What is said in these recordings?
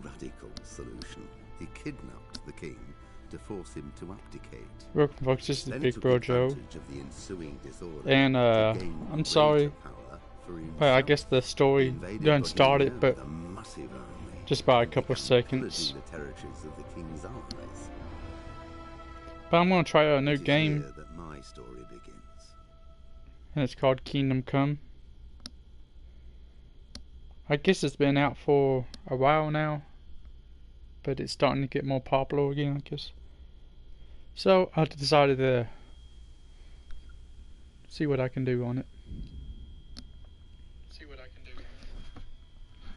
radical solution. He kidnapped the king to force him to abdicate. Welcome folks, this is Then Big took Bro Joe. advantage of the ensuing disorder And to gain I'm sorry. greater power for Well, I himself. guess the story He invaded didn't start Bohemia it, but with a massive army, just by a and couple of began seconds. pillaging the territories of the king's allies. But I'm gonna try out a new It is game, here that my story begins. and it's called Kingdom Come. I guess it's been out for a while now, but it's starting to get more popular again, I guess. So I decided to see what I can do on it.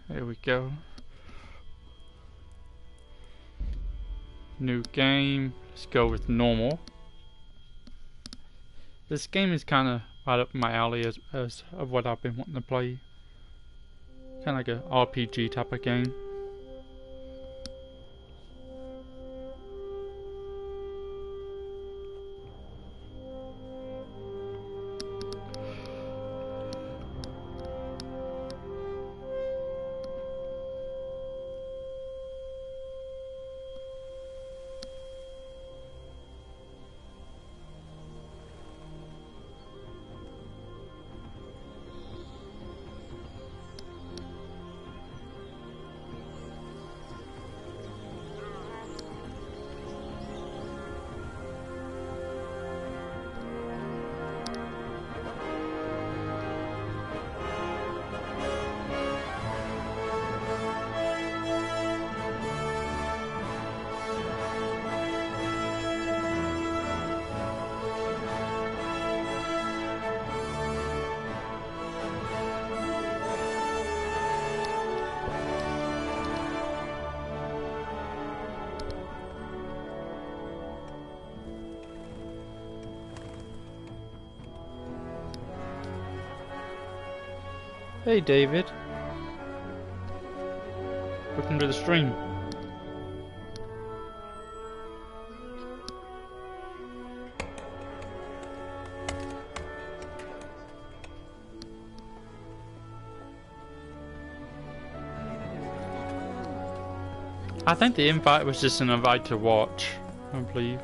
There we go. New game. Let's go with normal. This game is kind of right up my alley as of what I've been wanting to play. Kind of like a RPG type of game. Hey David, welcome to the stream. I think the invite was just an invite to watch, I believe.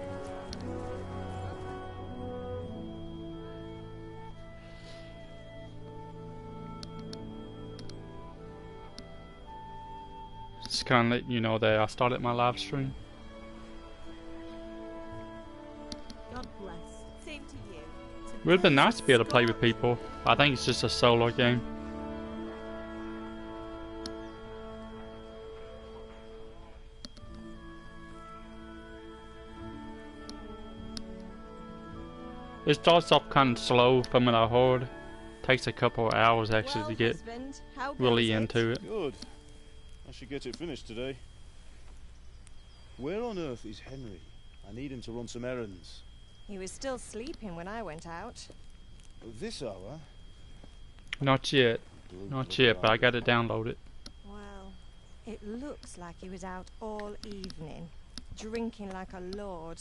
Just kind of let you know that I started my live stream. God bless. Same to you. It would have been nice to be able to play with people. I think it's just a solo game. It starts off kind of slow, familiar hard. Takes a couple of hours actually to get really into it. Good. I should get it finished today. Where on earth is Henry? I need him to run some errands. He was still sleeping when I went out. At this hour? Not yet. Not yet, but I gotta download it. Well, it looks like he was out all evening, drinking like a lord.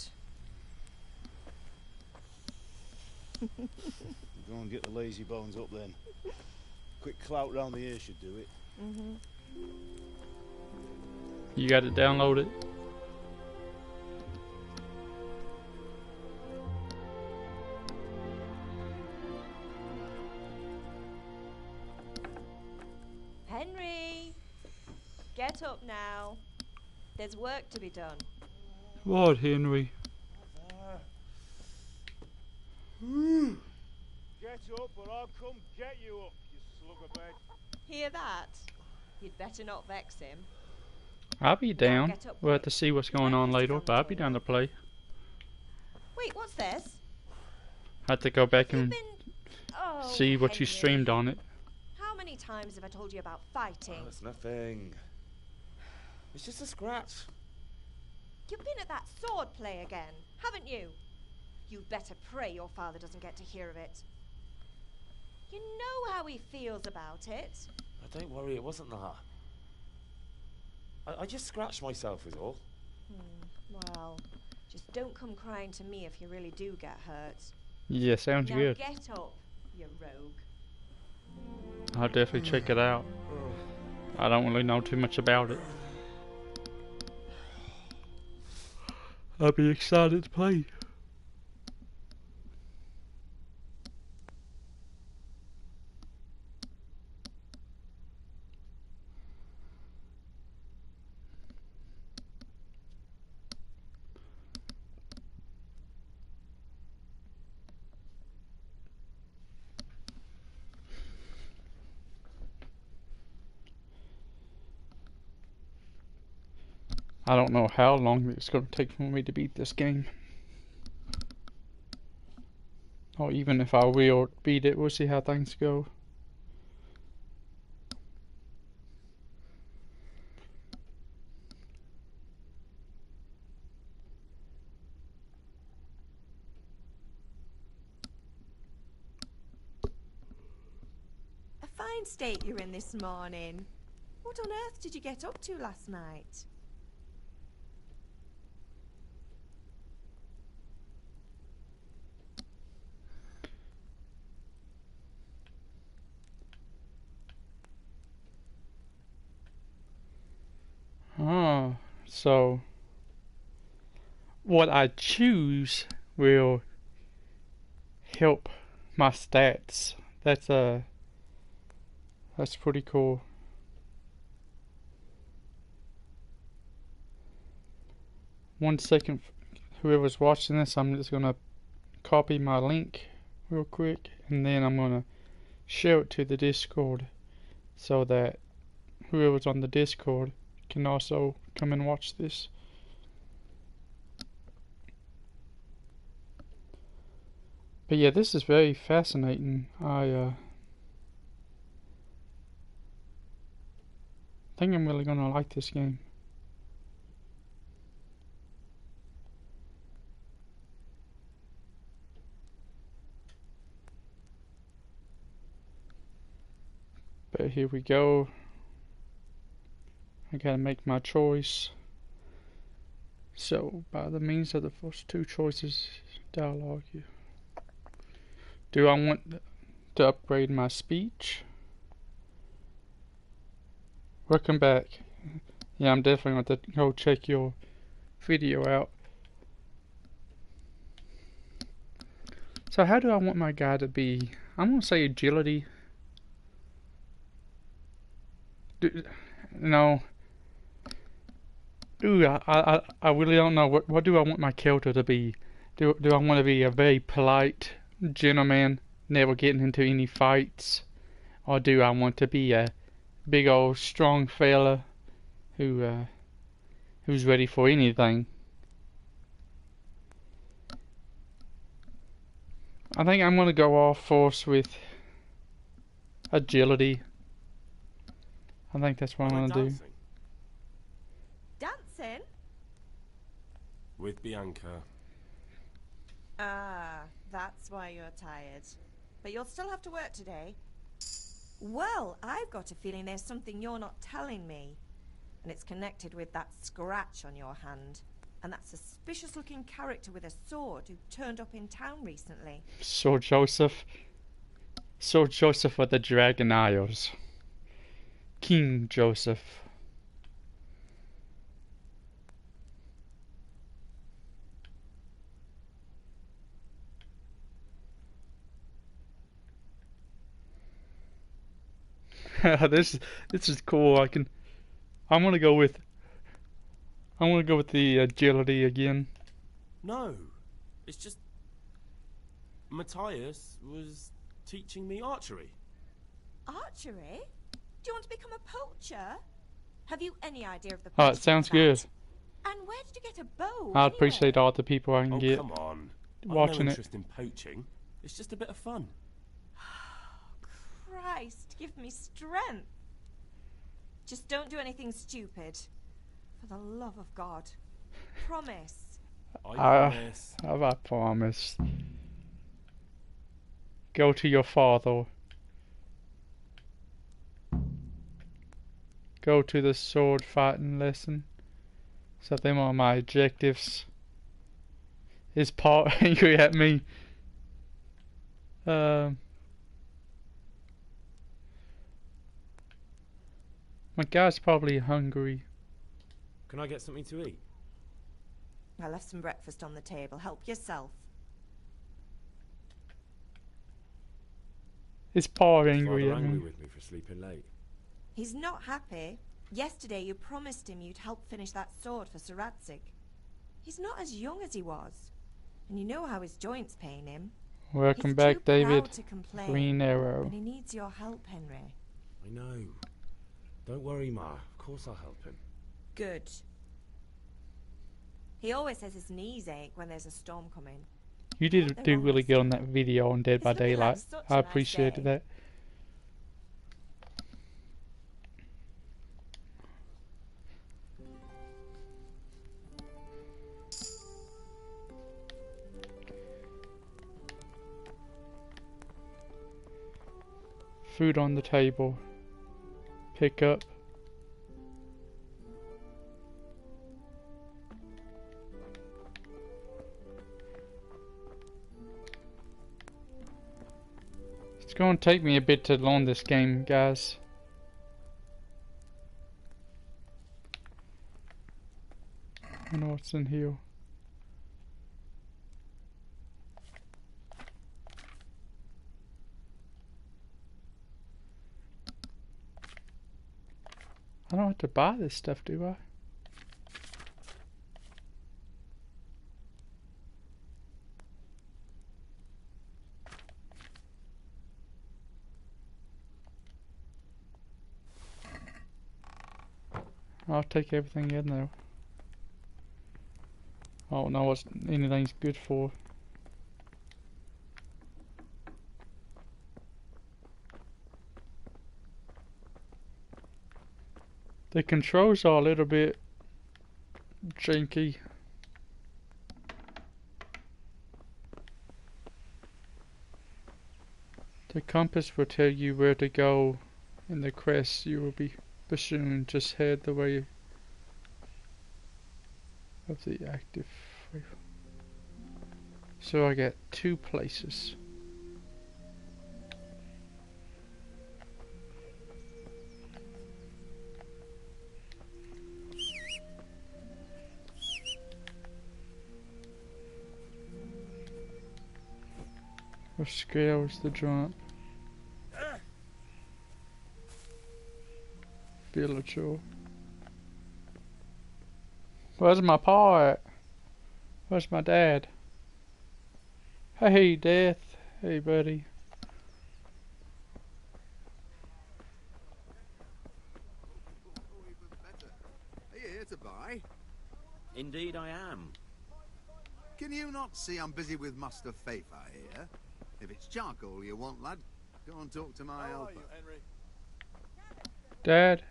Go and get the lazy bones up then. Quick clout round the ear should do it. You gotta download it. Henry! Get up now. There's work to be done. What, Henry? Get up or I'll come get you up, you slugabag. Hear that? You'd better not vex him. I'll be down. Get up, We'll have to see what's going on later, but I'll be down to play. Wait, what's this? I have to go back and Oh, see what you Henry. streamed on it. How many times have I told you about fighting? Oh, it's nothing. It's just a scratch. You've been at that sword play again, haven't you? You'd better pray your father doesn't get to hear of it. You know how he feels about it. Oh, don't worry, it wasn't that. I just scratched myself is all. Well, just don't come crying to me if you really do get hurt. Yeah, sounds Now good. get up, you rogue. I'll definitely check it out. I don't really know too much about it. I'll be excited to play. I don't know how long it's going to take for me to beat this game. Or even if I will beat it, we'll see how things go. A fine state you're in this morning. What on earth did you get up to last night? Ah, so what I choose will help my stats. That's pretty cool. One second, whoever's watching this, I'm just gonna copy my link real quick, and then I'm gonna share it to the Discord so that whoever's on the Discord can also come and watch this. But yeah, this is very fascinating. I think I'm really gonna like this game. But here we go. I gotta make my choice. So, by the means of the first two choices, dialogue here. Do I want to upgrade my speech? Welcome back. Yeah, I'm definitely going to go check your video out. So how do I want my guy to be? I'm going to say agility. No. Dude, I really don't know. What do I want my character to be? Do I want to be a very polite gentleman, never getting into any fights? Or do I want to be a big old strong fella who's ready for anything? I think I'm gonna go off force with agility. I think that's what I'm gonna do. Dancing? With Bianca. Ah, that's why you're tired. But you'll still have to work today. Well, I've got a feeling there's something you're not telling me. And it's connected with that scratch on your hand. And that suspicious-looking character with a sword who turned up in town recently. Sir Joseph. Sir Joseph of the Dragon Isles. King Joseph. This is cool. I'm gonna go with the agility again. No, it's just Matthias was teaching me archery. Archery? Do you want to become a poacher? Have you any idea of the Oh, it sounds good. And where did you get a bow? I appreciate all the people I can get Come on. watching I've no it. interest in poaching. It's just a bit of fun. Christ, give me strength. Just don't do anything stupid. For the love of God. Promise. I promise. Have I promised? Go to your father. Go to the sword fighting lesson. So them are my objectives. Is Paul angry at me? My guy's probably hungry. Can I get something to eat? I left some breakfast on the table. Help yourself. Is Paul He's angry rather at angry me? with me for sleeping late. He's not happy. Yesterday you promised him you'd help finish that sword for Sir Radzig. He's not as young as he was. And you know how his joints pain him. Welcome He's back, too David. proud to complain, Green Arrow. and he needs your help, Henry. I know. Don't worry, Ma. Of course I'll help him. Good. He always says his knees ache when there's a storm coming. You did They're do really honest. good on that video on Dead by It's looking like Daylight. such I a nice appreciated day. that. Food on the table. Pick up. It's going to take me a bit to learn this game, guys. I know what's in here. I don't have to buy this stuff, do I? I'll take everything in there. I don't know what anything's good for. The controls are a little bit janky. The compass will tell you where to go in the quest you will be pursuing. Just head the way of the active free. So I got 2 places. Or scales the jump. Villager. Where's my pa at? Where's my dad? Hey, Death. Hey, buddy. Are you here to buy? Indeed I am. Can you not see I'm busy with Master Fafa here? If it's charcoal you want, lad, go and talk to my helper. Henry? Dad.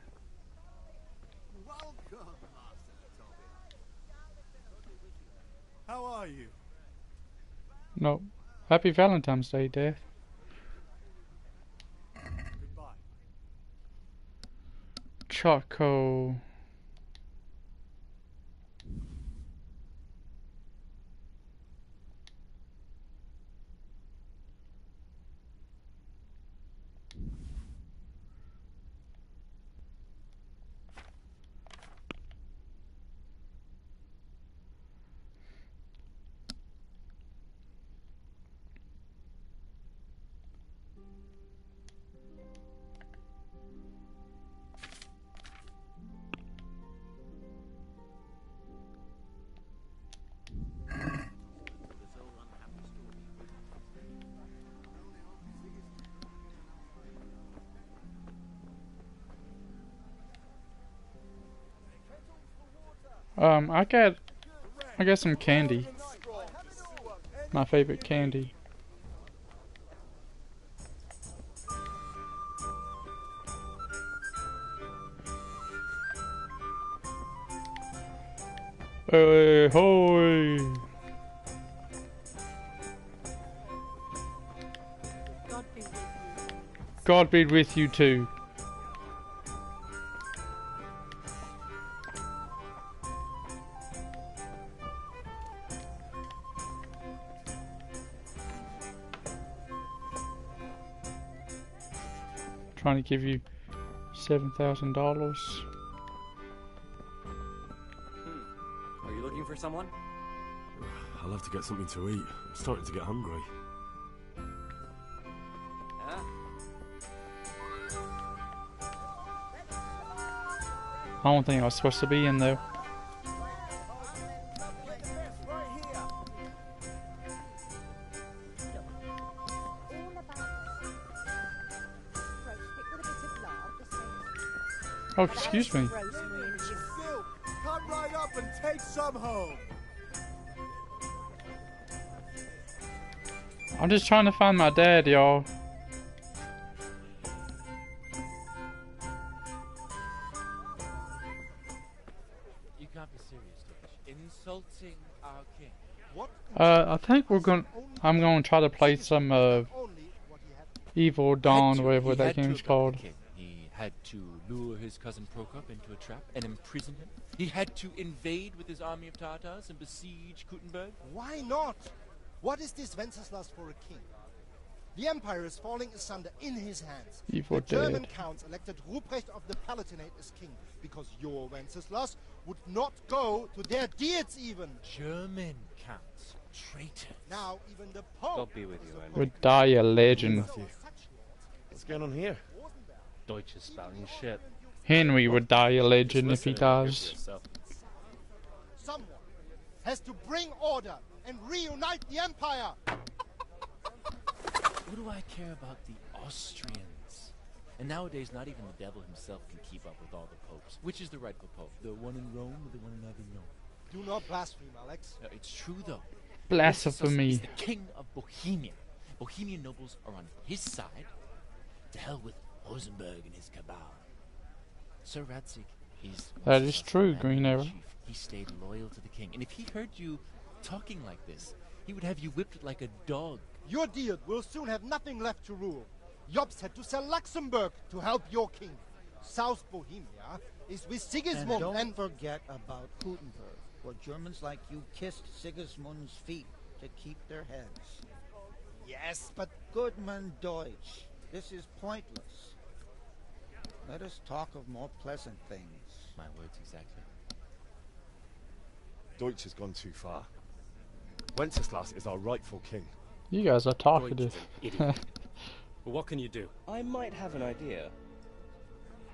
Welcome, Master Toby. How are you? No. Happy Valentine's Day, Death. Goodbye. Charcoal. I got some candy. My favorite candy. Hoy! God be with you too. Trying to give you $7,000. Are you looking for someone? I'll have to get something to eat. I'm starting to get hungry. I don't think I was supposed to be in there. Oh, excuse me. Still, come right up and take some home. I'm just trying to find my dad, y'all. You can't be serious, Dutch. Insulting our king. What? I think I'm gonna try to play some Only what he had. Evil Dawn, He whatever that had to game's abduct called. the king. He had to lure his cousin Prokop into a trap and imprison him. He had to invade with his army of Tartars and besiege Kuttenberg. Why not? What is this Wenceslas for a king? The empire is falling asunder in his hands. Evil The German Dead. counts elected Ruprecht of the Palatinate as king because your Wenceslas would not go to their deeds even. German counts. Traitor. Now even the Pope God be with you, Andy. Would die a legend. What's going on here? Deutsch is spouting shit. Henry would die a legend if he Listen and dies. give yourself. Someone has to bring order and reunite the empire. What do I care about the Austrians? And nowadays, not even the devil himself can keep up with all the popes. Which is the rightful pope? The one in Rome or the one in Avignon? Do not blaspheme, Alex. No, it's true, though. Blasphemy. He's the king of Bohemia. Bohemian nobles are on his side. To hell with Rosenberg and his cabal. Sir Radzig, he's... That is true, Green Arrow. He stayed loyal to the king. And if he heard you talking like this, he would have you whipped like a dog. Your deed will soon have nothing left to rule. Jobst had to sell Luxembourg to help your king. South Bohemia is with Sigismund And and... don't forget about Gutenberg, where Germans like you kissed Sigismund's feet to keep their heads. Yes, but... Goodman Deutsch, this is pointless. Let us talk of more pleasant things. My words exactly. Deutsch has gone too far. Wenceslas is our rightful king. You guys are Deutsch talkative. is an idiot. But what can you do? I might have an idea.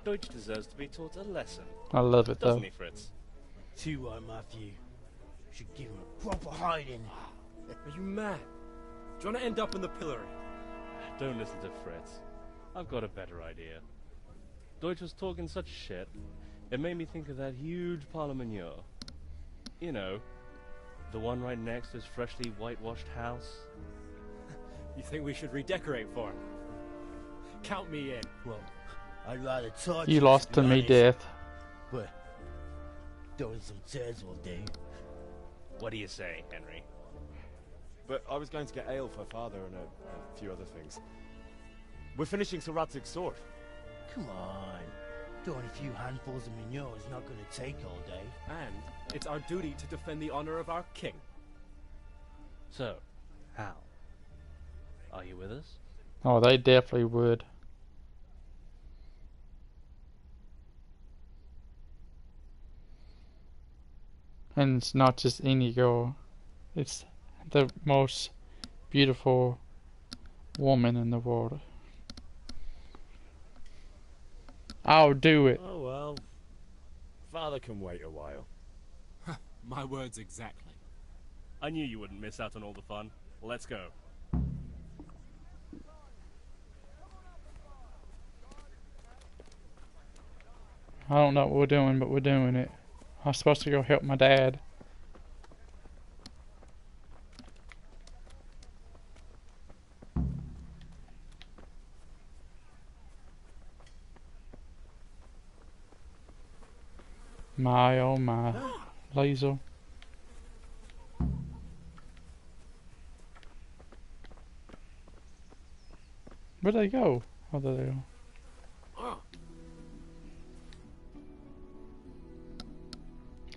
Deutsch deserves to be taught a lesson. I love it though. Doesn't he, Fritz? Too right, Matthew. Should give him a proper hiding. Are you mad? Do you want to end up in the pillory? Don't listen to Fritz. I've got a better idea. Deutsch was talking such shit, it made me think of that huge Parlement. You know, the one right next to his freshly whitewashed house. You think we should redecorate for him? Count me in. Well, I'd rather torture You lost to me, Death. But throwing some tears will do. What do you say, Henry? But I was going to get ale for father and a few other things. We're finishing Sir Radzig's sword. Come on. Throwing a few handfuls of manure is not going to take all day. And it's our duty to defend the honor of our king. So, Hal, are you with us? Oh, they definitely would. And it's not just any girl. It's the most beautiful woman in the world. I'll do it. Oh well. Father can wait a while. My words exactly. I knew you wouldn't miss out on all the fun. Let's go. I don't know what we're doing, but we're doing it. I'm supposed to go help my dad. My oh my. Laser. Where'd they go? Oh, there they go.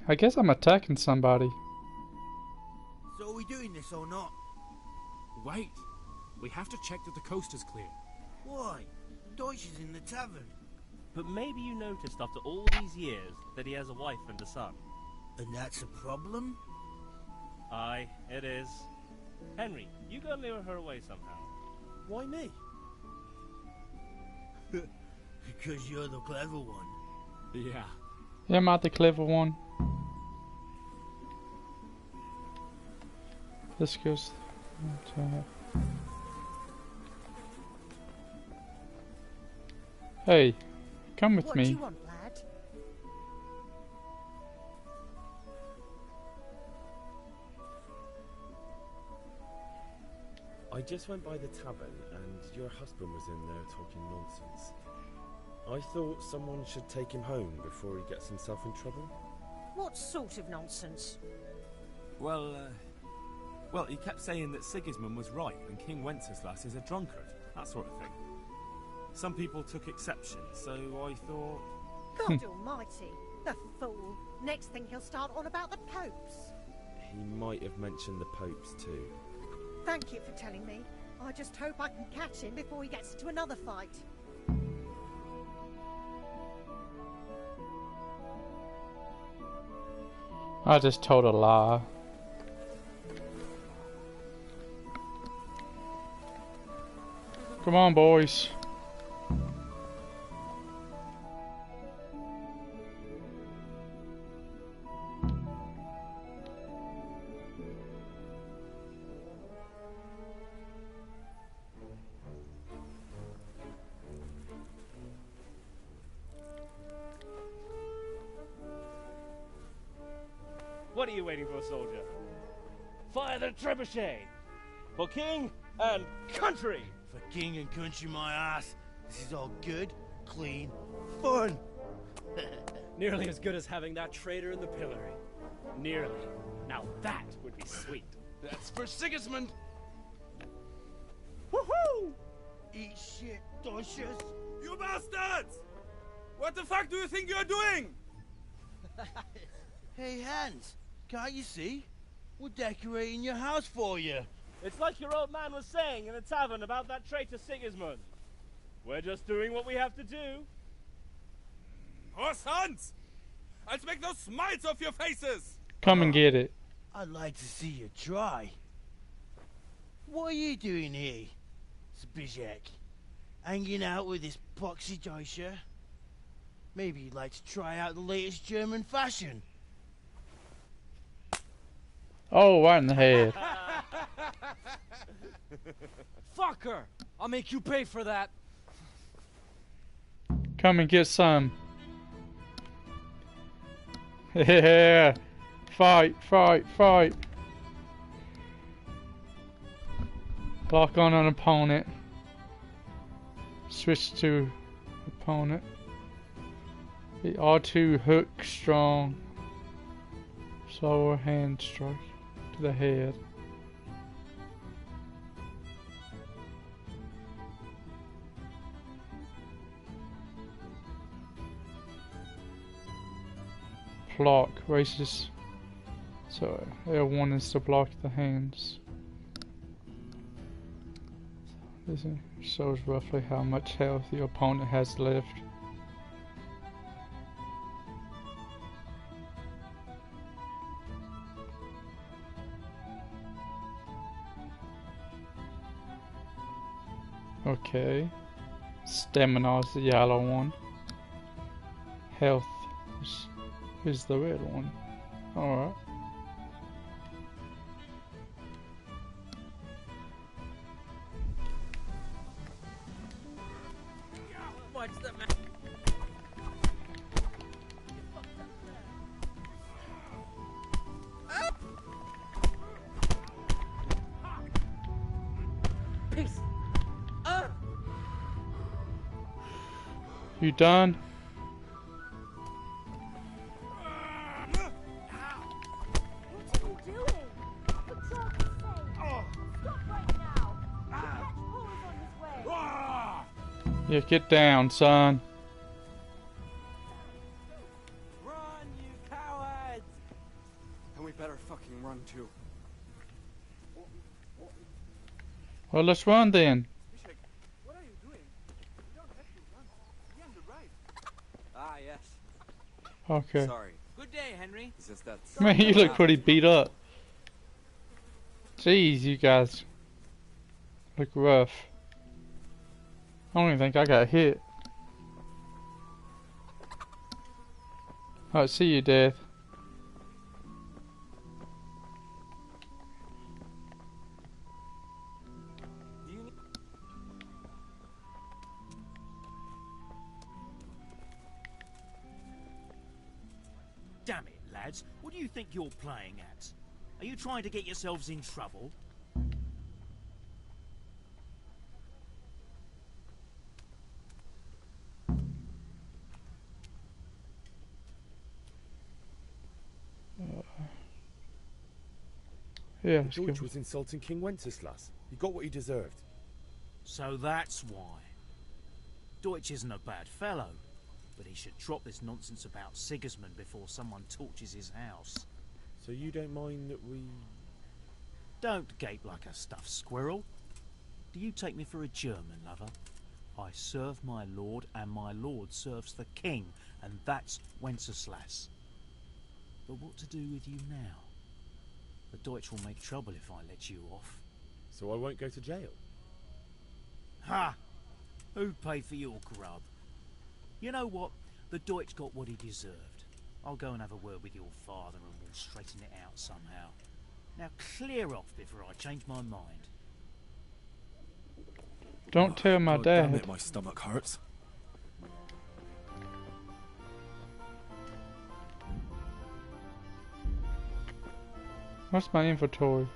I guess I'm attacking somebody. So are we doing this or not? Wait. We have to check that the coast is clear. Why? Deutsch is in the tavern. But maybe you noticed after all these years that he has a wife and a son. And that's a problem? Aye, it is. Henry, you gotta lure her away somehow. Why me? Because you're the clever one. Yeah. Yeah, I'm not the clever one. This goes to... Hey, come with What me. do you want, lad? I just went by the tavern and your husband was in there talking nonsense. I thought someone should take him home before he gets himself in trouble. What sort of nonsense? Well, he kept saying that Sigismund was right and King Wenceslas is a drunkard, that sort of thing. Some people took exception, so I thought... God almighty, the fool. Next thing he'll start on about the popes. He might have mentioned the popes too. Thank you for telling me. I just hope I can catch him before he gets into another fight. I just told a lie. Come on, boys. What are you waiting for, soldier? Fire the trebuchet! For king and country! For king and country, my ass. This is all good, clean, fun. Nearly as good as having that traitor in the pillory. Nearly. Now that would be sweet. That's for Sigismund! Woohoo! Eat shit, Docious. You bastards! What the fuck do you think you're doing? Hey, Hans, can't you see? We're decorating your house for you. It's like your old man was saying in the tavern about that traitor Sigismund. We're just doing what we have to do. Horse Hans! I'll make those smiles off your faces! Come and get it. I'd like to see you try. What are you doing here, Zbyszek? Hanging out with this poxy Deutscher? Maybe you'd like to try out the latest German fashion. Oh, right in the head. Fucker! I'll make you pay for that. Come and get some. Yeah. Fight, fight, fight. Lock on an opponent. Switch to opponent. The R2 hook strong. Slower hand strike to the head. Block raises. So L1 is to block the hands. This shows roughly how much health the opponent has left. Okay. Stamina is the yellow one. Health is the red one. Alright. What's the matter? Peace. You done? What are you doing? For God's sake! Stop right now! The is on his way! Yeah, get down, son. Run, you cowards! And we better fucking run too. Well, let's run then. What are you doing? You don't have to run. Be on the right. Ah, yes. Okay. Sorry. Good day, Henry. It's just that. Man, you look pretty beat up. Jeez, you guys look rough. I don't even think I got hit. Alright, see you, Death. Damn it, lads. What do you think you're playing at? Are you trying to get yourselves in trouble? Yeah, George was insulting King Wenceslas. He got what he deserved. So that's why. Deutsch isn't a bad fellow, but he should drop this nonsense about Sigismund before someone torches his house. So you don't mind that we... Don't gape like a stuffed squirrel. Do you take me for a German, lover? I serve my lord, and my lord serves the king, and that's Wenceslas. But what to do with you now? The Deutsch will make trouble if I let you off. So I won't go to jail? Ha! Who'd pay for your grub? You know what? The Deutsch got what he deserved. I'll go and have a word with your father and we'll straighten it out somehow. Now clear off before I change my mind. Don't tell my dad. Damn it, my stomach hurts. What's my inventory?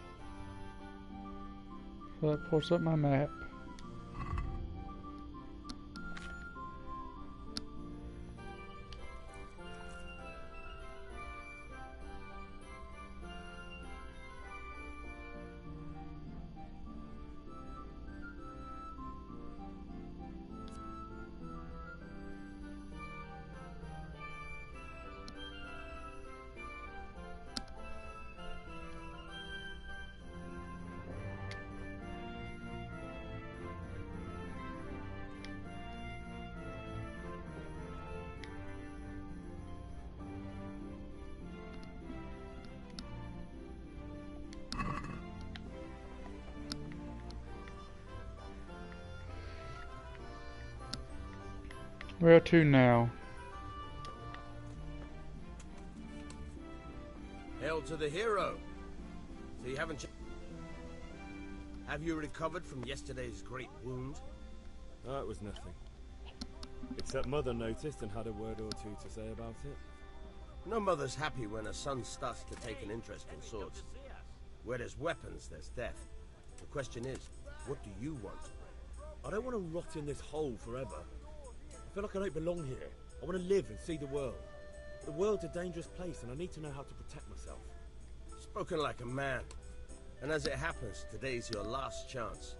So that pulls up my map. Where to now? Hail to the hero. So you haven't... Have you recovered from yesterday's great wound? Oh, it was nothing. Except Mother noticed and had a word or two to say about it. No mother's happy when her son starts to take an interest in swords. Where there's weapons, there's death. The question is, what do you want? I don't want to rot in this hole forever. I feel like I don't belong here. I want to live and see the world. The world's a dangerous place and I need to know how to protect myself. Spoken like a man. And as it happens, today's your last chance.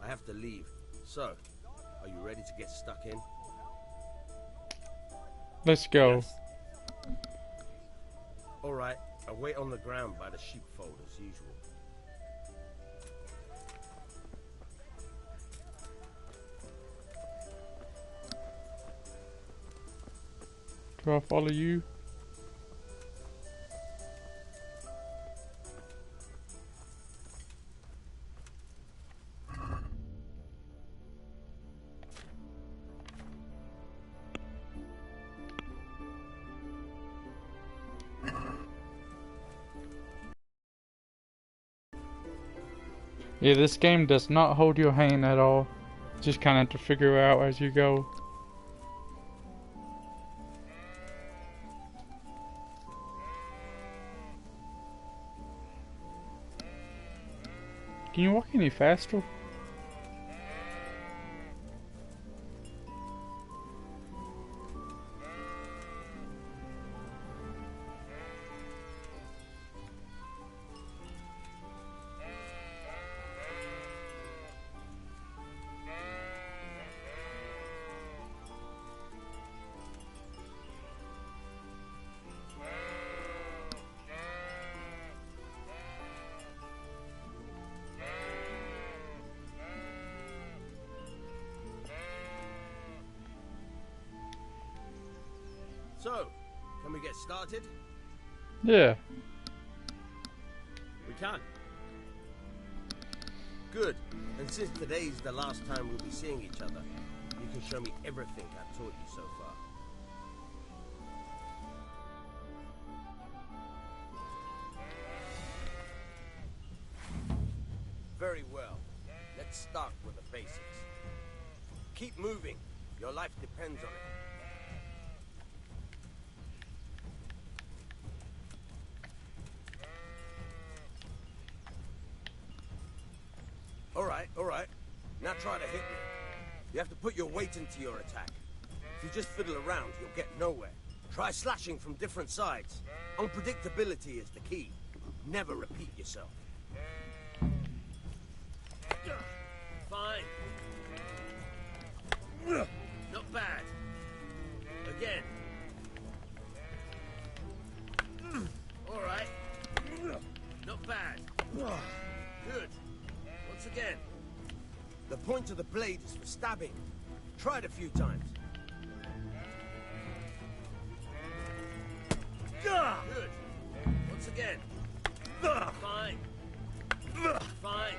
I have to leave. So, are you ready to get stuck in? Let's go. Yes. Alright, I'll wait on the ground by the sheepfold as usual. Do I follow you? Yeah, this game does not hold your hand at all. Just kind of have to figure out as you go. Can you walk any faster? So, can we get started? Yeah. We can. Good. And since today's the last time we'll be seeing each other, you can show me everything I've taught you so far. Very well. Let's start with the basics. Keep moving. Your life depends on it. All right. Now try to hit me. You have to put your weight into your attack. If you just fiddle around, you'll get nowhere. Try slashing from different sides. Unpredictability is the key. Never repeat yourself. Fine. Not bad. Again. All right. Not bad. Good. Once again. The point of the blade is for stabbing. Try it a few times. Good. Once again. Fine. Fine.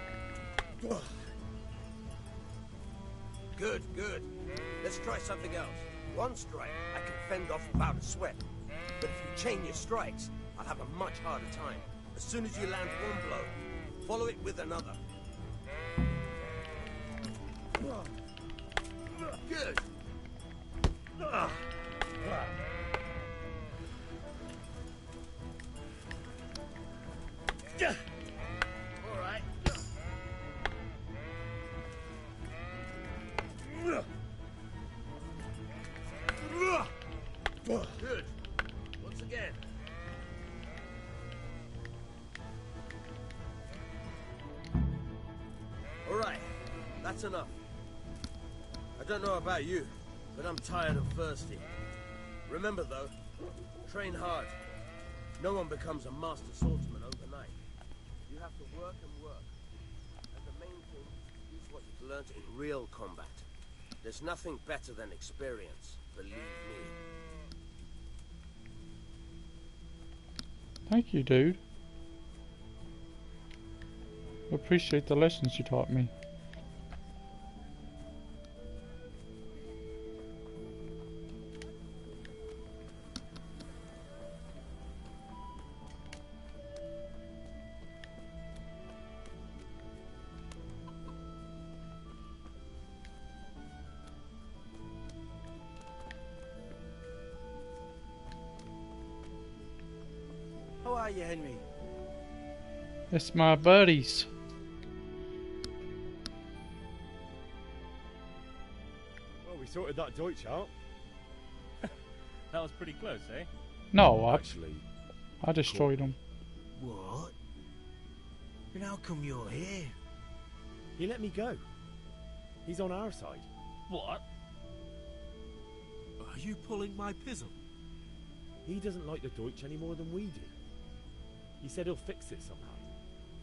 Good. Let's try something else. One strike, I can fend off without a sweat. But if you chain your strikes, I'll have a much harder time. As soon as you land one blow, follow it with another. Good. All right. Good. Once again. All right. That's enough. I don't know about you, but I'm tired and thirsty. Remember though, train hard. No one becomes a master swordsman overnight. You have to work and work. And the main thing is what you've learned in real combat. There's nothing better than experience, believe me. Thank you, dude. I appreciate the lessons you taught me. How are you, Henry? It's my buddies. Well, we sorted that Deutsch out. That was pretty close, eh? No, Actually, I destroyed them. What? Then how come you're here? he let me go. He's on our side. What? Are you pulling my pizzle? He doesn't like the Deutsch any more than we do. He said he'll fix it somehow.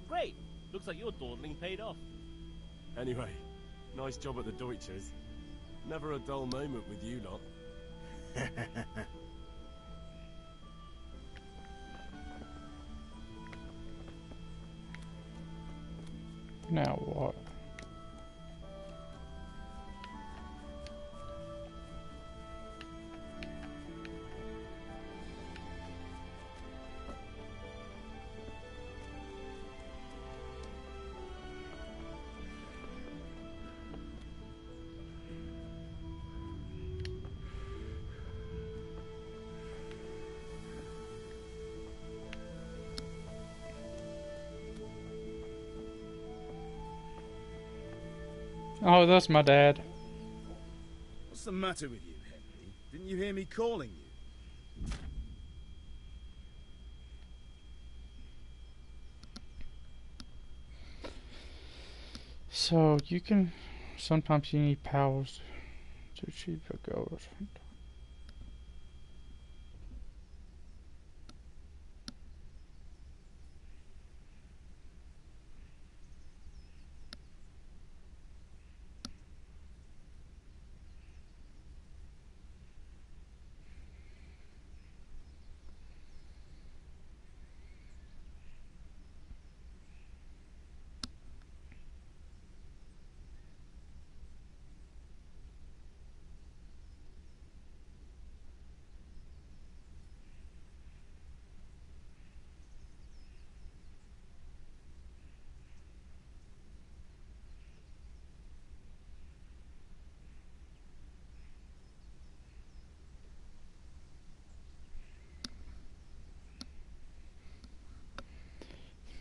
Great. Looks like your dawdling paid off. Anyway, nice job at the Deutschers. Never a dull moment with you lot. Now what? Oh, that's my dad. What's the matter with you, Henry? Didn't you hear me calling you? So you can sometimes you need powers to achieve your goals.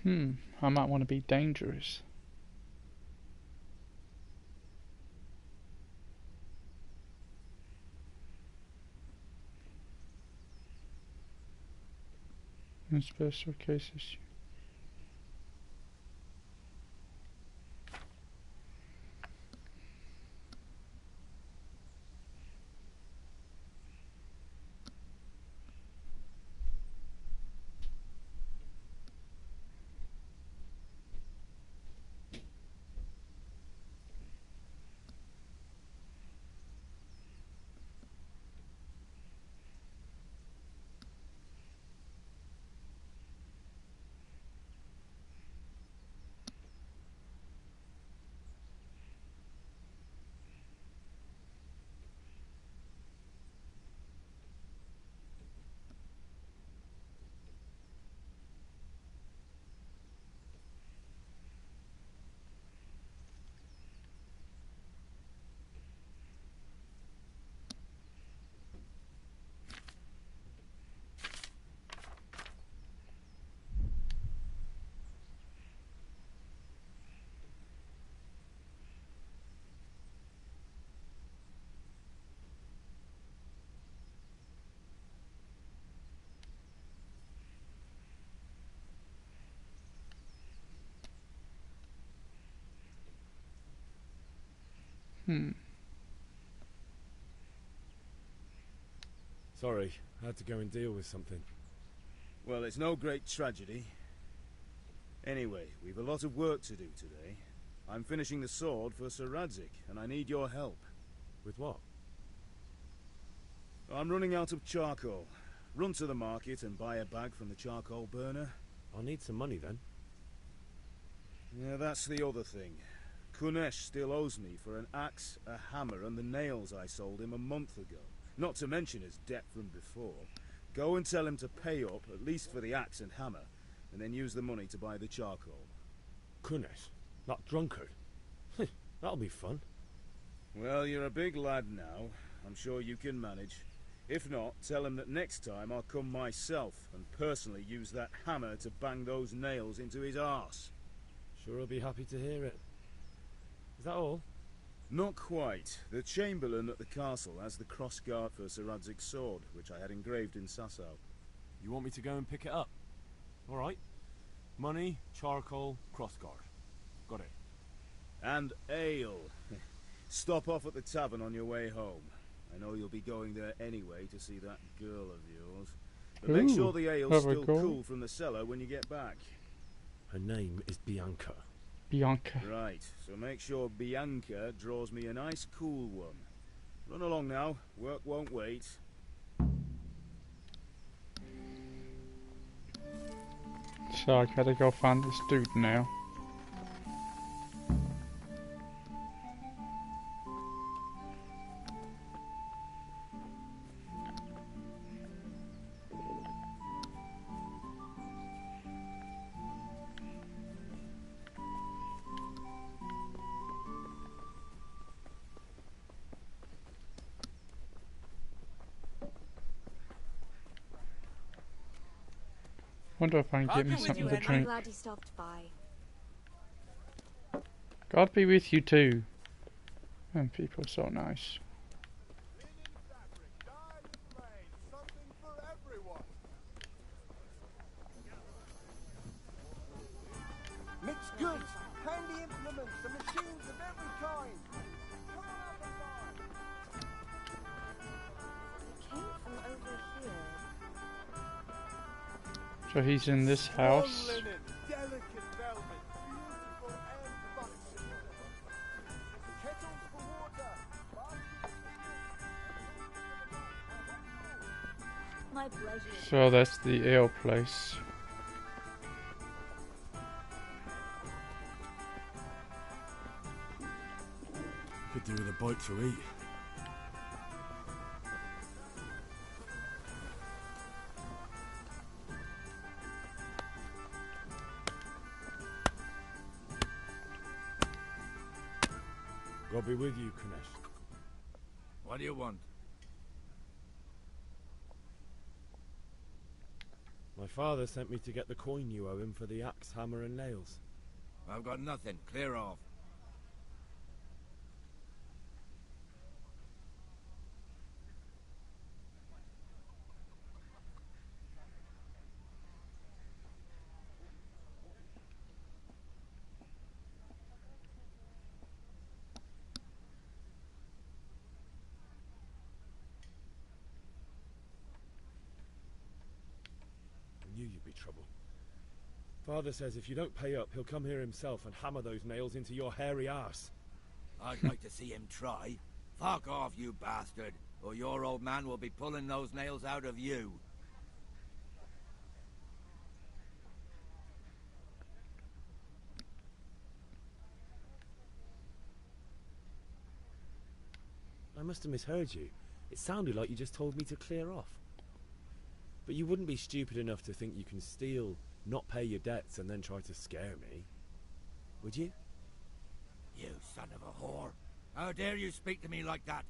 I might want to be dangerous. In special cases. Sorry, I had to go and deal with something. Well, it's no great tragedy. Anyway, we've a lot of work to do today. I'm finishing the sword for Sir Radzig, and I need your help. With what? I'm running out of charcoal. Run to the market and buy a bag from the charcoal burner. I'll need some money then. Yeah, that's the other thing. Kunesh still owes me for an axe, a hammer, and the nails I sold him a month ago. Not to mention his debt from before. Go and tell him to pay up, at least for the axe and hammer, and then use the money to buy the charcoal. Kunesh? That drunkard? That'll be fun. Well, you're a big lad now. I'm sure you can manage. If not, tell him that next time I'll come myself and personally use that hammer to bang those nails into his arse. Sure I'll be happy to hear it. Is that all? Not quite. The Chamberlain at the castle has the crossguard for Sir Radzig's sword, which I had engraved in Sasau. You want me to go and pick it up? Alright. Money, charcoal, crossguard. Got it. And ale. Stop off at the tavern on your way home. I know you'll be going there anyway to see that girl of yours. But make sure the ale's still cool from the cellar when you get back. Her name is Bianca. Bianca. Right, so make sure Bianca draws me a nice cool one. Run along now, work won't wait. So I gotta go find this dude now. Wonder if I can get me something to I'm drink. glad you stopped by. God be with you too. And people are so nice. Mixed goods, handy implements, and machines of every kind. Came from over here. So he's in this house. Linen, delicate velvet, beautiful and buxom. Kettles for water. My pleasure. So that's the ale place. Could do with a bite to eat. God be with you, Kunesh. What do you want? My My father sent me to get the coin you owe him for the axe, hammer and nails. I've got nothing. Clear off. I knew you'd be trouble. Father says if you don't pay up, he'll come here himself and hammer those nails into your hairy arse. I'd like to see him try. Fuck off, you bastard, or your old man will be pulling those nails out of you. I must have misheard you. It sounded like you just told me to clear off. But you wouldn't be stupid enough to think you can steal, not pay your debts, and then try to scare me, would you? You son of a whore. How dare you speak to me like that?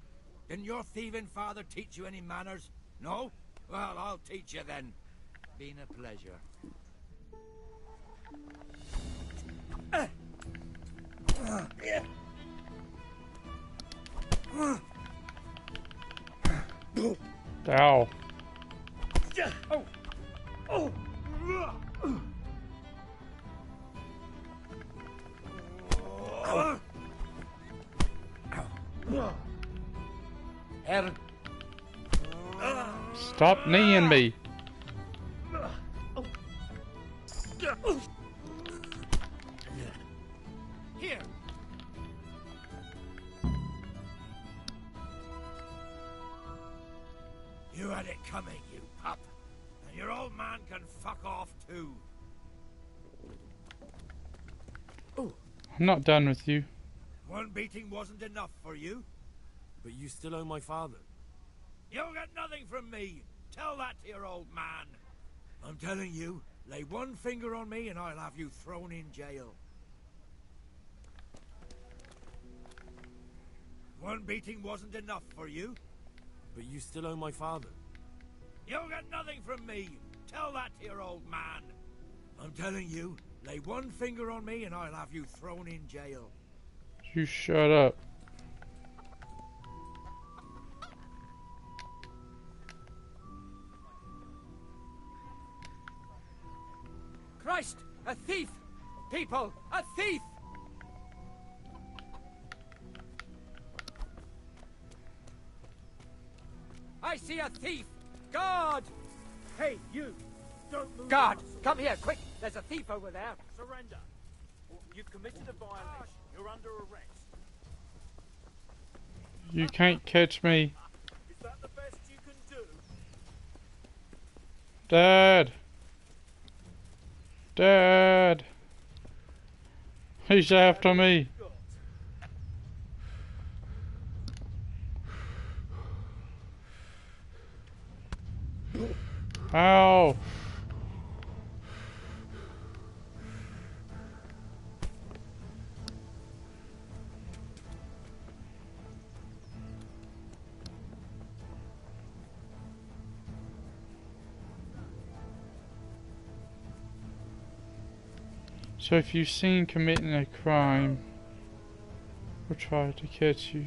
Didn't your thieving father teach you any manners? No? Well, I'll teach you then. Been a pleasure. Ow. Oh. Oh. Stop kneeing me. Here. You had it coming, you pup. And your old man can fuck off too. I'm not done with you. One beating wasn't enough for you. But you still owe my father. You'll get nothing from me. Tell that to your old man. I'm telling you, lay one finger on me and I'll have you thrown in jail. One beating wasn't enough for you. But you still owe my father. You'll get nothing from me. Tell that to your old man. I'm telling you, lay one finger on me and I'll have you thrown in jail. You shut up. Christ! A thief! People! A thief! I see a thief! Guard! Hey, you! Don't move. Guard! Come here, quick! There's a thief over there! Surrender. You've committed a violation. You're under arrest. You can't catch me. Is that the best you can do? Dad! Dad! He's after me. Ow! So if you're seen committing a crime, we'll try to catch you.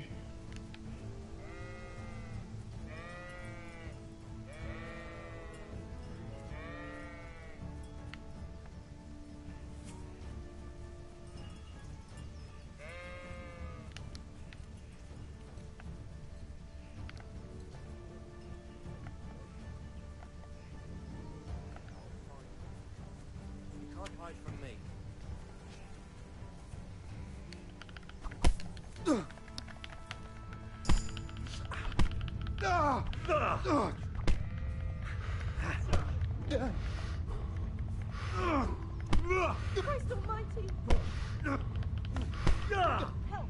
You can't hide from me. Christ almighty! Help!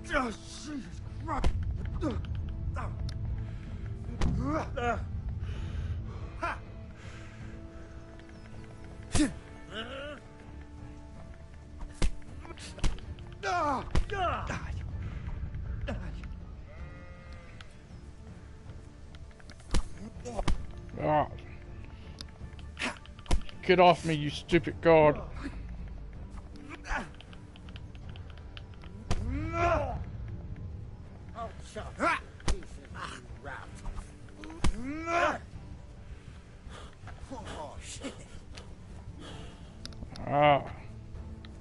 Jesus Christ! Ah. Get off me, you stupid guard. Oh, shut. Oh, shit. Ah.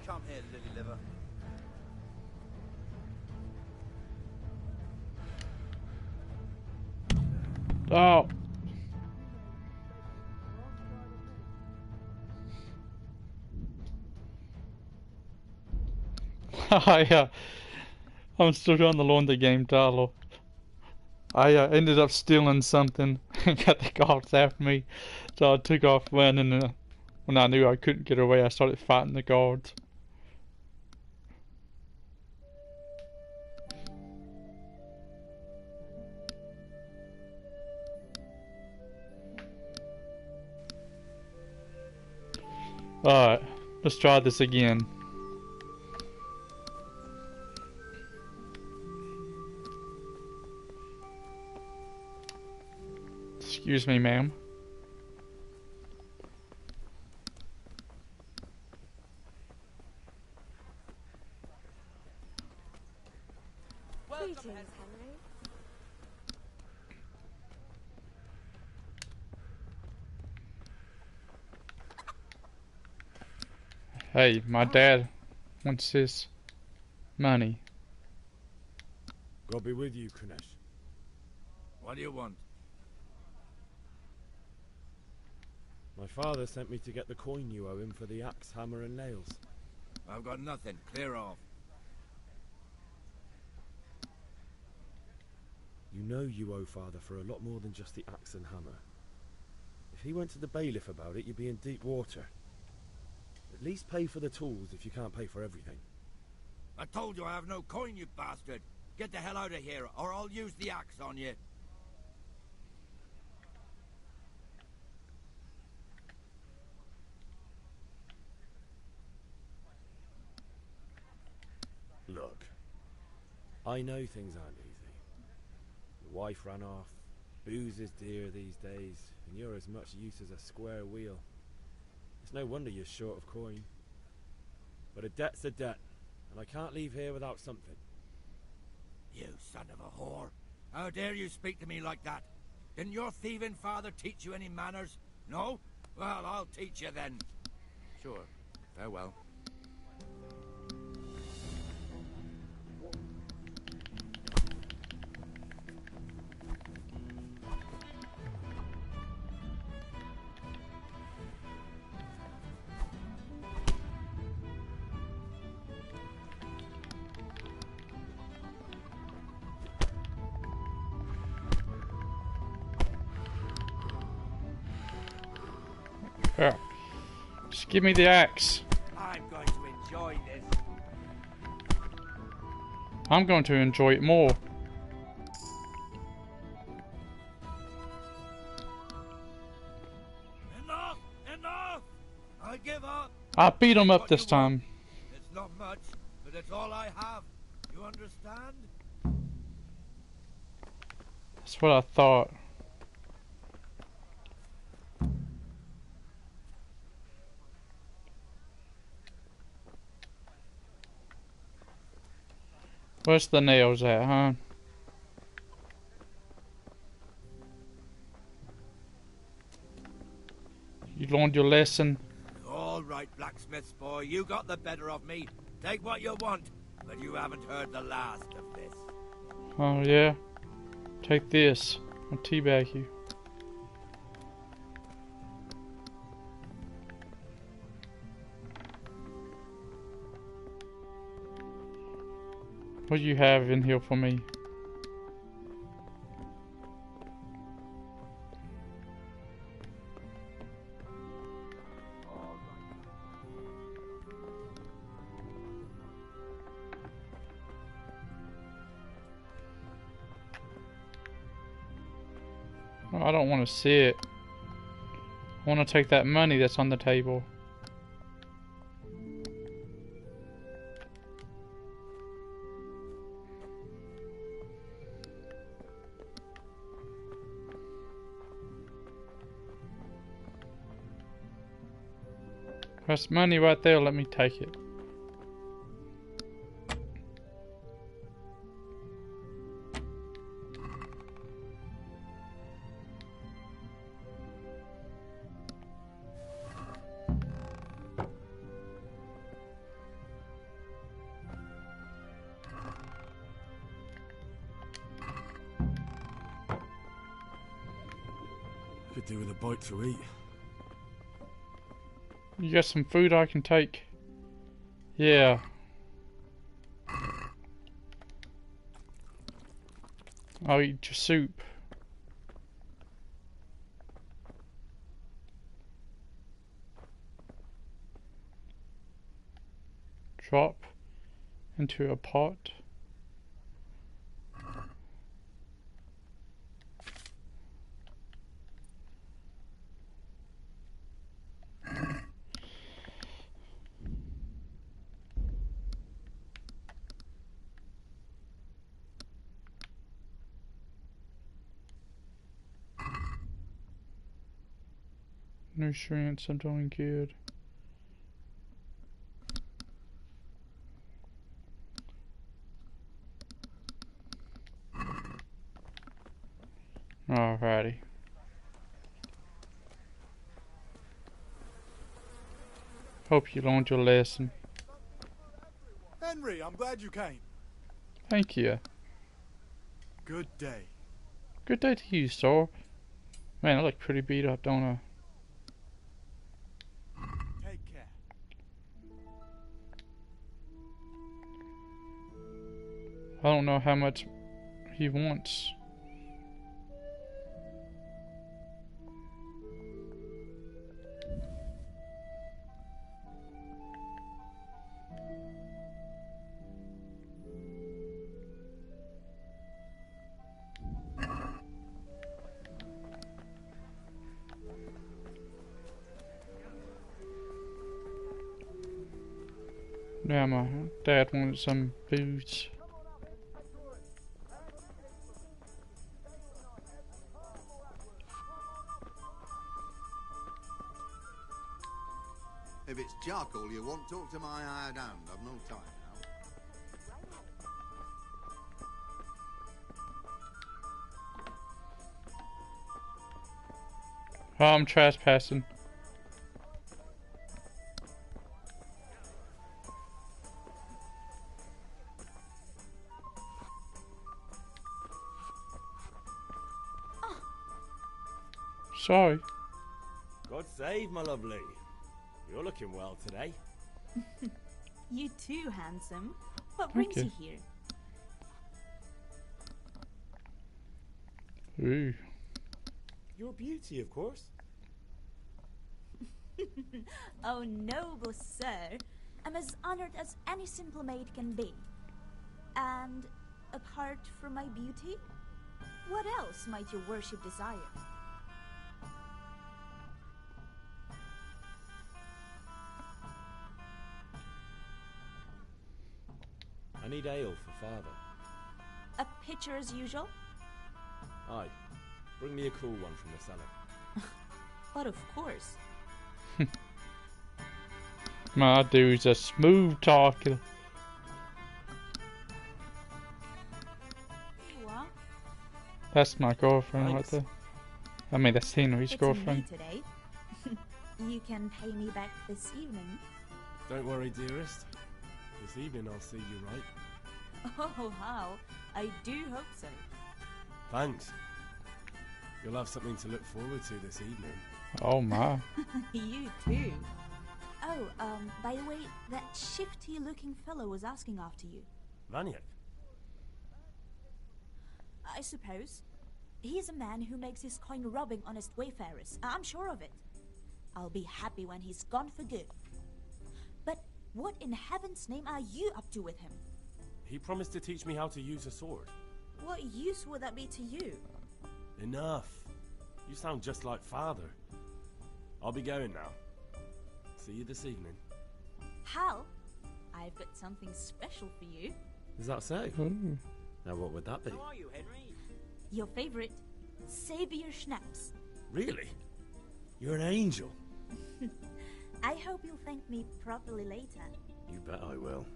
Come here, lily liver. Oh. I'm still on the laundry game, Tyler. I ended up stealing something and got the guards after me, so I took off running, and when I knew I couldn't get away, I started fighting the guards. Alright, let's try this again. Excuse me, ma'am. Greetings, Henry. Hey, my dad wants his money. God be with you, Kunesh. What do you want? My father sent me to get the coin you owe him for the axe, hammer and nails. I've got nothing. Clear off. You know you owe father for a lot more than just the axe and hammer. If he went to the bailiff about it, you'd be in deep water. At least pay for the tools if you can't pay for everything. I told you I have no coin, you bastard. Get the hell out of here, or I'll use the axe on you. Look, I know things aren't easy. Your wife ran off, booze is dear these days, and you're as much use as a square wheel. It's no wonder you're short of coin. But a debt's a debt, and I can't leave here without something. You son of a whore. How dare you speak to me like that? Didn't your thieving father teach you any manners? No? Well, I'll teach you then. Sure. Farewell. Yeah. Just give me the axe. I'm going to enjoy this. I'm going to enjoy it more. Enough! Enough! I give up. I beat him up this time. It's not much, but it's all I have. You understand? That's what I thought. Where's the nails at, huh? You learned your lesson? All right, blacksmith's boy, you got the better of me. Take what you want, but you haven't heard the last of this. Oh yeah? Take this. I'll teabag you. What do you have in here for me? Oh, I don't want to see it. I want to take that money that's on the table. That's money right there. Let me take it. Could do with a bite to eat. You got some food I can take? Yeah. I'll eat your soup. Drop into a pot. Nutrients, I'm doing good. Alrighty. Hope you learned your lesson. Henry, I'm glad you came. Thank you. Good day. Good day to you, sir. Man, I look pretty beat up, don't I? Take care. I don't know how much he wants. Yeah, my dad wanted some booze. If it's charcoal you want, talk to my hired hand. I've no time now. Oh, I'm trespassing. Sorry. God save, my lovely. You're looking well today. You too, handsome. What Thank brings you. you here? Ooh. Your beauty, of course. Oh, noble sir. I'm as honored as any simple maid can be. And apart from my beauty, what else might your worship desire? I need ale for father. A pitcher as usual? Aye. Bring me a cool one from the cellar. But of course. My dude's a smooth talker. Here you are. That's my girlfriend Thanks. right there. I mean, that's Henry's It's girlfriend. me today. You can pay me back this evening. Don't worry, dearest. This evening I'll see you right. Oh, how? I do hope so. Thanks. You'll have something to look forward to this evening. Oh my. You too. Oh, by the way, that shifty-looking fellow was asking after you. Vaniak? I suppose. He's a man who makes his coin robbing honest wayfarers. I'm sure of it. I'll be happy when he's gone for good. But what in heaven's name are you up to with him? He promised to teach me how to use a sword. What use would that be to you? Enough. You sound just like father. I'll be going now. See you this evening. Hal, I've got something special for you. Is that so? Ooh. Now what would that be? How are you, Henry? Your favorite, Savior Schnapps. Really? You're an angel. I hope you'll thank me properly later. You bet I will.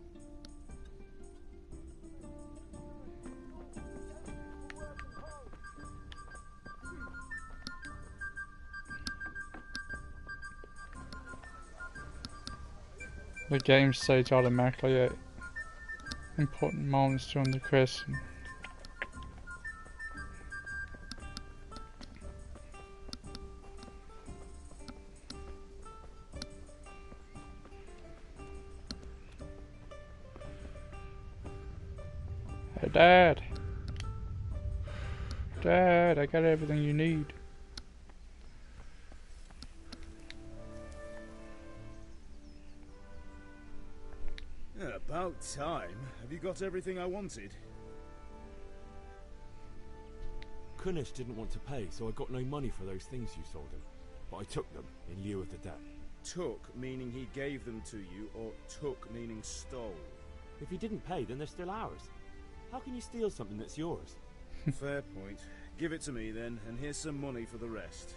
The game saves automatically at important moments during the quest. Hey, Dad! Dad, I got everything you need. About time. Have you got everything I wanted? Kunish didn't want to pay, so I got no money for those things you sold him. But I took them in lieu of the debt. Took, meaning he gave them to you, or took, meaning stole? If he didn't pay, then they're still ours. How can you steal something that's yours? Fair point. Give it to me then, and here's some money for the rest.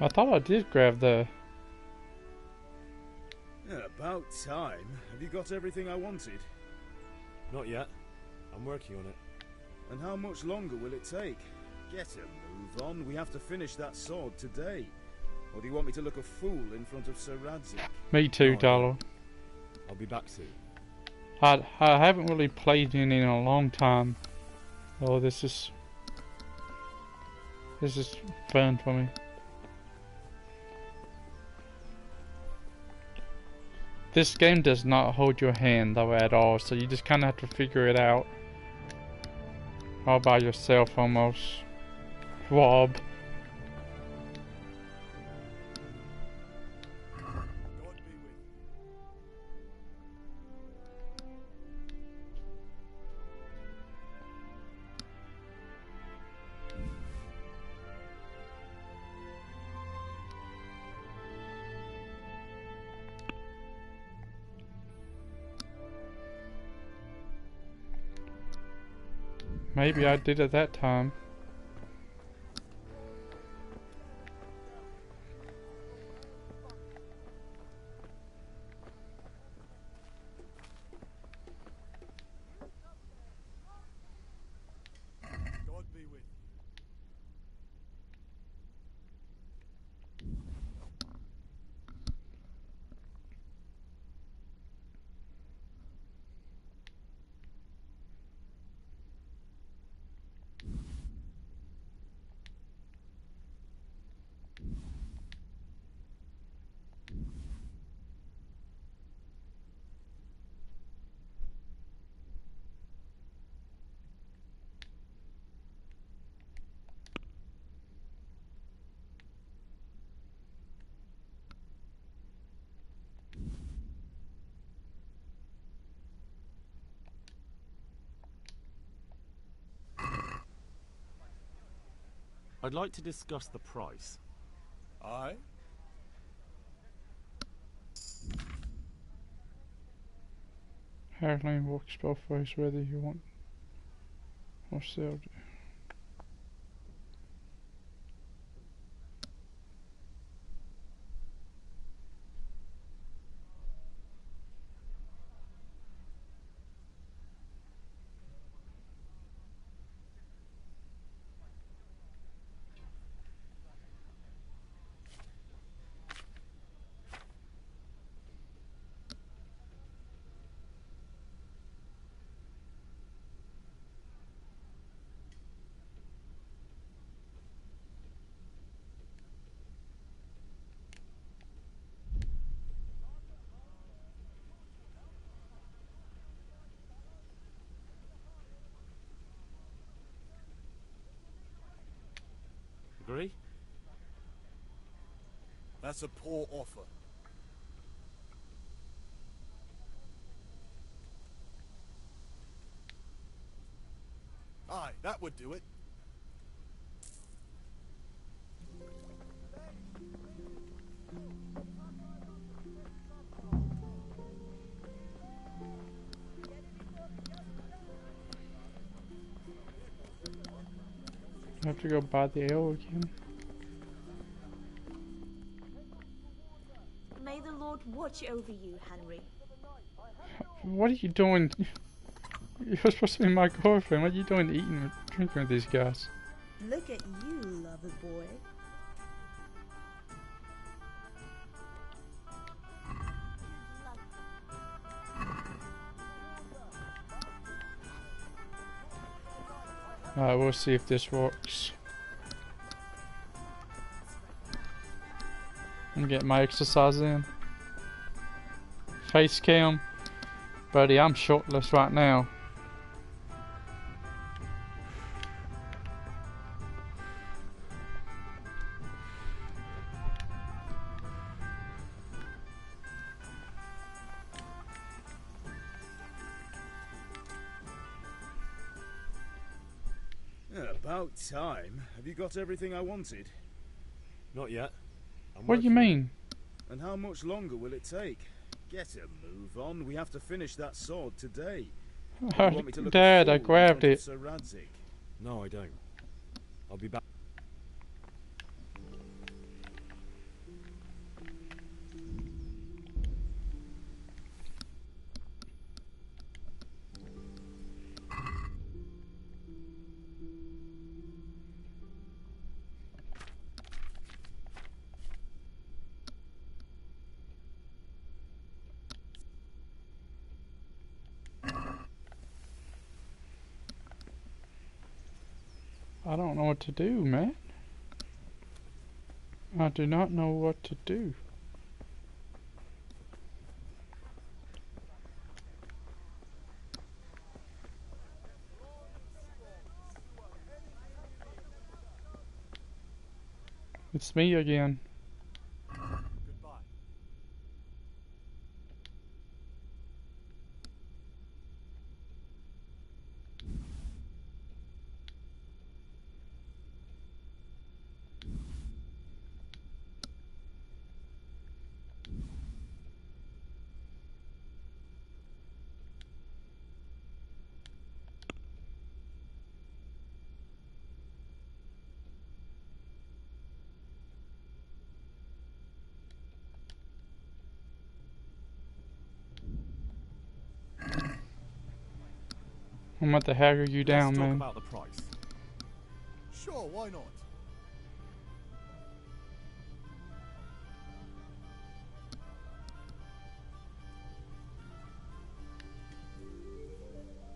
I thought I did grab the... About time. Have you got everything I wanted? Not yet. I'm working on it. And how much longer will it take? Get a move on. We have to finish that sword today. Or do you want me to look a fool in front of Sir Radzig? Me too, Darlo. I'll be back soon. I haven't really played in a long time. Oh, this is fun for me. This game does not hold your hand though at all, so you just kind of have to figure it out all by yourself almost. Rob. Maybe I did at that time. God be with you. I'd like to discuss the price. Aye? Handling works both ways, whether you want or sell. Agree? That's a poor offer. Aye, that would do it. I have to go buy the ale again. the Lord watch over you, Henry. What are you doing? You're supposed to be my girlfriend. What are you doing eating and drinking with these guys? Look at you, lover boy. Alright, we'll see if this works. I'm getting my exercise in. Face cam. Buddy, I'm shirtless right now. About time. Have you got everything I wanted? Not yet. What do you mean? And how much longer will it take? Get a move on. We have to finish that sword today. You want me to look Dad, a I fool in grabbed front of it. Sir Radzig? No, I don't. I'll be back. I don't know what to do, man. I do not know what to do. It's me again. I'm about to haggle you down, Let's talk man. about the price. Sure, why not?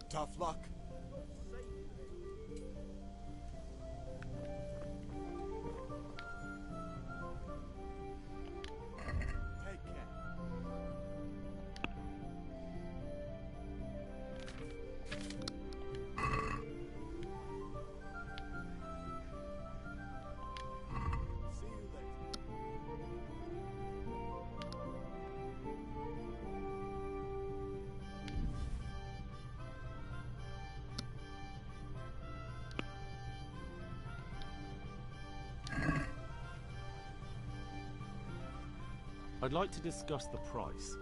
Tough luck. Take care. See you later. I'd like to discuss the price.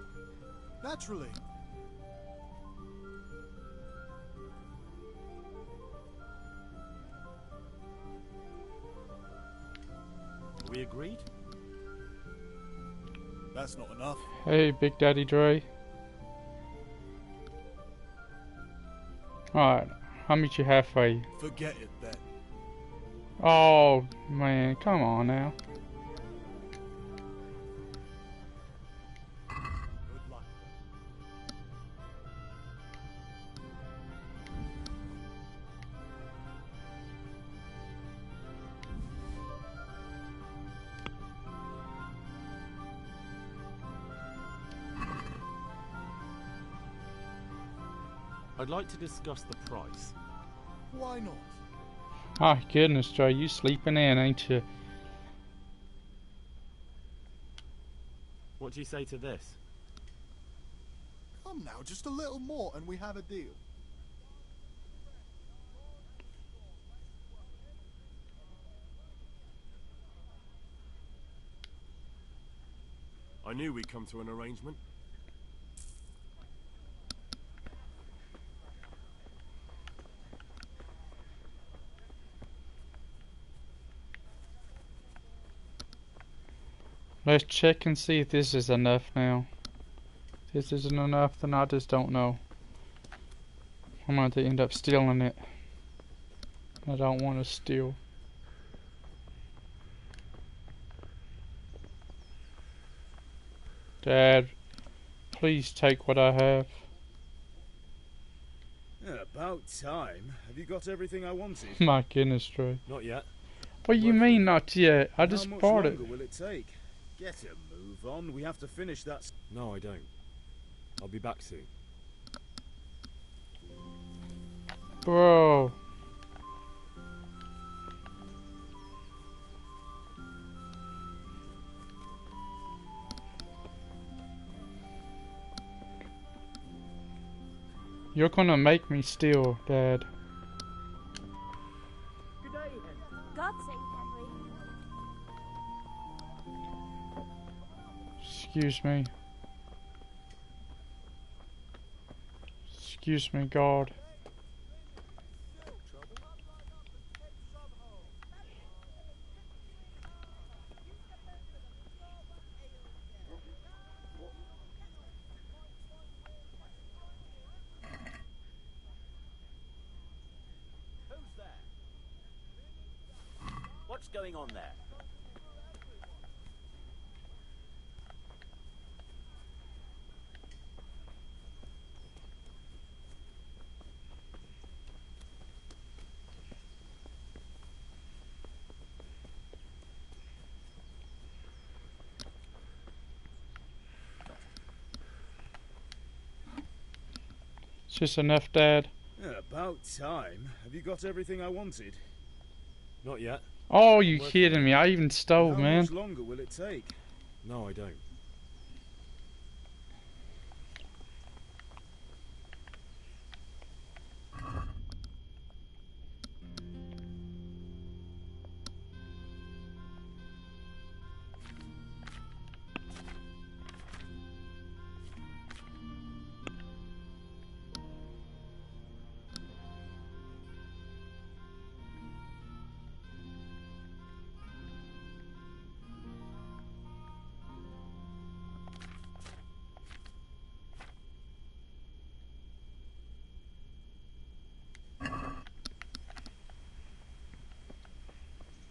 Naturally. Are we agreed? That's not enough. Hey, Big Daddy Dre. Alright, I'll meet you halfway. Forget it then. Oh, man, come on now. Good luck. I'd like to discuss the price. Why not? Oh, goodness, Dre, you sleeping in, ain't you? What do you say to this? Come now, just a little more and we have a deal. I knew we'd come to an arrangement. Let's check and see if this is enough now. If this isn't enough, then I just don't know. I'm going to end up stealing it. I don't want to steal. Dad, please take what I have. About time. Have you got everything I wanted? My goodness, Troy. Not yet. What do you mean not yet? I just How much bought it. longer will it take? Get a move on. We have to finish that. No, I don't. I'll be back soon. Bro. You're gonna make me steal, Dad. God save Henry. Excuse me. Excuse me, God. What's going on there? It's just enough, Dad. About time. Have you got everything I wanted? Not yet. Oh, you kidding me? I even stole, How man. much longer will it take? No, I don't.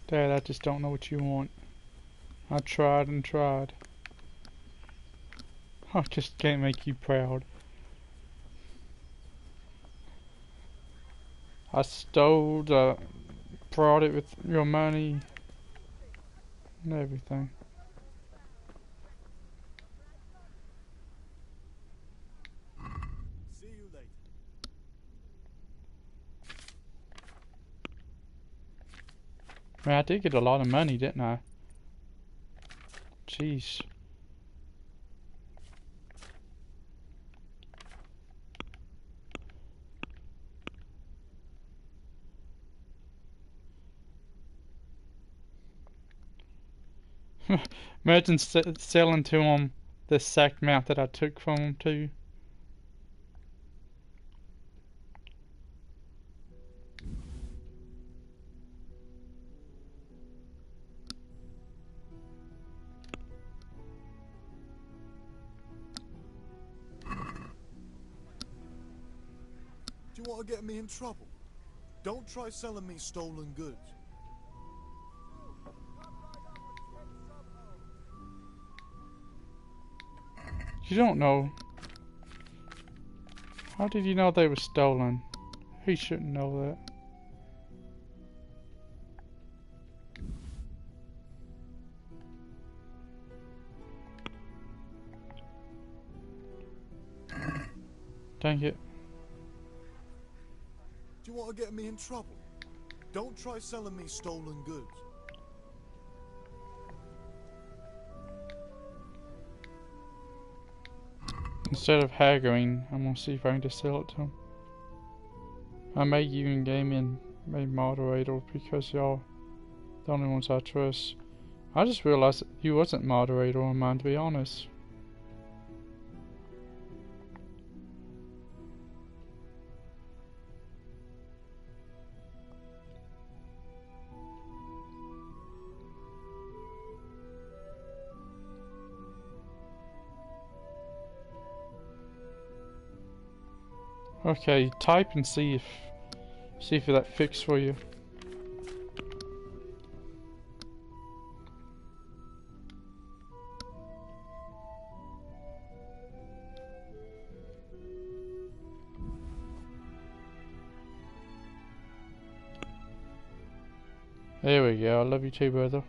Dad, I just don't know what you want. I tried and tried. I just can't make you proud. I stole brought it with your money and everything. See you later. Man, I did get a lot of money, didn't I? Jeez. Imagine selling to him the sack mount that I took from him too. Do you want to get me in trouble? Don't try selling me stolen goods. You don't know. How did you know they were stolen? He shouldn't know that. Dang it. Do you want to get me in trouble? Don't try selling me stolen goods. Instead of haggling, I'm gonna see if I can just sell it to him. I made you in game and made moderator because y'all the only ones I trust. I just realized you wasn't moderator on mine, to be honest. Okay, type and see if that fixed for you. There we go. I love you too, brother.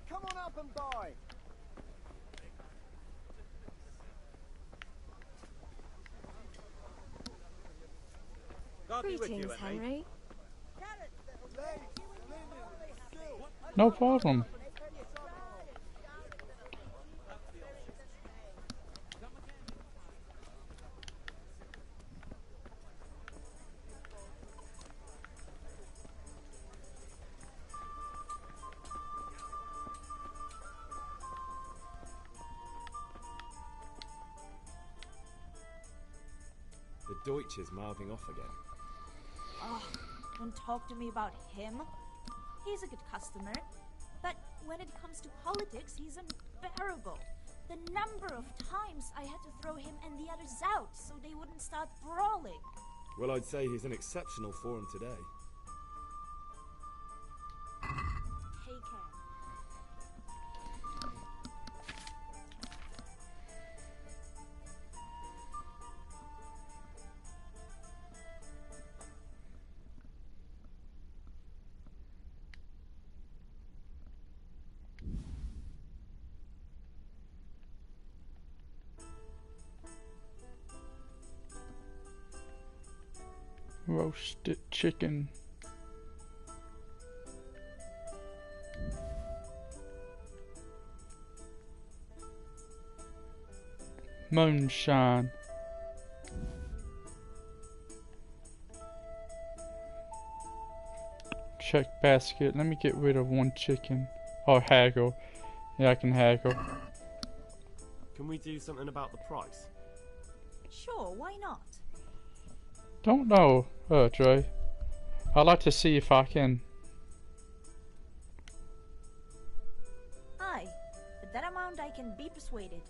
Come on up and buy. God be with you, Greetings, Henry. No problem. The Deutsch is mouthing off again. Oh, don't talk to me about him. He's a good customer, but when it comes to politics, he's unbearable. The number of times I had to throw him and the others out so they wouldn't start brawling. Well, I'd say he's in exceptional form today. Take care. Roasted chicken. Moonshine. Check basket. Let me get rid of one chicken. Oh, haggle. Yeah, I can haggle. Can we do something about the price? Sure, why not? Don't know, Dre. I'd like to see if I can. Aye, at that amount I can be persuaded.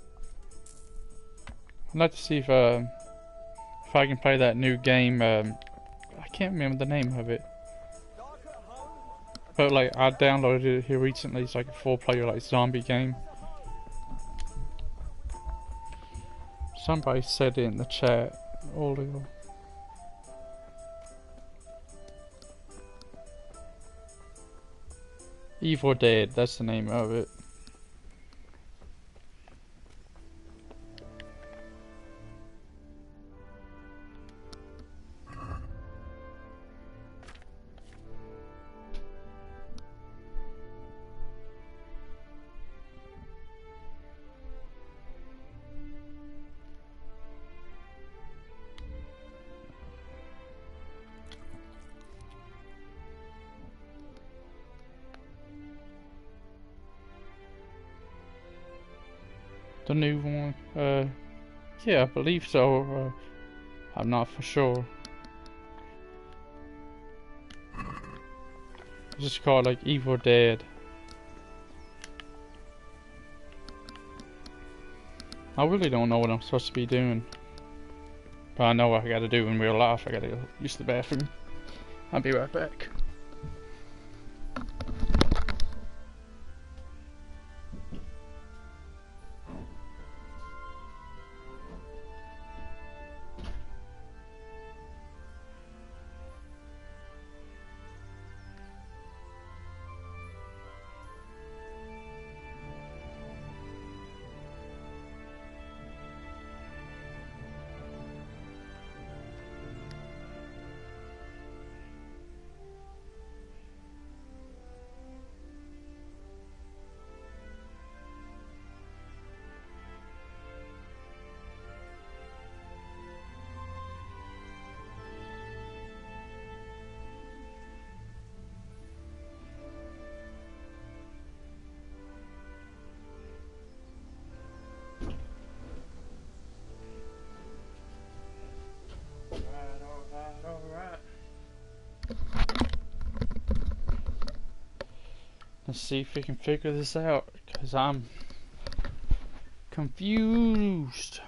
I'd like to see if I can play that new game. I can't remember the name of it. But like I downloaded it here recently. It's like a 4-player like zombie game. Somebody said it in the chat earlier. Evil Dead, that's the name of it. The new one, yeah, I believe so. I'm not for sure. It's just called like Evil Dead. I really don't know what I'm supposed to be doing, but I know what I gotta do in real life. I gotta go use the bathroom. I'll be right back. Let's see if we can figure this out, because I'm confused.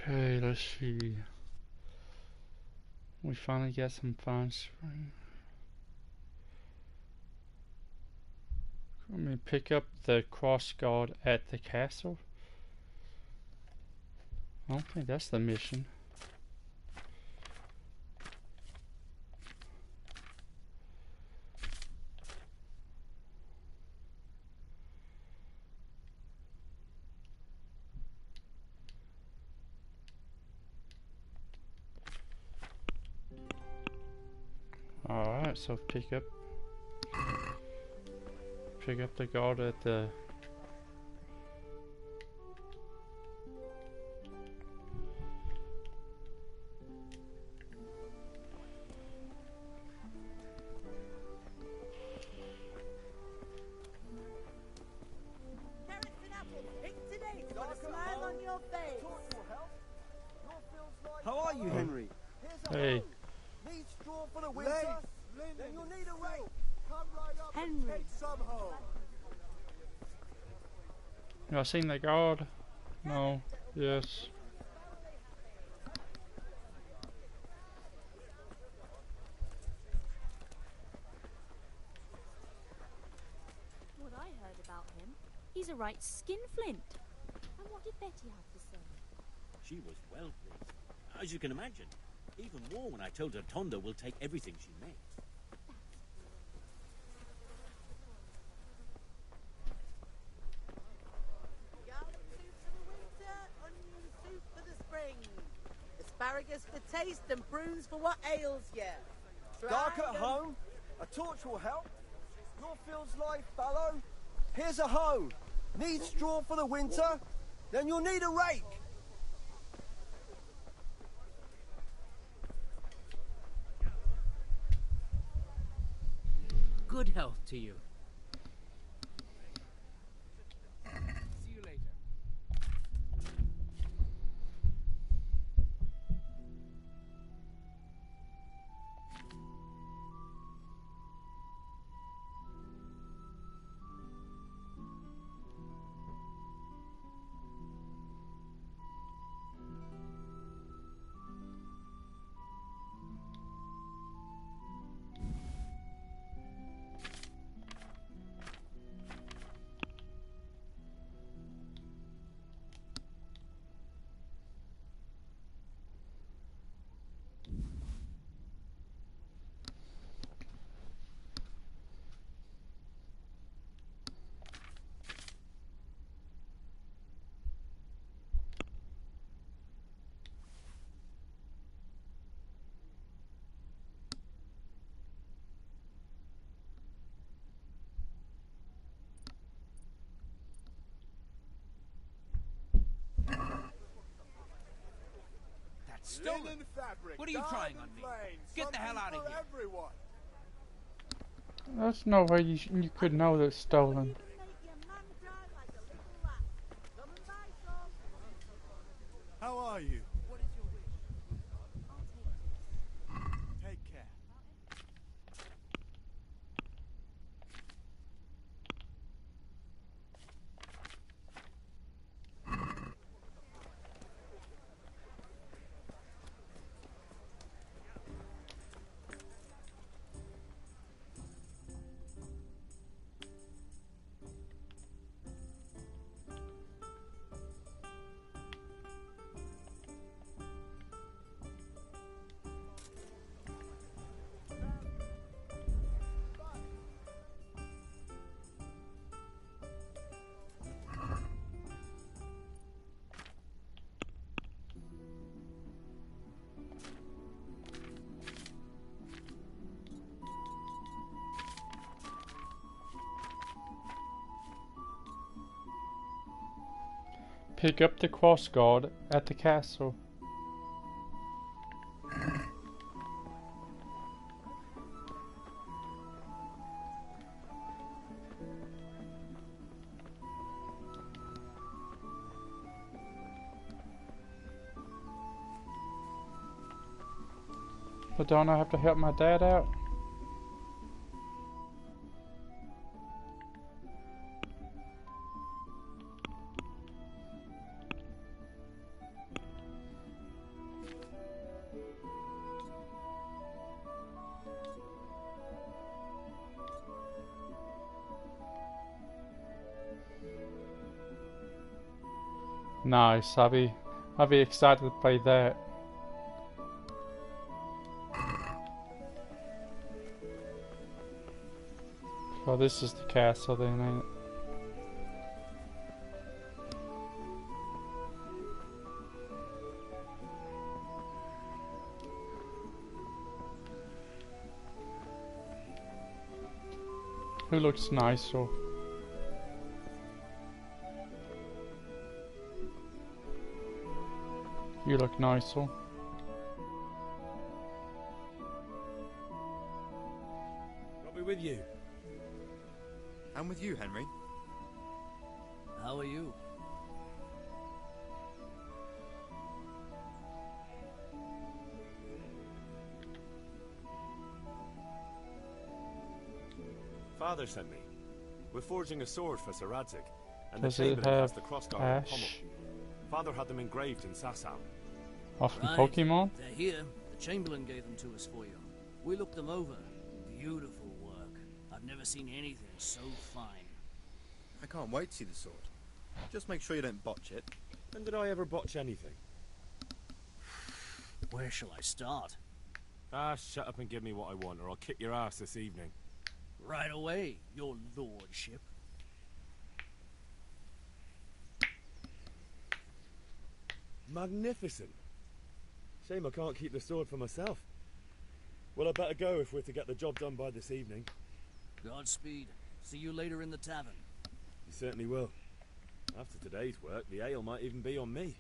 Okay, let's see. We finally got some fine spring. Let me pick up the cross guard at the castle. I don't think that's the mission. Alright, so pick up the guard at the How are you, Henry? Hey. Need straw for the winter? Then you'll need a rake. Come right up Henry. and take some home. Have I seen the guard? No. Yes. What I heard about him, he's a right skinflint. And what did Betty have to say? She was well pleased, as you can imagine. Even more when I told her Tonda will take everything she makes. Asparagus for taste and prunes for what ails you. Dark at home? A torch will help. Your field's life fallow? Here's a hoe. Need straw for the winter? Then you'll need a rake. Good health to you. See you later. Stolen. Linen fabric, What are you trying on me? Get the hell out of here. Everyone. That's no way you could know that's stolen. How are you? Take care. Pick up the crossguard at the castle. But don't I have to help my dad out? Nice, I'll be excited to play that. Oh, this is the castle then, ain't it? Who looks nicer? You look nicer. Got me with you. I'm with you, Henry. How are you? Father sent me. We're forging a sword for Sir Radzig, and Does the it Chamberlain has have the crossguard and ash? pommel. Father had them engraved in Sasau. Off from Right, Pokemon? They're here. The Chamberlain gave them to us for you. We looked them over. Beautiful work. I've never seen anything so fine. I can't wait to see the sword. Just make sure you don't botch it. When did I ever botch anything? Where shall I start? Ah, shut up and give me what I want, or I'll kick your ass this evening. Right away, your lordship. Magnificent. Shame I can't keep the sword for myself. Well, I better go if we're to get the job done by this evening. Godspeed. See you later in the tavern. You certainly will. After today's work, the ale might even be on me.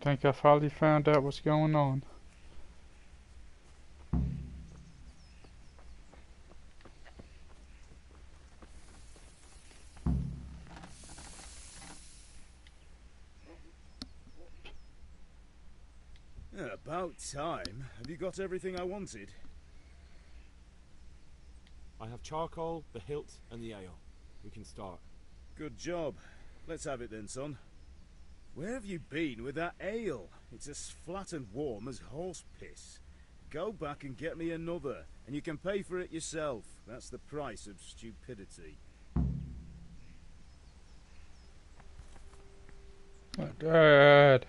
Think I finally found out what's going on. About time. Have you got everything I wanted? I have charcoal, the hilt, and the ale. We can start. Good job. Let's have it then, son. Where have you been with that ale? It's as flat and warm as horse piss. Go back and get me another, and you can pay for it yourself. That's the price of stupidity. My dad.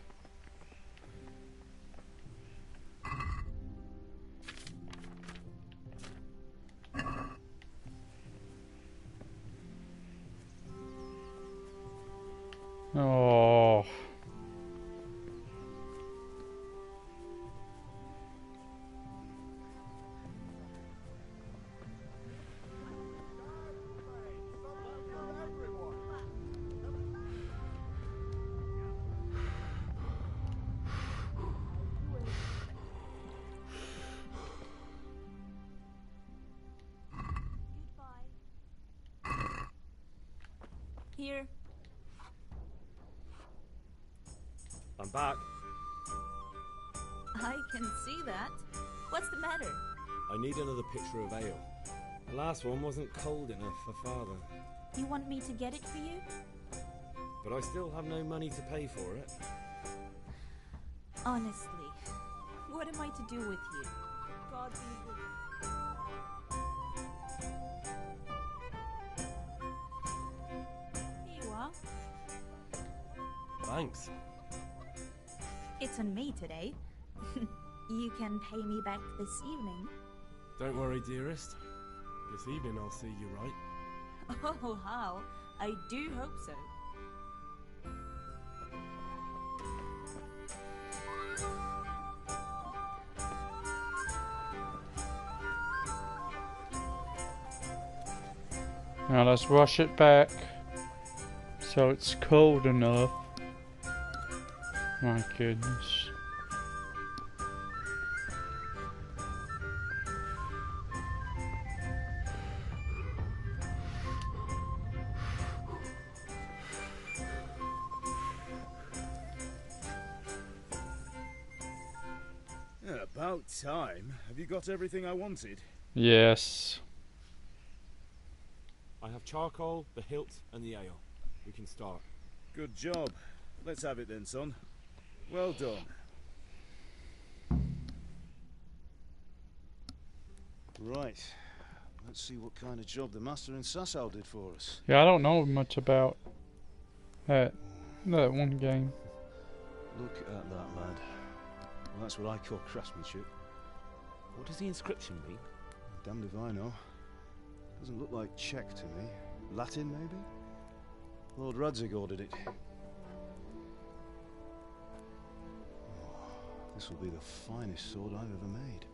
Oh. Here. I'm back. I can see that. What's the matter? I need another pitcher of ale. The last one wasn't cold enough for Father. You want me to get it for you? But I still have no money to pay for it. Honestly, what am I to do with you? God be with you. Here you are. Thanks. It's on me today. You can pay me back this evening. Don't worry, dearest. This evening I'll see you right. Oh, how? I do hope so. Now let's wash it back so it's cold enough. My goodness. Yeah, about time. Have you got everything I wanted? Yes. I have charcoal, the hilt, and the ale. We can start. Good job. Let's have it then, son. Well done. Right. Let's see what kind of job the master in Sasau did for us. Yeah, I don't know much about that one game. Look at that, lad. Well, that's what I call craftsmanship. What does the inscription mean? Damned if I know. Doesn't look like Czech to me. Latin, maybe? Lord Radzig ordered it. Oh, this will be the finest sword I've ever made.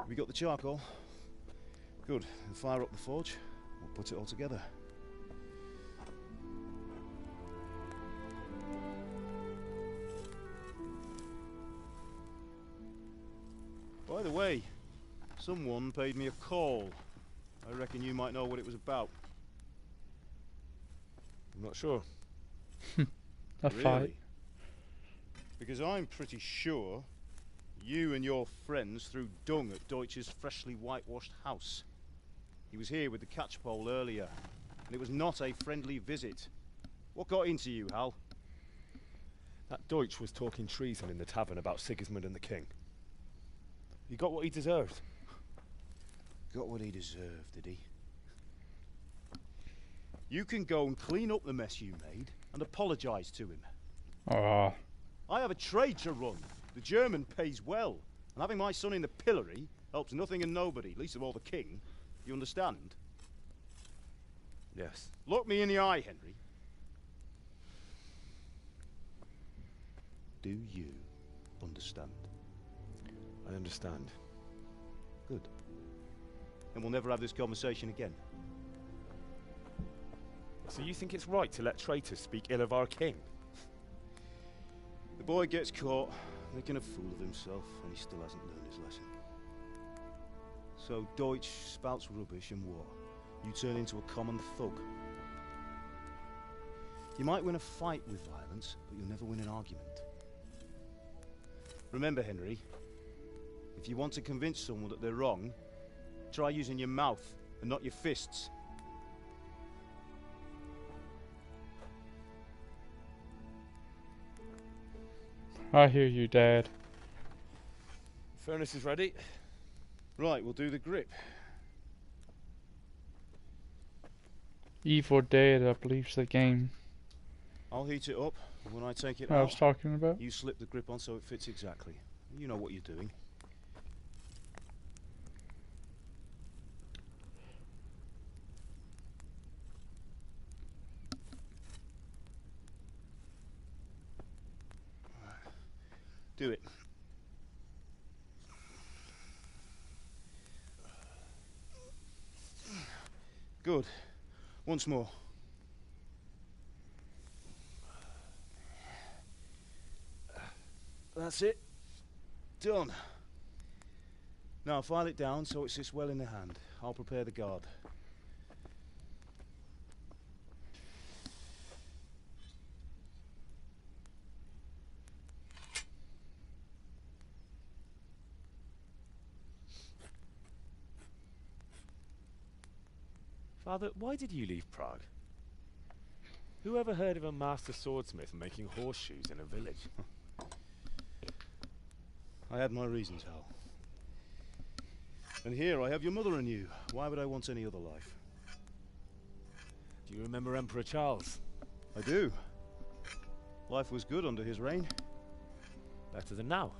Have you got the charcoal? Good. Then fire up the forge. We'll put it all together. By the way, someone paid me a call. I reckon you might know what it was about. I'm not sure. A fight. Because I'm pretty sure you and your friends threw dung at Deutsch's freshly whitewashed house. He was here with the catchpole earlier, and it was not a friendly visit. What got into you, Hal? That Deutsch was talking treason in the tavern about Sigismund and the king. He got what he deserved. Got what he deserved, did he? You can go and clean up the mess you made and apologise to him. Ah. I have a trade to run. The German pays well, and having my son in the pillory helps nothing and nobody, least of all the king. You understand? Yes. Look me in the eye, Henry. Do you understand? I understand. Good. Then we'll never have this conversation again. So you think it's right to let traitors speak ill of our king? The boy gets caught, making a fool of himself, and he still hasn't learned his lesson. So Deutsch spouts rubbish and what? You turn into a common thug. You might win a fight with violence, but you'll never win an argument. Remember, Henry, if you want to convince someone that they're wrong, try using your mouth and not your fists. I hear you, Dad. Furnace is ready. Right, we'll do the grip. Evil Dead, I believe's the game I'll heat it up, and when I take it I out, was talking about. you slip the grip on so it fits exactly. You know what you're doing. Do it. Good. Once more. That's it. Done. Now file it down so it sits well in the hand. I'll prepare the guard. Father, why did you leave Prague? Who ever heard of a master swordsmith making horseshoes in a village? I had my reasons, Hal. And here I have your mother and you. Why would I want any other life? Do you remember Emperor Charles? I do. Life was good under his reign. Better than now.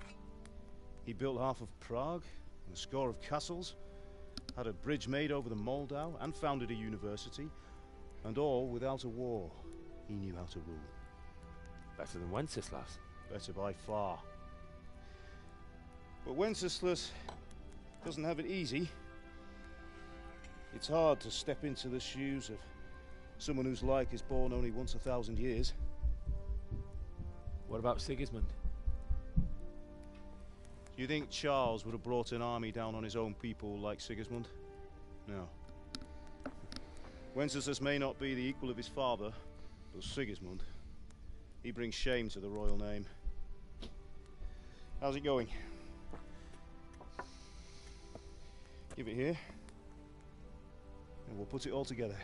He built half of Prague and a score of castles, had a bridge made over the Moldau, and founded a university, and all without a war. He knew how to rule. Better than Wenceslas. Better by far. But Wenceslas doesn't have it easy. It's hard to step into the shoes of someone whose like is born only once 1,000 years. What about Sigismund? Do you think Charles would have brought an army down on his own people like Sigismund? No. Wenceslas may not be the equal of his father, but Sigismund, he brings shame to the royal name. How's it going? Give it here, and we'll put it all together.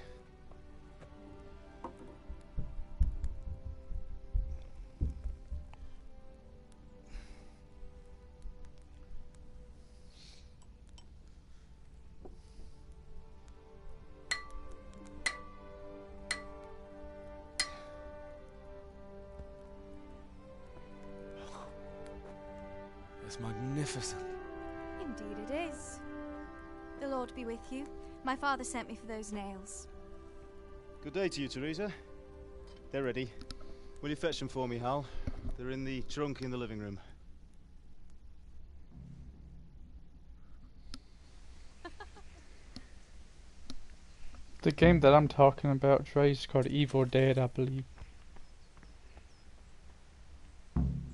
It's magnificent. Indeed it is. The Lord be with you. My father sent me for those nails. Good day to you, Teresa. They're ready. Will you fetch them for me, Hal? They're in the trunk in the living room. The game that I'm talking about, Dre, is called Evil Dead, I believe.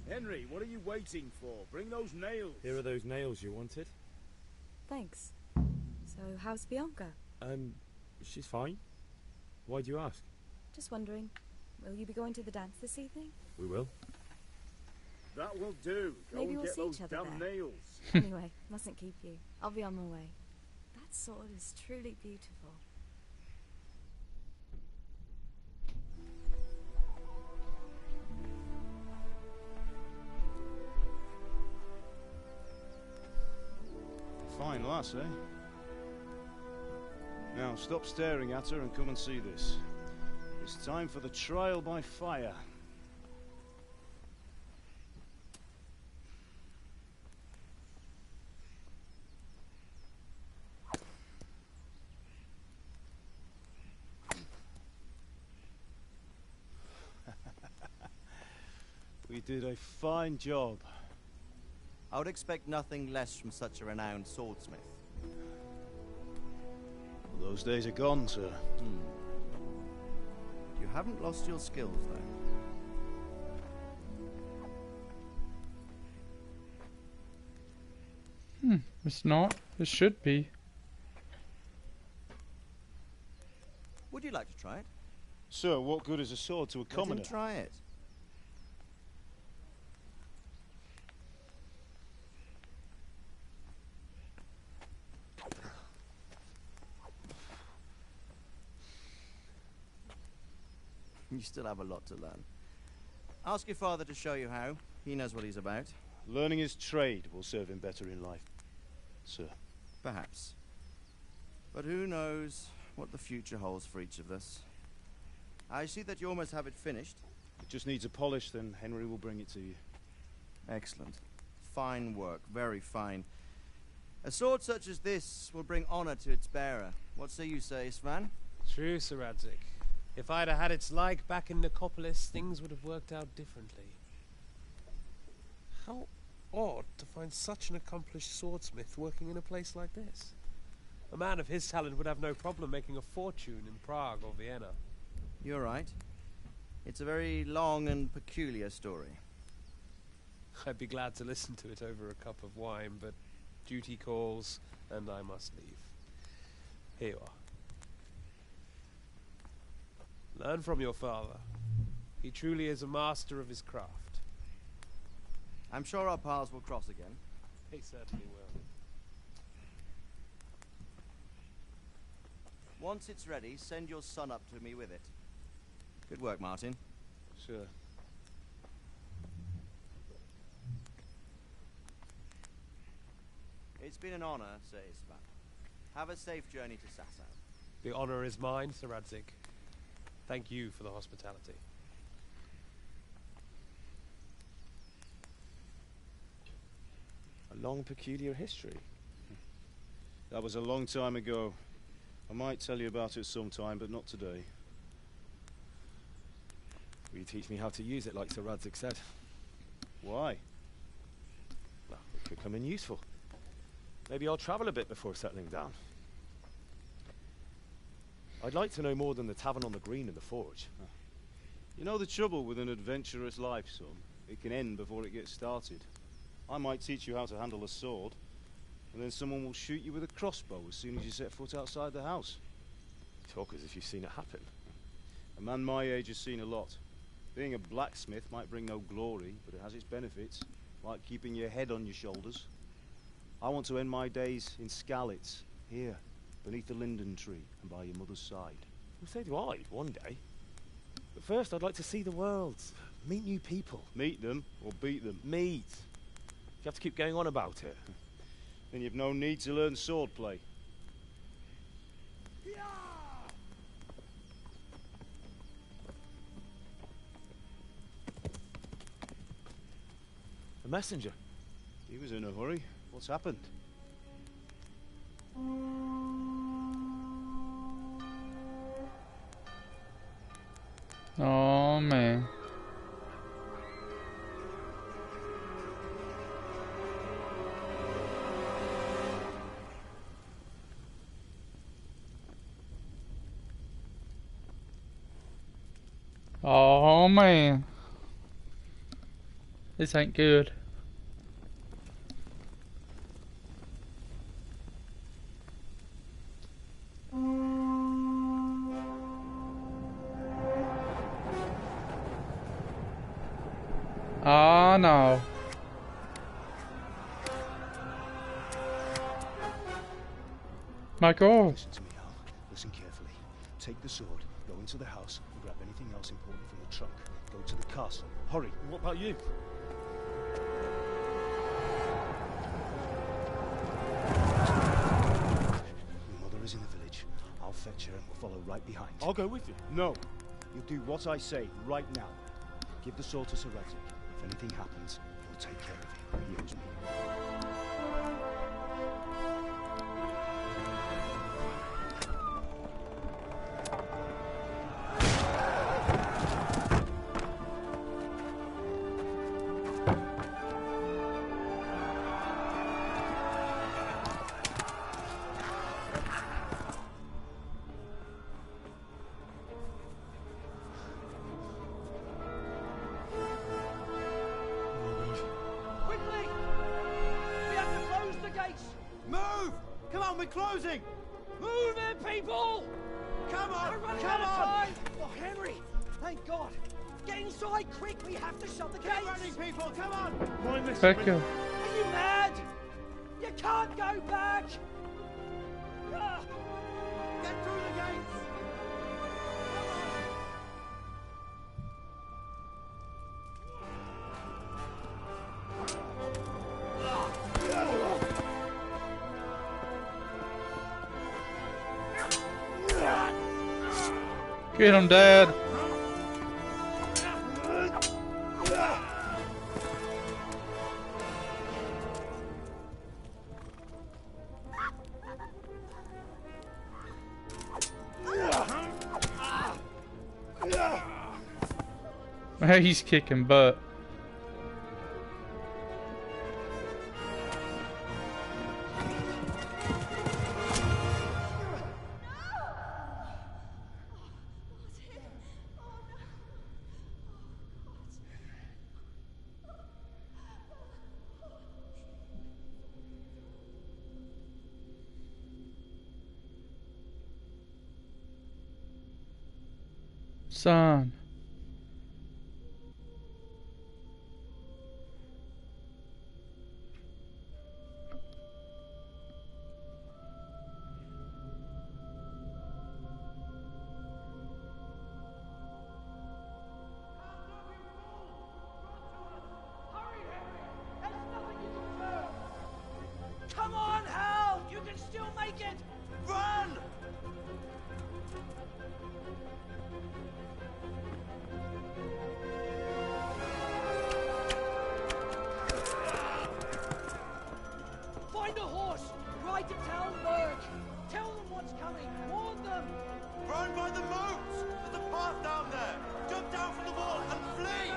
Henry, what are you waiting for? Bring those nails. Here are those nails you wanted. Thanks. So, how's Bianca? She's fine. Why do you ask? Just wondering, will you be going to the dance this evening? We will. That will do. Go Maybe and we'll get see those each other damn there. nails. Anyway, mustn't keep you. I'll be on my way. That sword is truly beautiful. Fine lass, eh? Now, stop staring at her and come and see this. It's time for the trial by fire. We did a fine job. I would expect nothing less from such a renowned swordsmith. Those days are gone, sir. You haven't lost your skills, though. It's not. It should be. Would you like to try it? Sir, what good is a sword to a commoner? Let him try it. You still have a lot to learn. Ask your father to show you how. He knows what he's about. Learning his trade will serve him better in life, sir. Perhaps. But who knows what the future holds for each of us. I see that you almost have it finished. It just needs a polish, then Henry will bring it to you. Excellent. Fine work. Very fine. A sword such as this will bring honor to its bearer. What say you, Svan? True, Sir Radzig. If I'd have had its like back in Nicopolis, things would have worked out differently. How odd to find such an accomplished swordsmith working in a place like this. A man of his talent would have no problem making a fortune in Prague or Vienna. You're right. It's a very long and peculiar story. I'd be glad to listen to it over a cup of wine, but duty calls, and I must leave. Here you are. Learn from your father. He truly is a master of his craft. I'm sure our paths will cross again. He certainly will. Once it's ready, send your son up to me with it. Good work, Martin. Sure. It's been an honor, Sir Istvan. Have a safe journey to Sasau. The honor is mine, Sir Radzig. Thank you for the hospitality. A long, peculiar history. That was a long time ago. I might tell you about it sometime, but not today. Will you teach me how to use it like Sir Radzig said? Why? Well, it could come in useful. Maybe I'll travel a bit before settling down. I'd like to know more than the tavern on the green and the forge. You know the trouble with an adventurous life, son? It can end before it gets started. I might teach you how to handle a sword, and then someone will shoot you with a crossbow as soon as you set foot outside the house. Talk as if you've seen it happen. A man my age has seen a lot. Being a blacksmith might bring no glory, but it has its benefits, like keeping your head on your shoulders. I want to end my days in Skalitz, here, beneath the linden tree and by your mother's side. Well, so do I, one day. But first I'd like to see the world, meet new people. Meet them, or beat them? Meet. You have to keep going on about it. Then you've no need to learn swordplay. A messenger. He was in a hurry. What's happened? Oh man. Oh man. This ain't good. Oh no. My God. Listen to me, Hal. Listen carefully. Take the sword, go into the house, and grab anything else important from the trunk. Go to the castle. Hurry. What about you? Your mother is in the village. I'll fetch her and we'll follow right behind. I'll go with you. No. You'll do what I say right now. Give the sword to Sir Radzig. If anything happens, he'll take care of you. He owes me. We're closing! Move it, people! Come on! We're running Come out of on! time! Oh, Henry! Thank God! Get inside quick! We have to shut the gates! Get running, people! Come on! Becca. Are you mad? You can't go back! Ah. Get through the gates! Get him, Dad. He's kicking butt. Son. Come on, Hal! You can still make it! Run! Find a horse! Ride to Talmberg! Tell them what's coming! Warn them! Run by the moats! There's a path down there! Jump down from the wall and flee!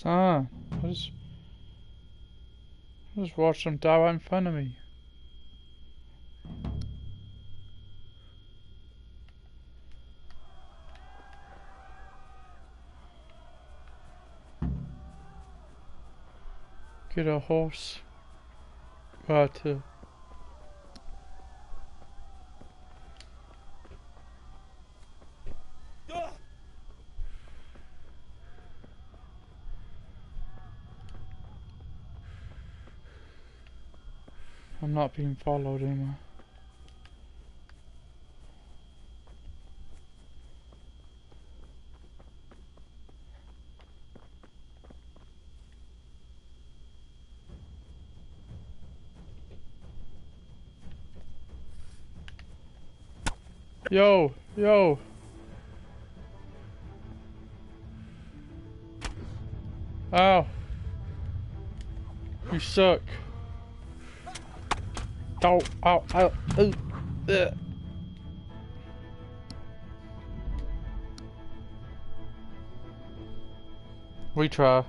Son, I just watched them die right in front of me. Get a horse. Right to. I'm not being followed, am I? Yo, yo. Ow. You suck. Oh, ow, ow, ooh, ugh. Retry.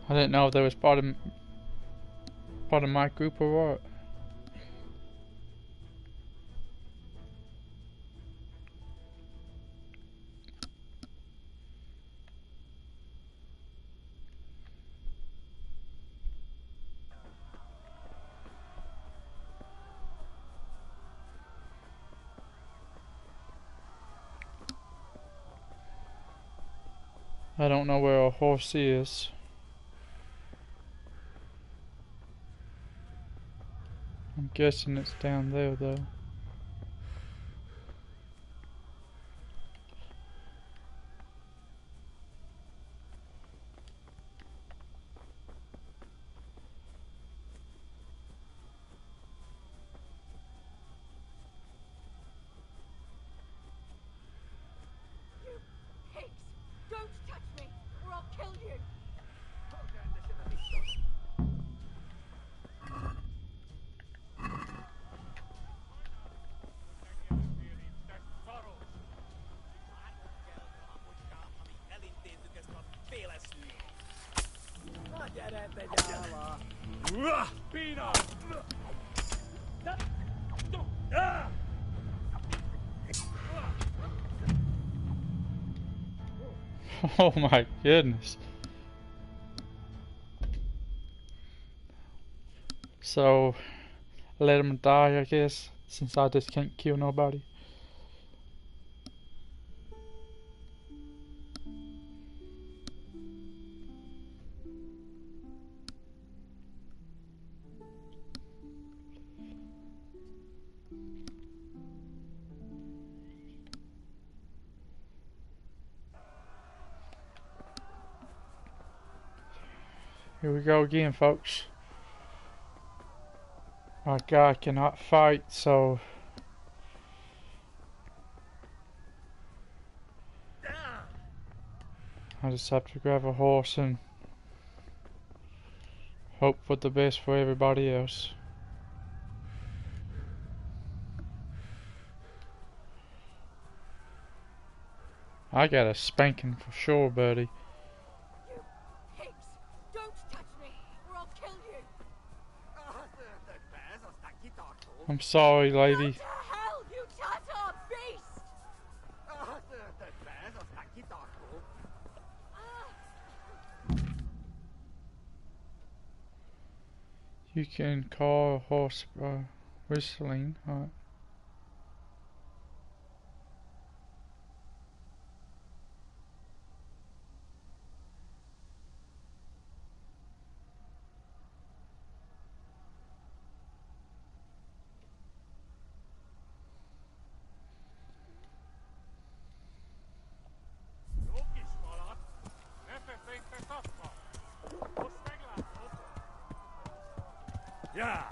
I didn't know if there was part of my group or what. I don't know where a horse is. I'm guessing it's down there though. Oh my goodness. So, let him die, I guess, since I just can't kill nobody. Here we go again, folks. My guy cannot fight, so I just have to grab a horse and hope for the best for everybody else. I got a spanking for sure, buddy. I'm sorry, lady. You can call a horse by whistling. Alright. Yeah.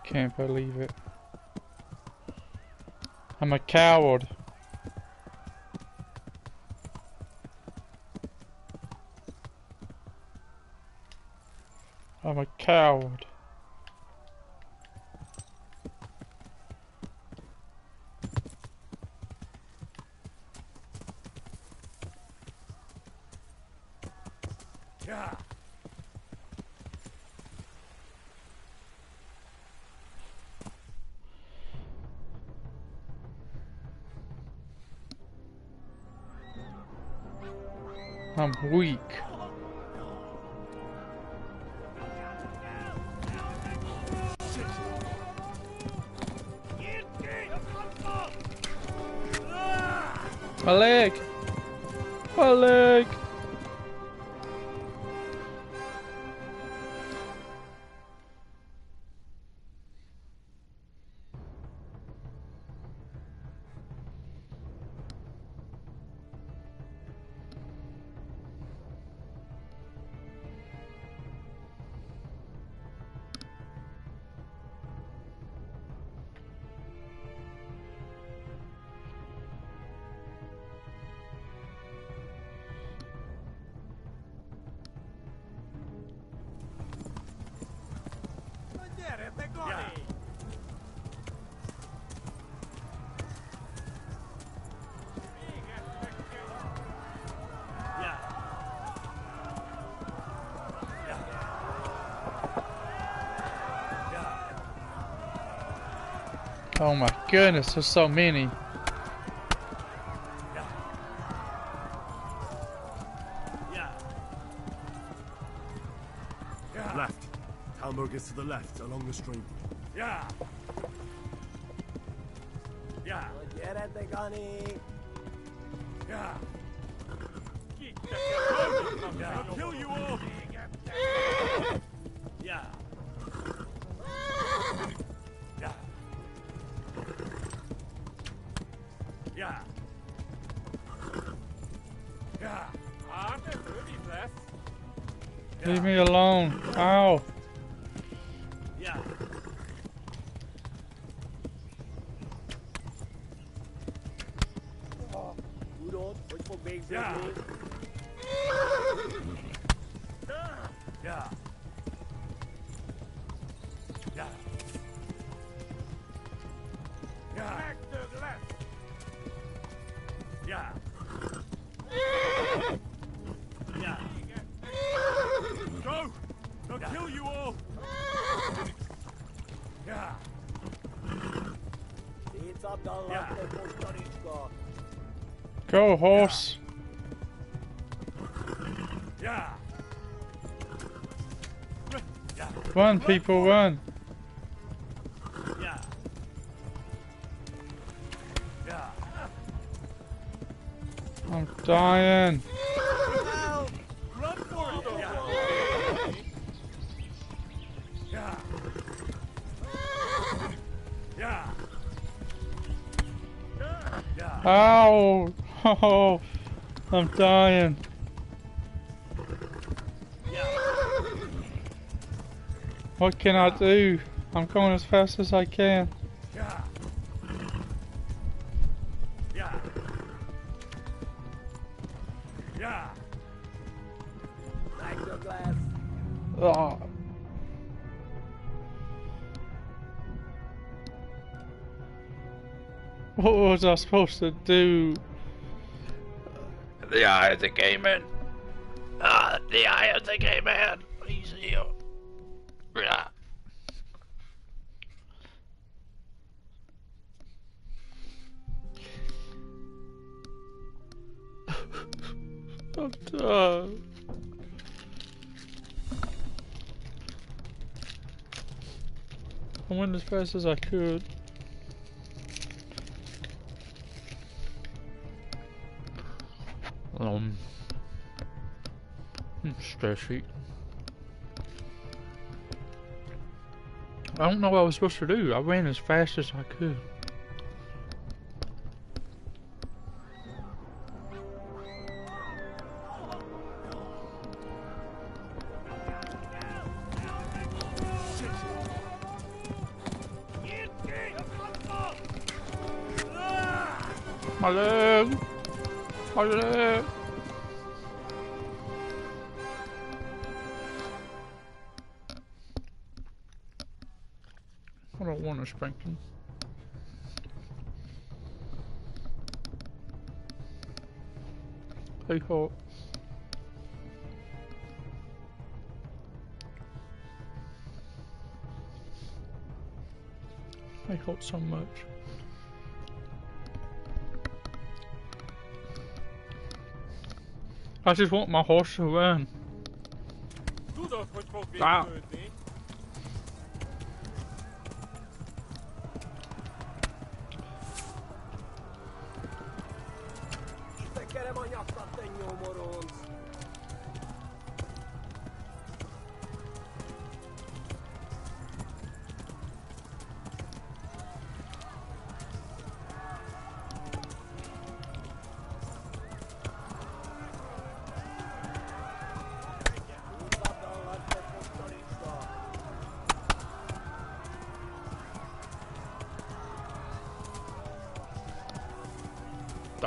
Can't believe it. I'm a coward. I'm a coward. Yeah. I'm weak. My leg! My leg! Oh my goodness, there's so many. Left. Talmberg is to the left, along the stream. Yeah. Yeah. Yeah. I'll kill you all. Yeah. Yeah. Yeah. Yeah. Leave me alone. Ow. Yeah. Yeah. Yeah. Yeah. Yeah. Back to the left. Yeah. Yeah. Go! They'll kill you all! Yeah. Go, horse. Yeah. Run, people, run. Yeah. Yeah. I'm dying. Run for it! Yeah. Yeah. Yeah. Ow! Oh, I'm dying. What can I do? I'm going as fast as I can. Yeah. Yeah. Yeah. Like your glass. Oh. What was I supposed to do? The eye of the gay man. The eye of the gay man. He's here. Yeah. I'm done. I went as fast as I could. Stressy. I don't know what I was supposed to do. I ran as fast as I could. My leg! My leg! I don't want a spanking. Hey, hot. I hope so much. I just want my horse to run. Ah.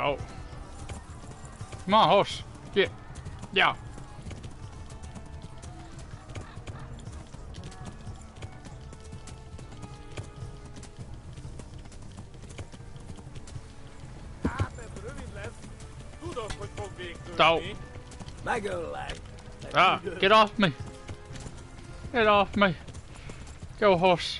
Oh. Come on, horse. Get. Yeah. Oh. Ah, get off me. Get off me. Go, horse.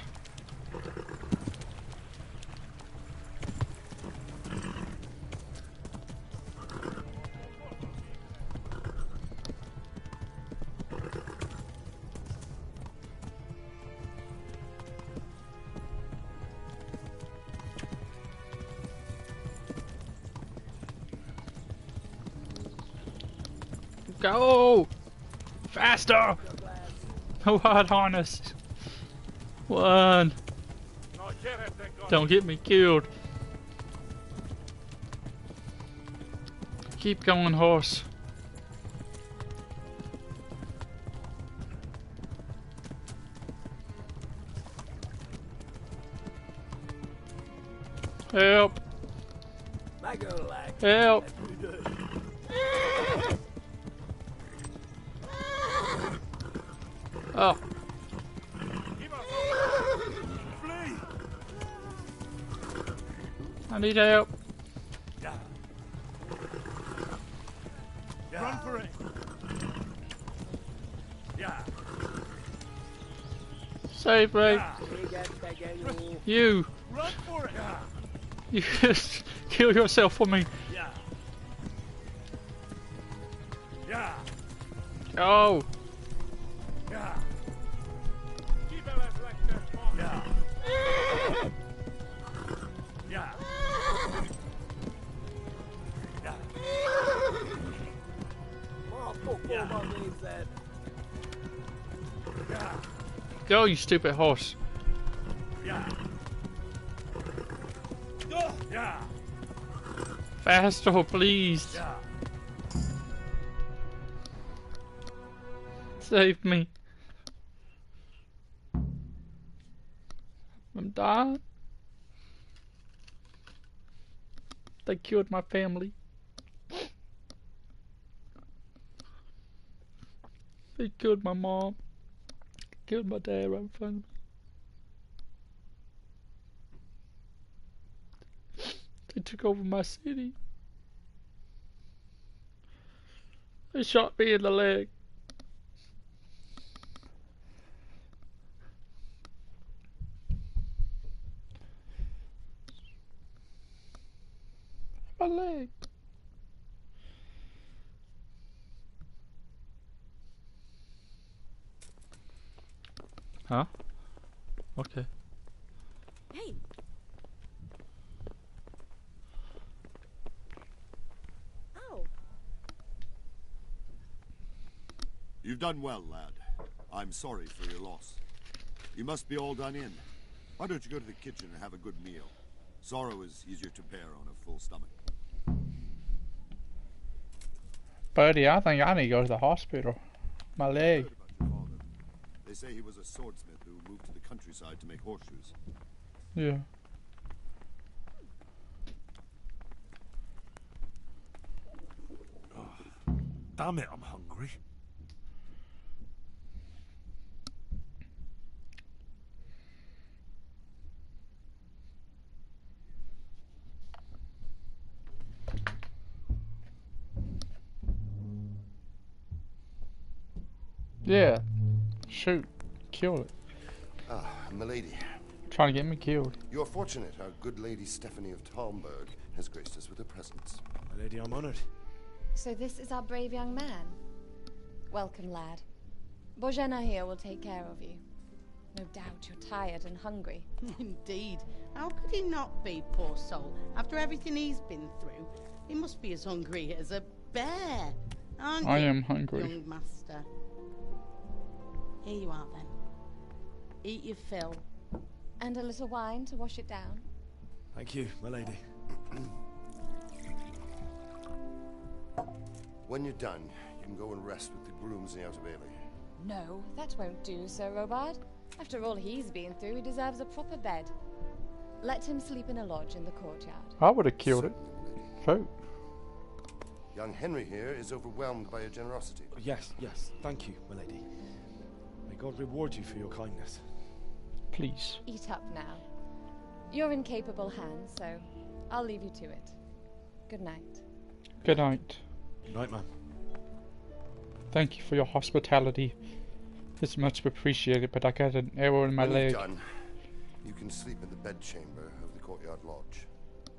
Go! Faster! No hard harness. One. Don't get me killed. Keep going, horse. Help! Help! Oh. I need help. Run for it. Save me. You. Run for it. You just kill yourself for me. Oh. Go, you stupid horse. Faster, please. Save me. I'm dying. They killed my family. They killed my mom. Killed my dad right in front of me. They took over my city. They shot me in the leg. My leg. Huh? Okay. Hey. Oh. You've done well, lad. I'm sorry for your loss. You must be all done in. Why don't you go to the kitchen and have a good meal? Sorrow is easier to bear on a full stomach. Buddy, I think I need to go to the hospital. My leg. They say he was a swordsmith who moved to the countryside to make horseshoes. Yeah. Oh, damn it, I'm hungry. Yeah. Shoot. Kill it. Ah, milady. Trying to get me killed. You're fortunate our good lady Stephanie of Talmberg has graced us with her presence. My lady, I'm honored. So this is our brave young man. Welcome, lad. Bojena here will take care of you. No doubt you're tired and hungry. Indeed. How could he not be, poor soul? After everything he's been through, he must be as hungry as a bear. Aren't you, I am hungry. young master? Here you are, then. Eat your fill. And a little wine to wash it down. Thank you, my lady. When you're done, you can go and rest with the grooms in the Outer Bailey. No, that won't do, Sir Robard. After all he's been through, he deserves a proper bed. Let him sleep in a lodge in the courtyard. I would have killed it. Vote. Young Henry here is overwhelmed by your generosity. Yes, yes. Thank you, my lady. May God reward you for your kindness. Please. Eat up now. You're in capable hands, so I'll leave you to it. Good night. Good night. Good night, man. Thank you for your hospitality. It's much appreciated, but I got an arrow in my When leg. you're done, you can sleep in the bedchamber of the courtyard lodge.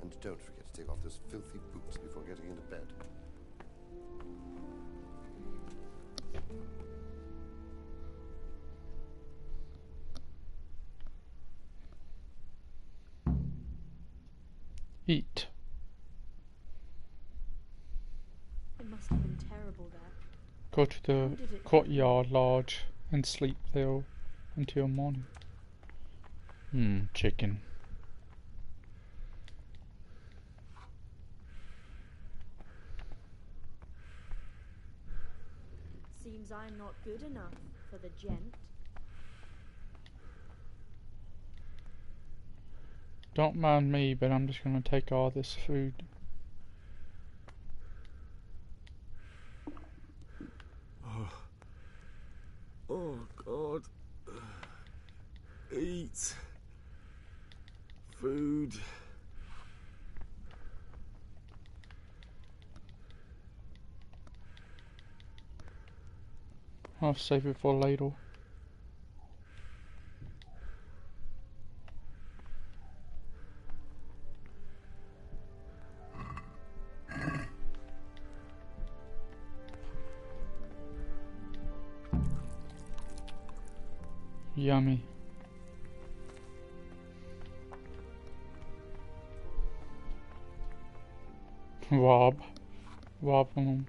And don't forget to take off those filthy boots before getting into bed. Eat. It must have been terrible there. Go to the courtyard lodge and sleep there until morning. Chicken. Seems I'm not good enough for the gent. Don't mind me, but I'm just gonna take all this food. Oh, God. Eat. Food. I'll save it for later. Yummy. Rob them.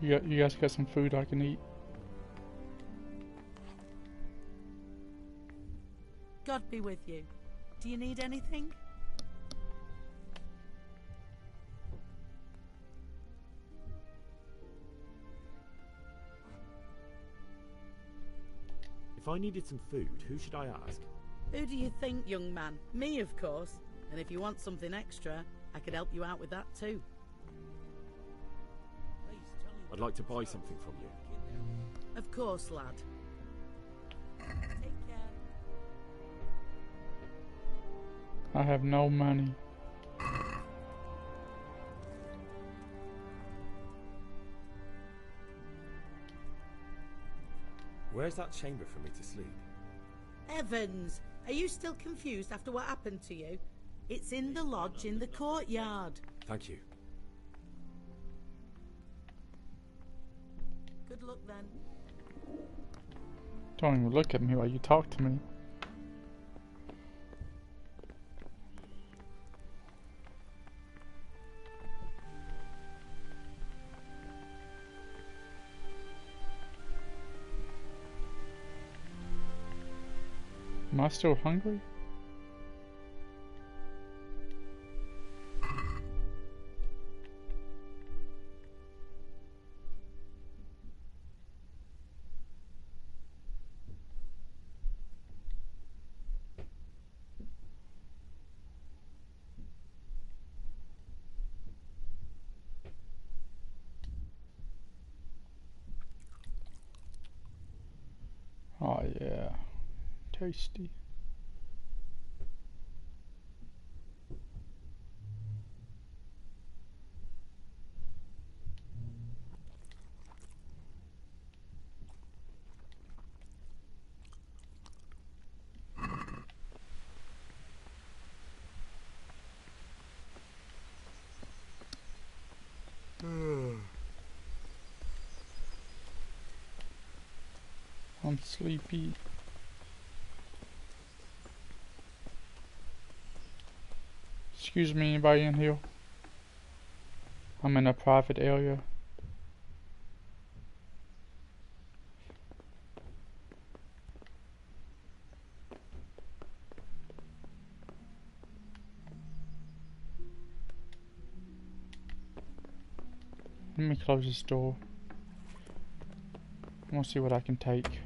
You guys got some food I can eat? God be with you. Do you need anything? If I needed some food, who should I ask? Who do you think, young man? Me, of course. And if you want something extra, I could help you out with that too. I'd like to buy something from you. Of course, lad. Take care. I have no money. Where's that chamber for me to sleep? Evans, are you still confused after what happened to you? It's in the lodge in the courtyard. Thank you. Good luck then. Don't even look at me while you talk to me. Am I still hungry? Oh yeah, tasty. I'm sleepy. Excuse me, anybody in here? I'm in a private area. Let me close this door. I want to see what I can take.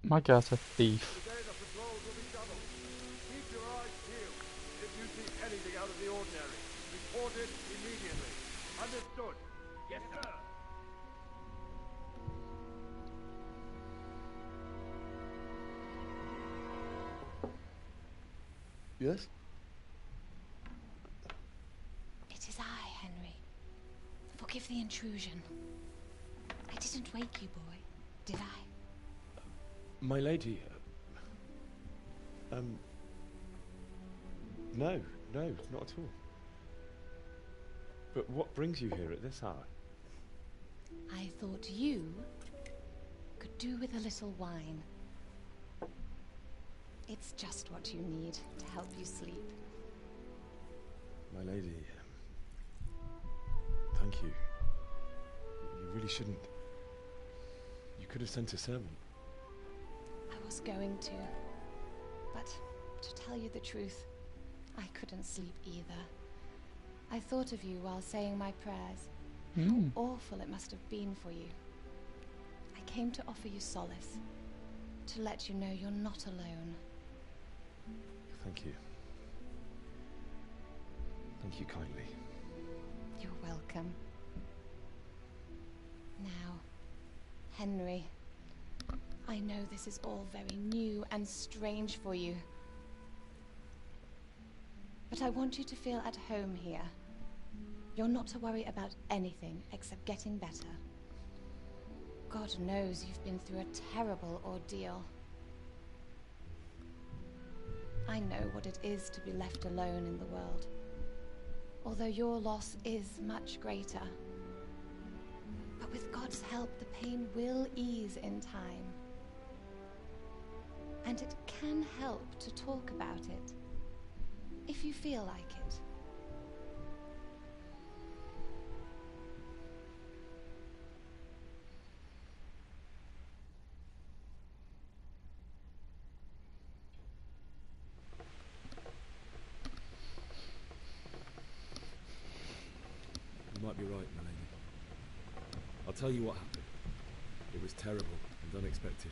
My guy's a thief. Today the patrols will be doubled. Keep your eyes peeled. If you see anything out of the ordinary, report it immediately. Understood? Yes, sir. Yes? It is I, Henry. Forgive the intrusion. I didn't wake you, boy, did I? My lady, no, not at all. But what brings you here at this hour? I thought you could do with a little wine. It's just what you need to help you sleep. My lady, thank you. You really shouldn't. You could have sent a servant. I was going to, but to tell you the truth, I couldn't sleep either. I thought of you while saying my prayers. How awful it must have been for you. I came to offer you solace, to let you know you're not alone. Thank you. Thank you kindly. You're welcome. Now, Henry, I know this is all very new and strange for you. But But I want you to feel at home here. You're not to worry about anything except getting better. God knows you've been through a terrible ordeal. I know what it is to be left alone in the world, although your loss is much greater. But with God's help, the pain will ease in time. And it can help to talk about it, if you feel like it. You might be right, my lady. I'll tell you what happened. It was terrible and unexpected.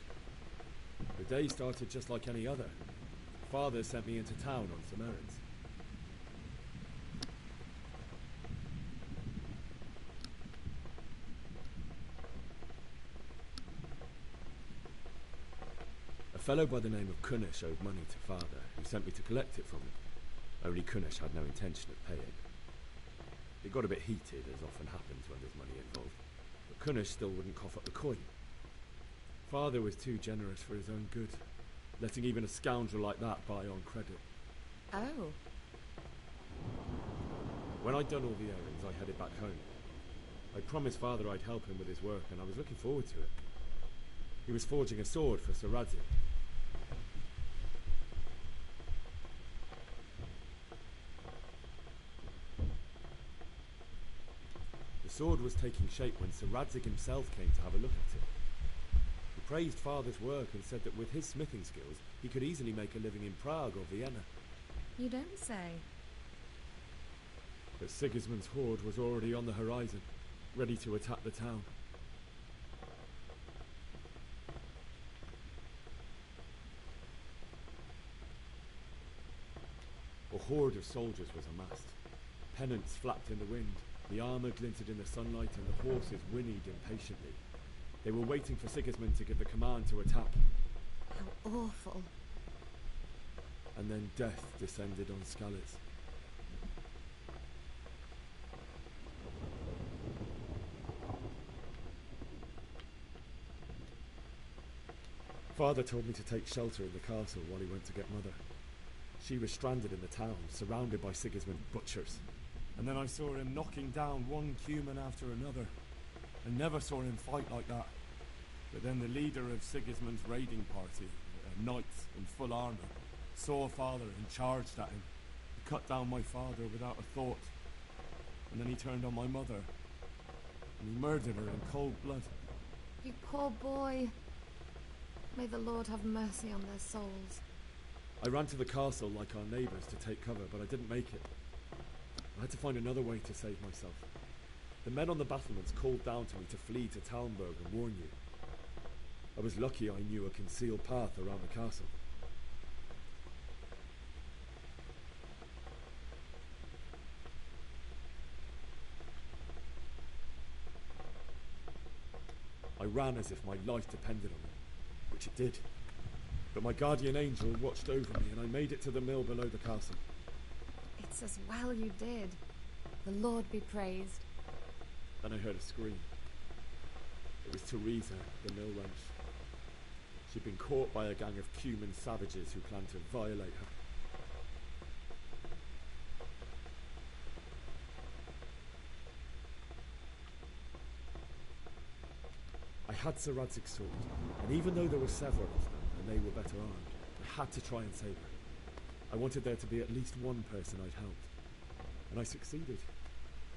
The day started just like any other. Father sent me into town on some errands. A fellow by the name of Kunesh owed money to Father, who sent me to collect it from him. Only Kunesh had no intention of paying. It got a bit heated, as often happens when there's money involved, but Kunesh still wouldn't cough up the coin. Father was too generous for his own good, letting even a scoundrel like that buy on credit. Oh. When I'd done all the errands, I headed back home. I promised Father I'd help him with his work, and I was looking forward to it. He was forging a sword for Sir Radzig. The sword was taking shape when Sir Radzig himself came to have a look at it. He praised Father's work and said that with his smithing skills, he could easily make a living in Prague or Vienna. You don't say. But Sigismund's horde was already on the horizon, ready to attack the town. A horde of soldiers was amassed. Pennants flapped in the wind, the armour glinted in the sunlight, and the horses whinnied impatiently. They were waiting for Sigismund to give the command to attack. How awful. And then death descended on Skalitz. Father told me to take shelter in the castle while he went to get Mother. She was stranded in the town, surrounded by Sigismund butchers. And then I saw him knocking down one human after another. I never saw him fight like that. But then the leader of Sigismund's raiding party, a knight in full armour, saw Father and charged at him. He cut down my father without a thought. And then he turned on my mother. And he murdered her in cold blood. You poor boy. May the Lord have mercy on their souls. I ran to the castle like our neighbours to take cover, but I didn't make it. I had to find another way to save myself. The men on the battlements called down to me to flee to Talmberg and warn you. I was lucky I knew a concealed path around the castle. I ran as if my life depended on it, which it did. But my guardian angel watched over me, and I made it to the mill below the castle. It's as well you did. The Lord be praised. Then I heard a scream. It was Teresa, the mill wench. She'd been caught by a gang of Cuman savages who planned to violate her. I had Sir Radzig's sword, and even though there were several of them, and they were better armed, I had to try and save her. I wanted there to be at least one person I'd helped. And I succeeded,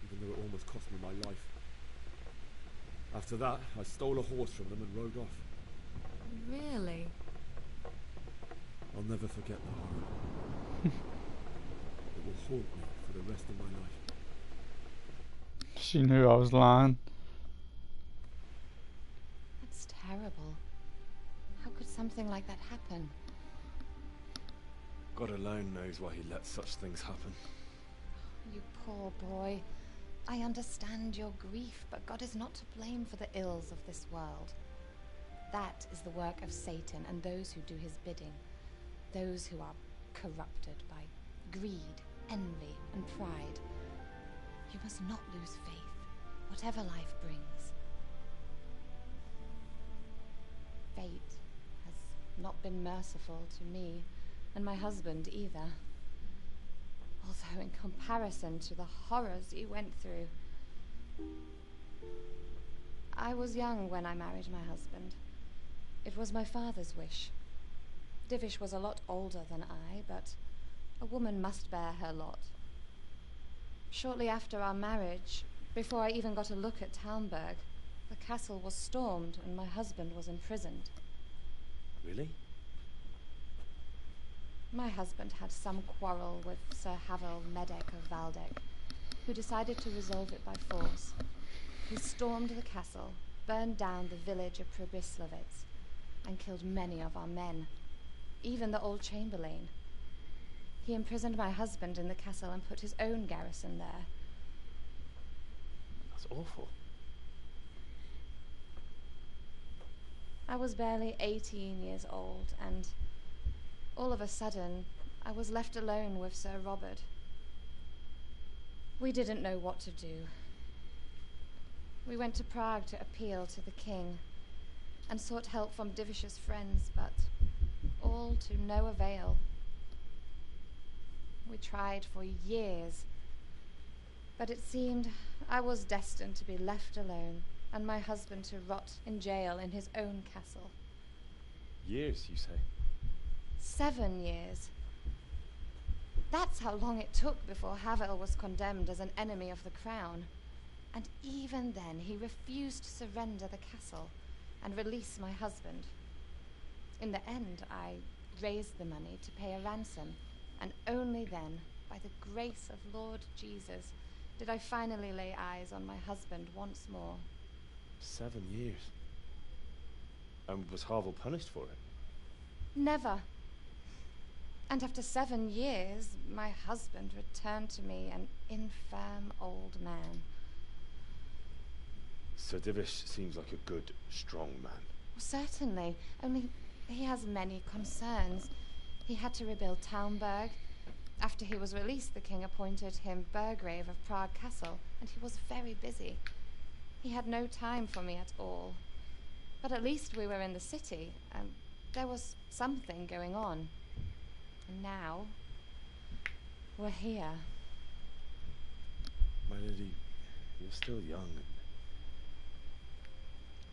even though it almost cost me my life. After that, I stole a horse from them and rode off. Really? I'll never forget the horror. It will haunt me for the rest of my life. She knew I was lying. That's terrible. How could something like that happen? God alone knows why he lets such things happen. You poor boy. I understand your grief, but God is not to blame for the ills of this world. That is the work of Satan and those who do his bidding. Those who are corrupted by greed, envy and pride. You must not lose faith, whatever life brings. Fate has not been merciful to me, and my husband either. Although in comparison to the horrors he went through. I was young when I married my husband. It was my father's wish. Divish was a lot older than I, but a woman must bear her lot. Shortly after our marriage, before I even got a look at Talmberg, the castle was stormed and my husband was imprisoned. Really? My husband had some quarrel with Sir Havel Medek of Valdek, who decided to resolve it by force. He stormed the castle, burned down the village of Probislovitz, and killed many of our men, even the old chamberlain. He imprisoned my husband in the castle and put his own garrison there. That's awful. I was barely 18 years old, and all of a sudden, I was left alone with Sir Robert. We didn't know what to do. We went to Prague to appeal to the king, and sought help from Divish's friends, but all to no avail. We tried for years, but it seemed I was destined to be left alone, and my husband to rot in jail in his own castle. Years, you say? 7 years. That's how long it took before Havel was condemned as an enemy of the crown. And even then, he refused to surrender the castle and release my husband. In the end, I raised the money to pay a ransom, and only then, by the grace of Lord Jesus, did I finally lay eyes on my husband once more. 7 years? And was Havel punished for it? Never. And after 7 years, my husband returned to me an infirm old man. Sir Divish seems like a good, strong man. Certainly, only he has many concerns. He had to rebuild Talmberg. After he was released, the king appointed him Burgrave of Prague Castle, and he was very busy. He had no time for me at all. But at least we were in the city, and there was something going on. And now, we're here. My lady, you're still young and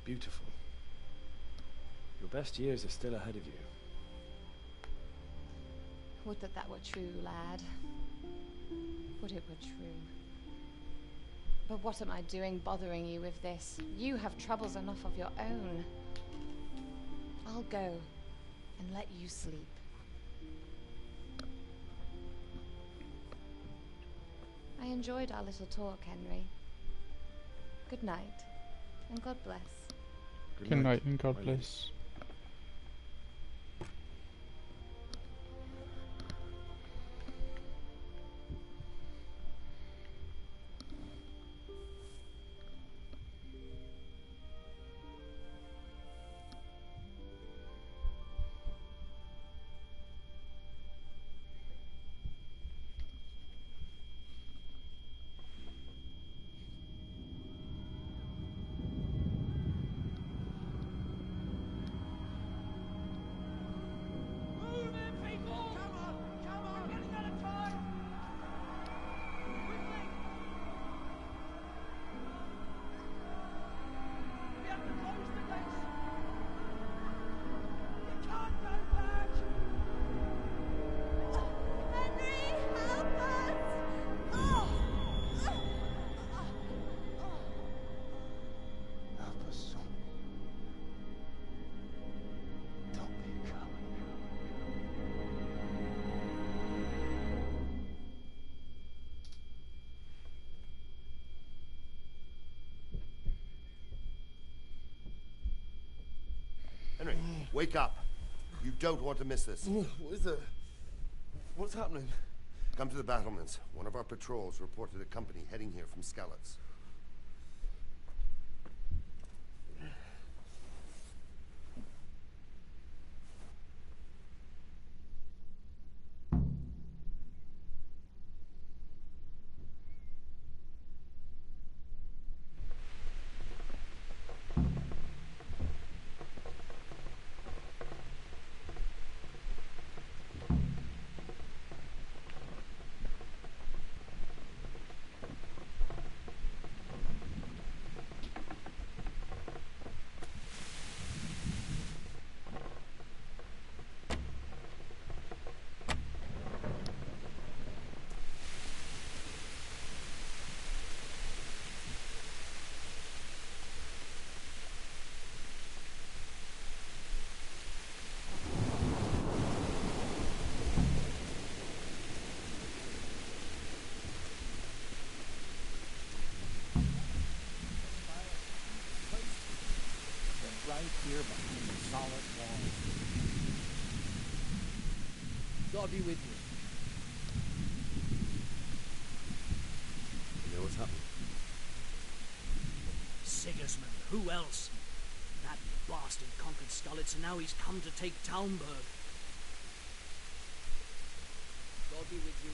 beautiful. Your best years are still ahead of you. Would that that were true, lad. Would it were true. But what am I doing bothering you with this? You have troubles enough of your own. I'll go and let you sleep. I enjoyed our little talk, Henry. Good night, and God bless. Good night, and God bless. Henry, wake up. You don't want to miss this. What is it? What's happening? Come to the battlements. One of our patrols reported a company heading here from Skalitz. here behind the solid wall. God be with you. You know what's happening? Sigismund, who else? That bastard conquered Skalitz, and now he's come to take Talmberg. God be with you.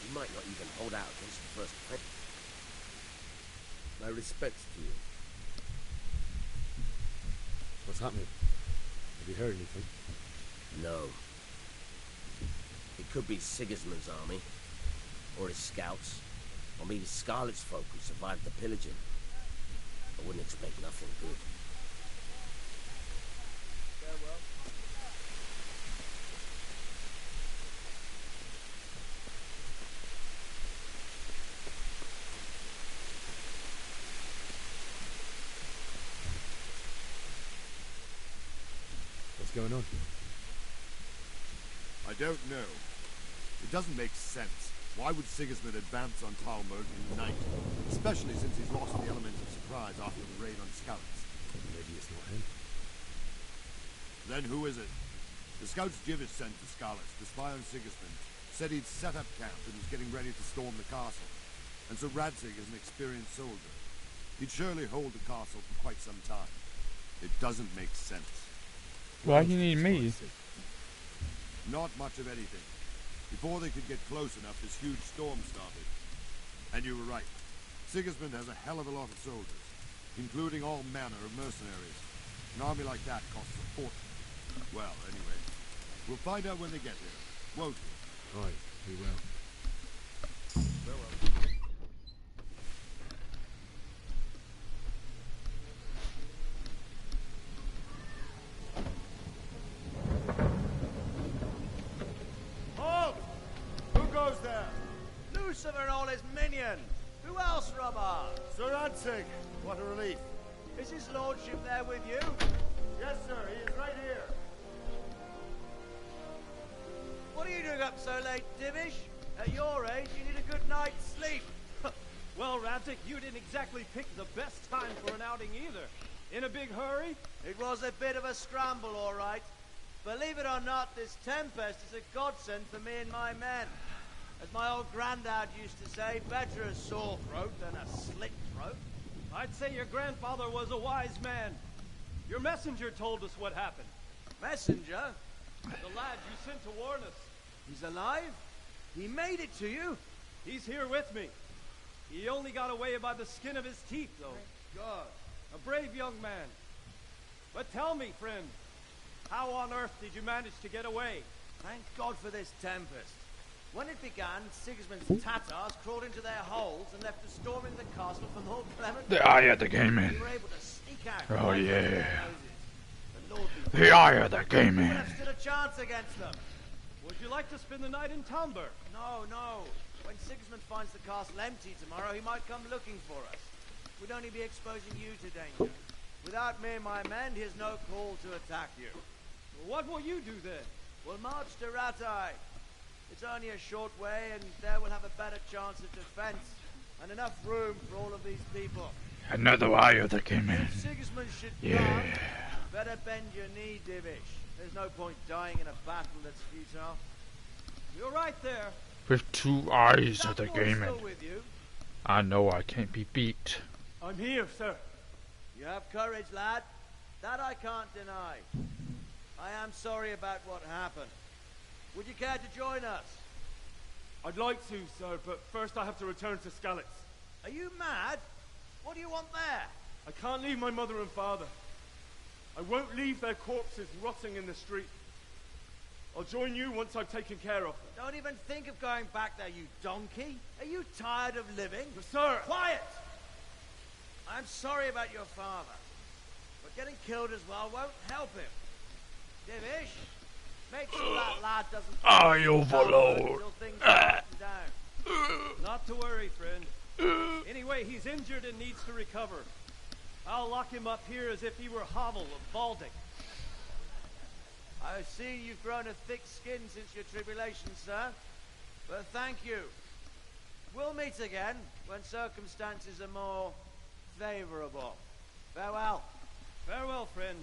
You might not even hold out against the first threat. My respects to you. What's happening? Have you heard anything? No. It could be Sigismund's army, or his scouts, or maybe Skalitz folk who survived the pillaging. I wouldn't expect nothing good. Farewell. What's going on? I don't know. It doesn't make sense. Why would Sigismund advance on Talmberg in the night? Especially since he's lost the element of surprise after the raid on Skalitz. Maybe it's not him. Then who is it? The scouts Jivish sent to Skalitz to spy on Sigismund said he'd set up camp and was getting ready to storm the castle. And so Radzig is an experienced soldier. He'd surely hold the castle for quite some time. It doesn't make sense. Why do you need me? Not much of anything. Before they could get close enough, this huge storm started. And you were right. Sigismund has a hell of a lot of soldiers, including all manner of mercenaries. An army like that costs a fortune. Well, anyway, we'll find out when they get here, won't we? Right, we will. Farewell. Halt! Who goes there? Lucifer and all his minions. Who else, Robert? Sir Radzig, what a relief. Is his lordship there with you? Yes, sir, he is right here. What are you doing up so late, Divish? At your age, you need a good night's sleep. Well, Radzig, you didn't exactly pick the best time for an outing either. In a big hurry? It was a bit of a scramble, all right. Believe it or not, this tempest is a godsend for me and my men. As my old granddad used to say, better a sore throat than a slit throat. I'd say your grandfather was a wise man. Your messenger told us what happened. Messenger? The lad you sent to warn us. He's alive? He made it to you? He's here with me. He only got away by the skin of his teeth, though. Thank God. A brave young man. But tell me, friend, how on earth did you manage to get away? Thank God for this tempest. When it began, Sigismund's Tatars crawled into their holes and left us storming the castle for more clement. The eye of the game in. We were able to sneak out. Oh yeah. The Lord be The eye of the game in. We stood a chance against them. Would you like to spend the night in Talmberg? No, no. When Sigismund finds the castle empty tomorrow, he might come looking for us. We'd only be exposing you to danger. Without me and my men, he has no call to attack you. Well, what will you do then? We'll march to Rattay. It's only a short way, and there we'll have a better chance of defense, and enough room for all of these people. Another eye of the game in. If Sigismund should Yeah. come, better bend your knee, Divish. There's no point dying in a battle that's futile. You're right there. With two eyes of the game Still in. with you? I know I can't be beat. I'm here, sir. You have courage, lad. That I can't deny. I am sorry about what happened. Would you care to join us? I'd like to, sir, but first I have to return to Skalitz. Are you mad? What do you want there? I can't leave my mother and father. I won't leave their corpses rotting in the street. I'll join you once I've taken care of them. Don't even think of going back there, you donkey. Are you tired of living? But sir! Quiet! I'm sorry about your father, but getting killed as well won't help him. Divish, make sure that lad doesn't... I overload. until things calm down. Not to worry, friend. Anyway, he's injured and needs to recover. I'll lock him up here as if he were Havel of Balding. I see you've grown a thick skin since your tribulation, sir. But thank you. We'll meet again when circumstances are more favourable. Farewell. Farewell, friend,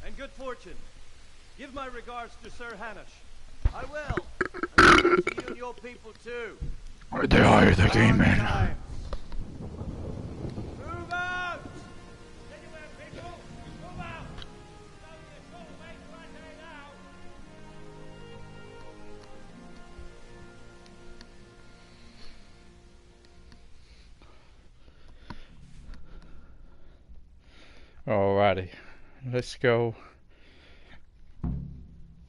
and good fortune. Give my regards to Sir Hanush. I will. And to you and your people too. They are the game, man. Move out! Anywhere, people! Move out! Alrighty, let's go.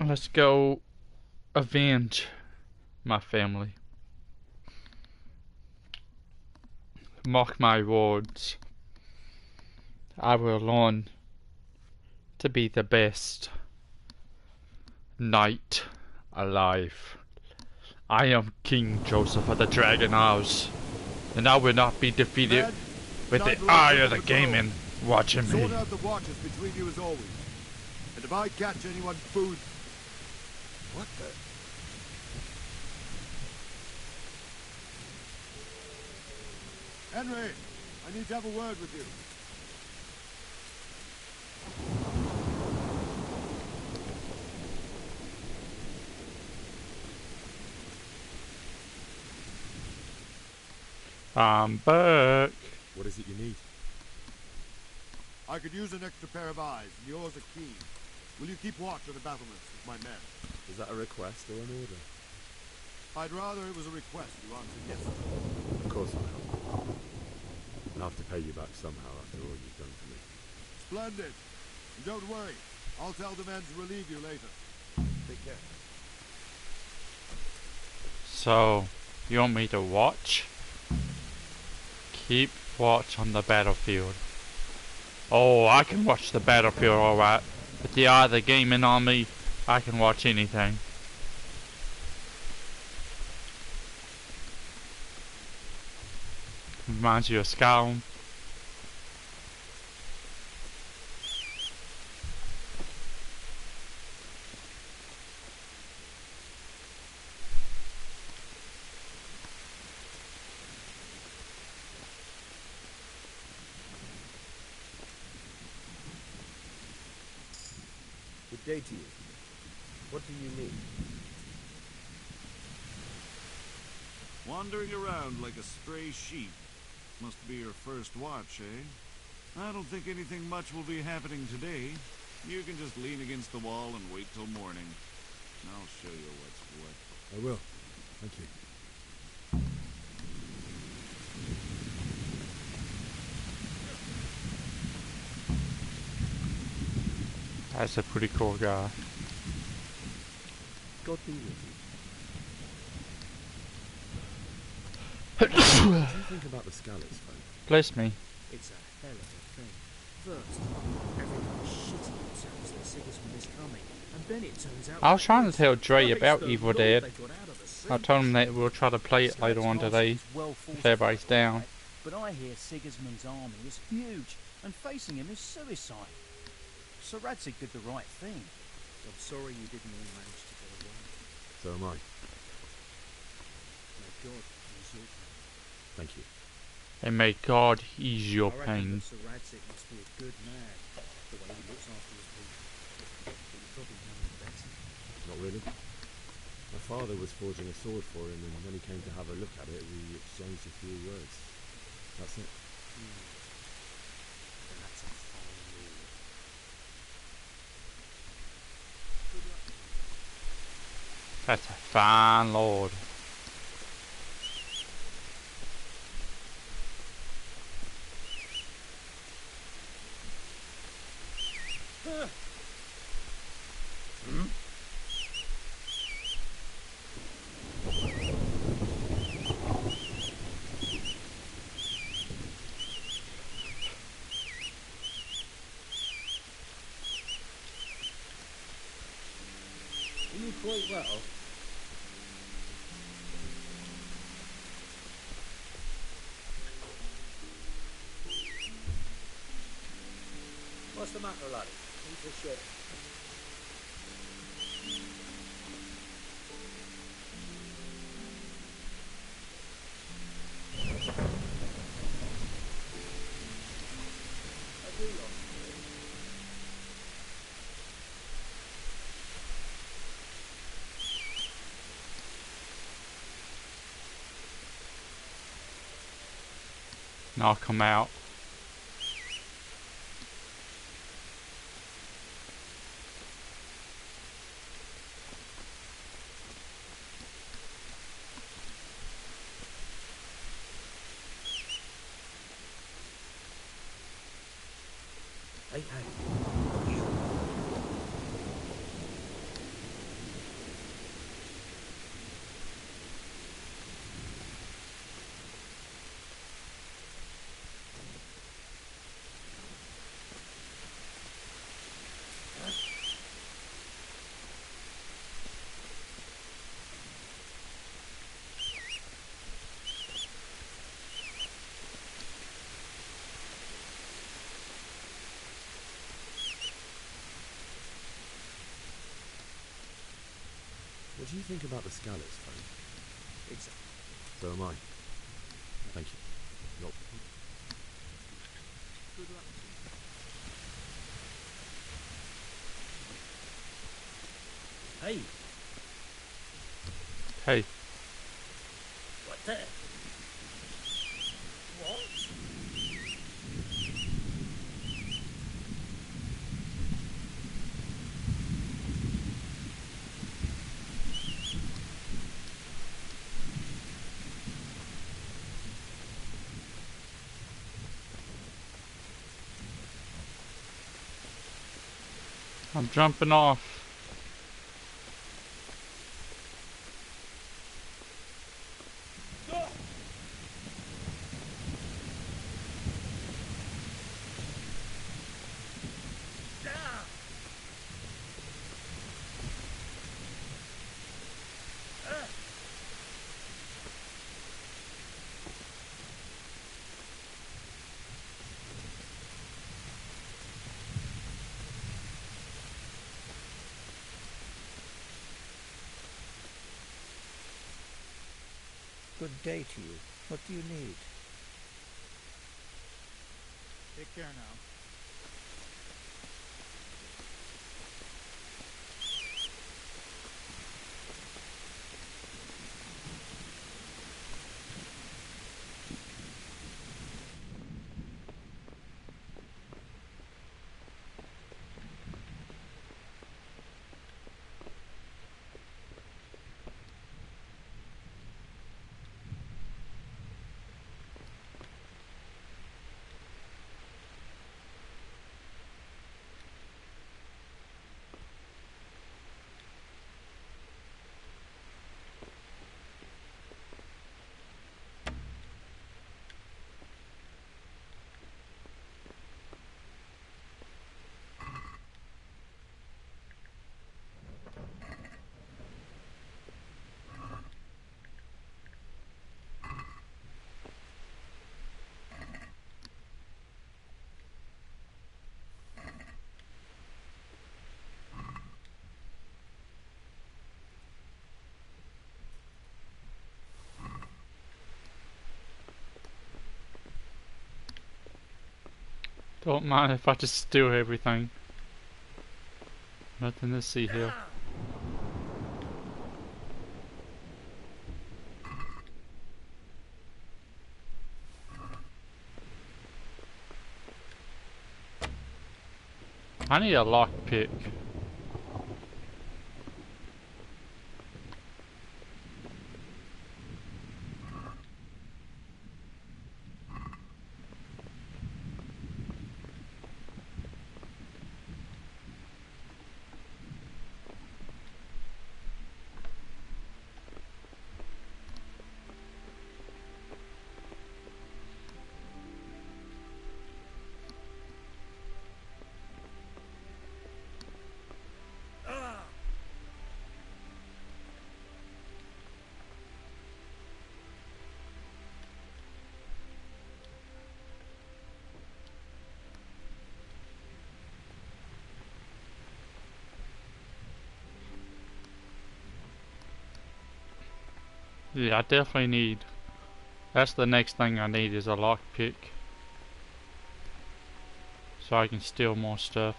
Let's go avenge my family. Mark my words. I will learn to be the best knight alive. I am King Joseph of the Dragon House, and I will not be defeated with the eye of the gaming watching me. Sort out the watches between you as always. And if I catch anyone food... What the... Henry, I need to have a word with you. I'm back. What is it you need? I could use an extra pair of eyes, and yours are keen. Will you keep watch on the battlements with my men? Is that a request or an order? I'd rather it was a request you answered yes. Of course I will. I'll have to pay you back somehow after all you've done for me. Splendid. And don't worry. I'll tell the men to relieve you later. Take care. So, you want me to watch? Keep watch on the battlefield. Oh, I can watch the battlefield alright. With the eye of the gaming on me, I can watch anything. Reminds you of Skyrim. Good day to you. What do you need? Wandering around like a stray sheep. Must be your first watch, eh? I don't think anything much will be happening today. You can just lean against the wall and wait till morning. I'll show you what's what. I will. Thank you. That's a pretty cool guy. God be with you. What do you think about the Scallops, folk? Bless me. It's a hell of a thing. First, everyone's shitting themselves that Sigismund is coming, and then it turns out... I was trying to tell Dre about the Evil Lord Dead. they got out of the sea. I told him that we'll try to play it later on today, if everybody's down. But I hear Sigismund's army is huge, and facing him is suicide. Sir Radzig did the right thing. I'm sorry you didn't all manage to get away. So am I. May God ease your pain. Thank you. And may God ease your I reckon pain. that Sir Radzig must be a good man, the way he looks after his people. But you probably know him better. Not really. My father was forging a sword for him, and when he came to have a look at it, we exchanged a few words. That's it. Then that's a fine lord. Good luck. That's a fine lord. You knew quite well. What's the matter, laddie? Eat a shit. knock them out. Hey, hey. What do you think about the Scallops, Frank? It's... So am I. Thank you. You're... Good luck to you. Hey, Hey, what the... What? I'm jumping off. Good day to you. What do you need? Take care now. Don't mind if I just steal everything. Nothing to see here. I need a lockpick. Yeah, I definitely need. That's the next thing I need is a lockpick. So I can steal more stuff.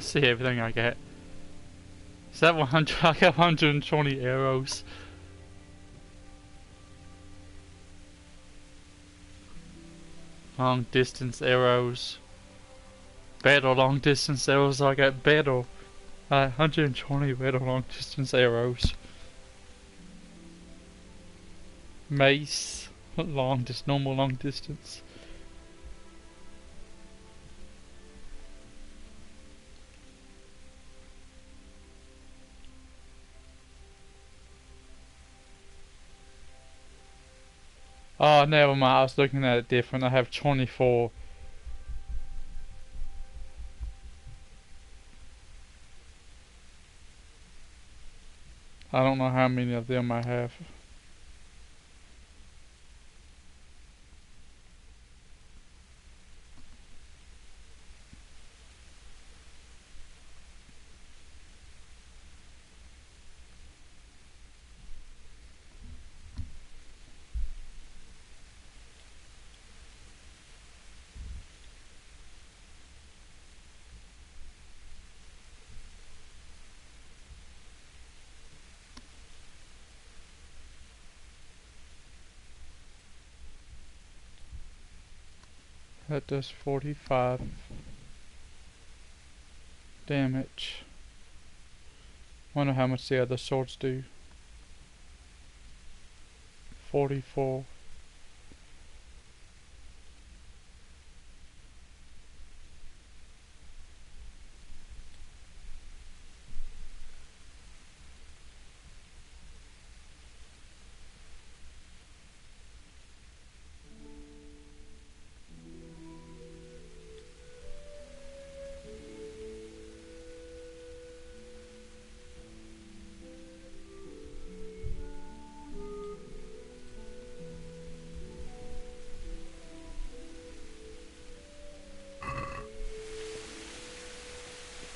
see everything I get. Is that 100? I got 120 arrows. Long distance arrows. Better long distance arrows. I got better. 120 better long distance arrows. Mace. Normal long distance. Oh, never mind. I was looking at it different. I have 24. I don't know how many of them I have. That does 45 damage. Wonder how much the other swords do. 44.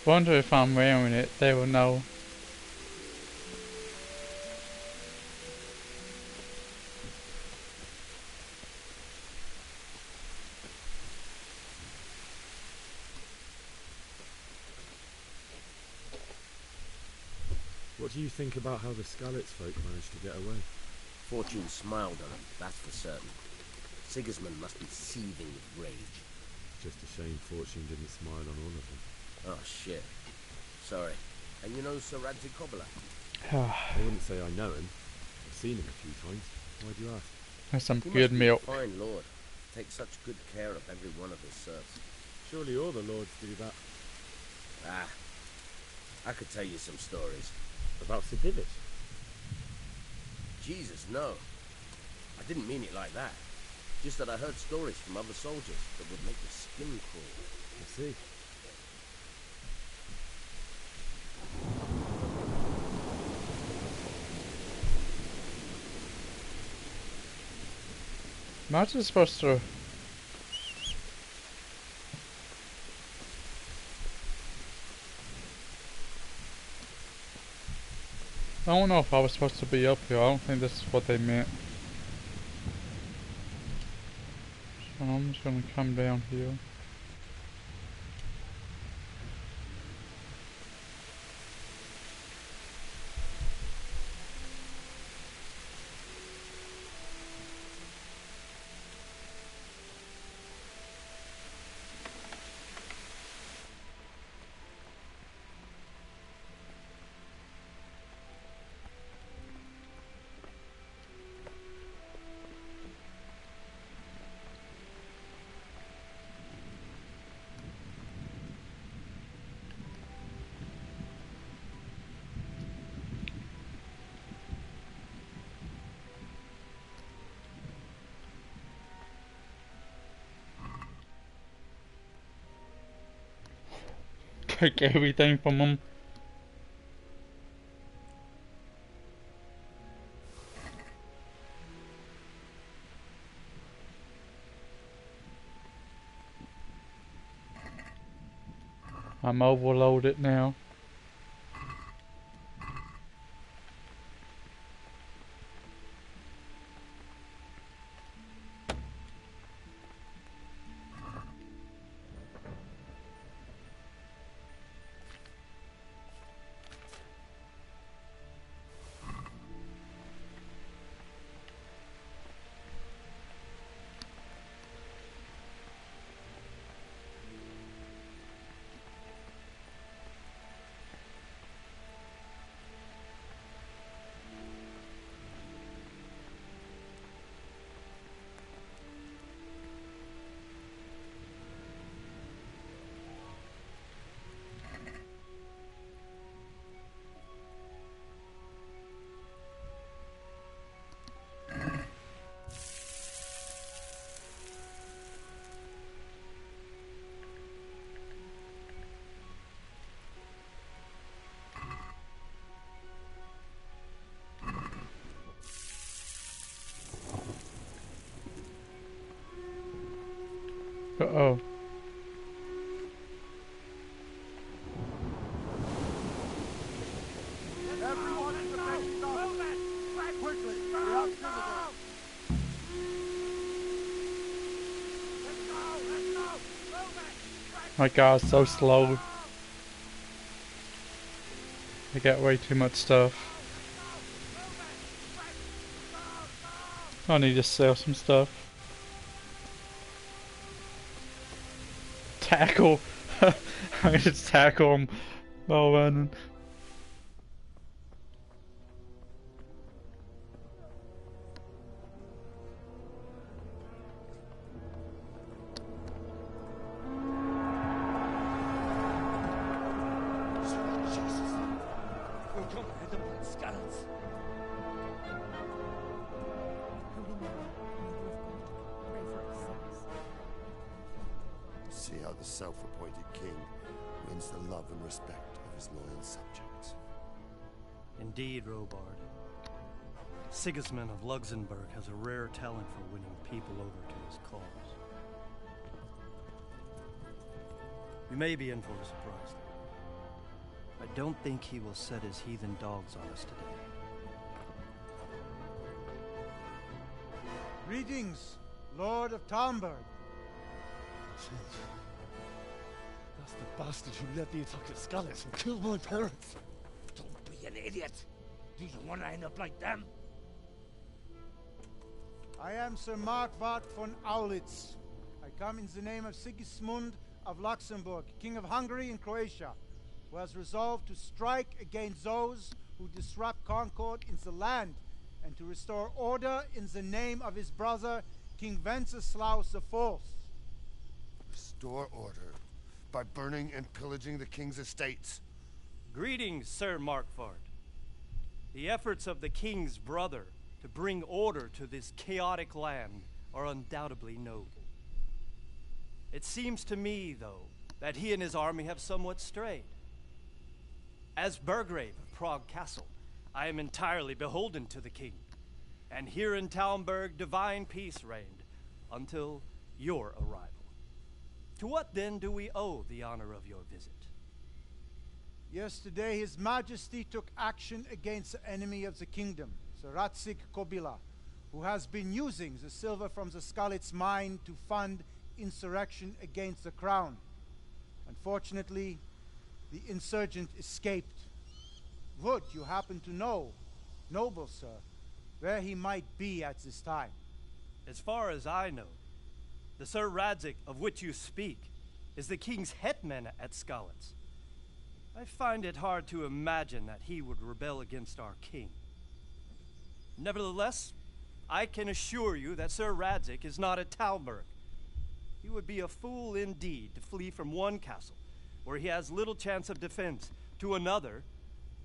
Wonder if I'm wearing it, they will know. What do you think about how the Skalitz folk managed to get away? Fortune smiled on him, that's for certain. Sigismund must be seething with rage. Just a shame Fortune didn't smile on all of them. Oh shit. Sorry. And you know Sir Radzig Kobyla? I wouldn't say I know him. I've seen him a few times. Why do you ask? That's some He good must be milk. a fine lord. Takes such good care of every one of his serfs. Surely all the lords do that. Ah. I could tell you some stories. About Sir Divish? Jesus, no. I didn't mean it like that. Just that I heard stories from other soldiers that would make your skin crawl. I see. Am I just supposed to... I don't know if I was supposed to be up here. I don't think this is what they meant. So I'm just gonna come down here. Take everything from them. I'm overloaded now. Uh-oh. Everyone in the base stop! Quickly! We have visitors! My God, so slow. I got way too much stuff. I need to sell some stuff. Tackle. I just tackle him while running. See how the self-appointed king wins the love and respect of his loyal subjects. Indeed, Robard. Sigismund of Luxembourg has a rare talent for winning people over to his cause. We may be in for a surprise, though. I don't think he will set his heathen dogs on us today. Greetings, Lord of Talmberg. That's the bastard who led the attack at Skalitz and killed my parents. Don't be an idiot. Do you want to end up like them? I am Sir Markvart von Aulitz. I come in the name of Sigismund of Luxembourg, King of Hungary and Croatia, who has resolved to strike against those who disrupt concord in the land and to restore order in the name of his brother, King Wenceslaus IV. Restore order by burning and pillaging the king's estates. Greetings, Sir Markvart. The efforts of the king's brother to bring order to this chaotic land are undoubtedly noble. It seems to me, though, that he and his army have somewhat strayed. As Burgrave of Prague Castle, I am entirely beholden to the king, and here in Talmberg divine peace reigned until your arrival. To what then do we owe the honor of your visit? Yesterday His Majesty took action against the enemy of the kingdom, Sir Radzik Kobila, who has been using the silver from the Skalitz mine to fund insurrection against the crown. Unfortunately, the insurgent escaped. Would you happen to know, noble sir, where he might be at this time? As far as I know, the Sir Radzik of which you speak is the king's hetman at Skalitz. I find it hard to imagine that he would rebel against our king. Nevertheless, I can assure you that Sir Radzik is not at Talmberg. He would be a fool indeed to flee from one castle, where he has little chance of defense, to another,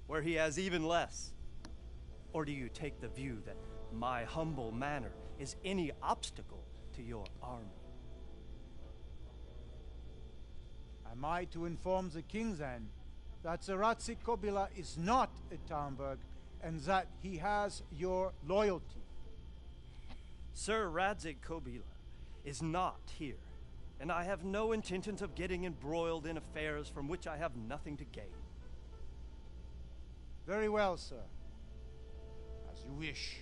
where he has even less. Or do you take the view that my humble manner is any obstacle to your army? Am I to inform the king then that Sir Radzik Kobila is not at Talmberg and that he has your loyalty? Sir Radzik Kobila is not here, and I have no intentions of getting embroiled in affairs from which I have nothing to gain. Very well, sir. As you wish.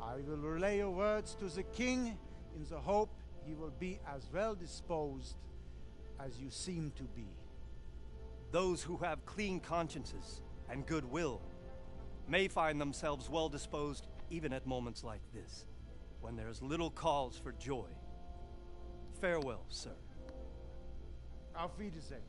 I will relay your words to the king in the hope he will be as well disposed as you seem to be. Those who have clean consciences and goodwill may find themselves well disposed even at moments like this, when there's little cause for joy. Farewell, sir. Auf Wiedersehen.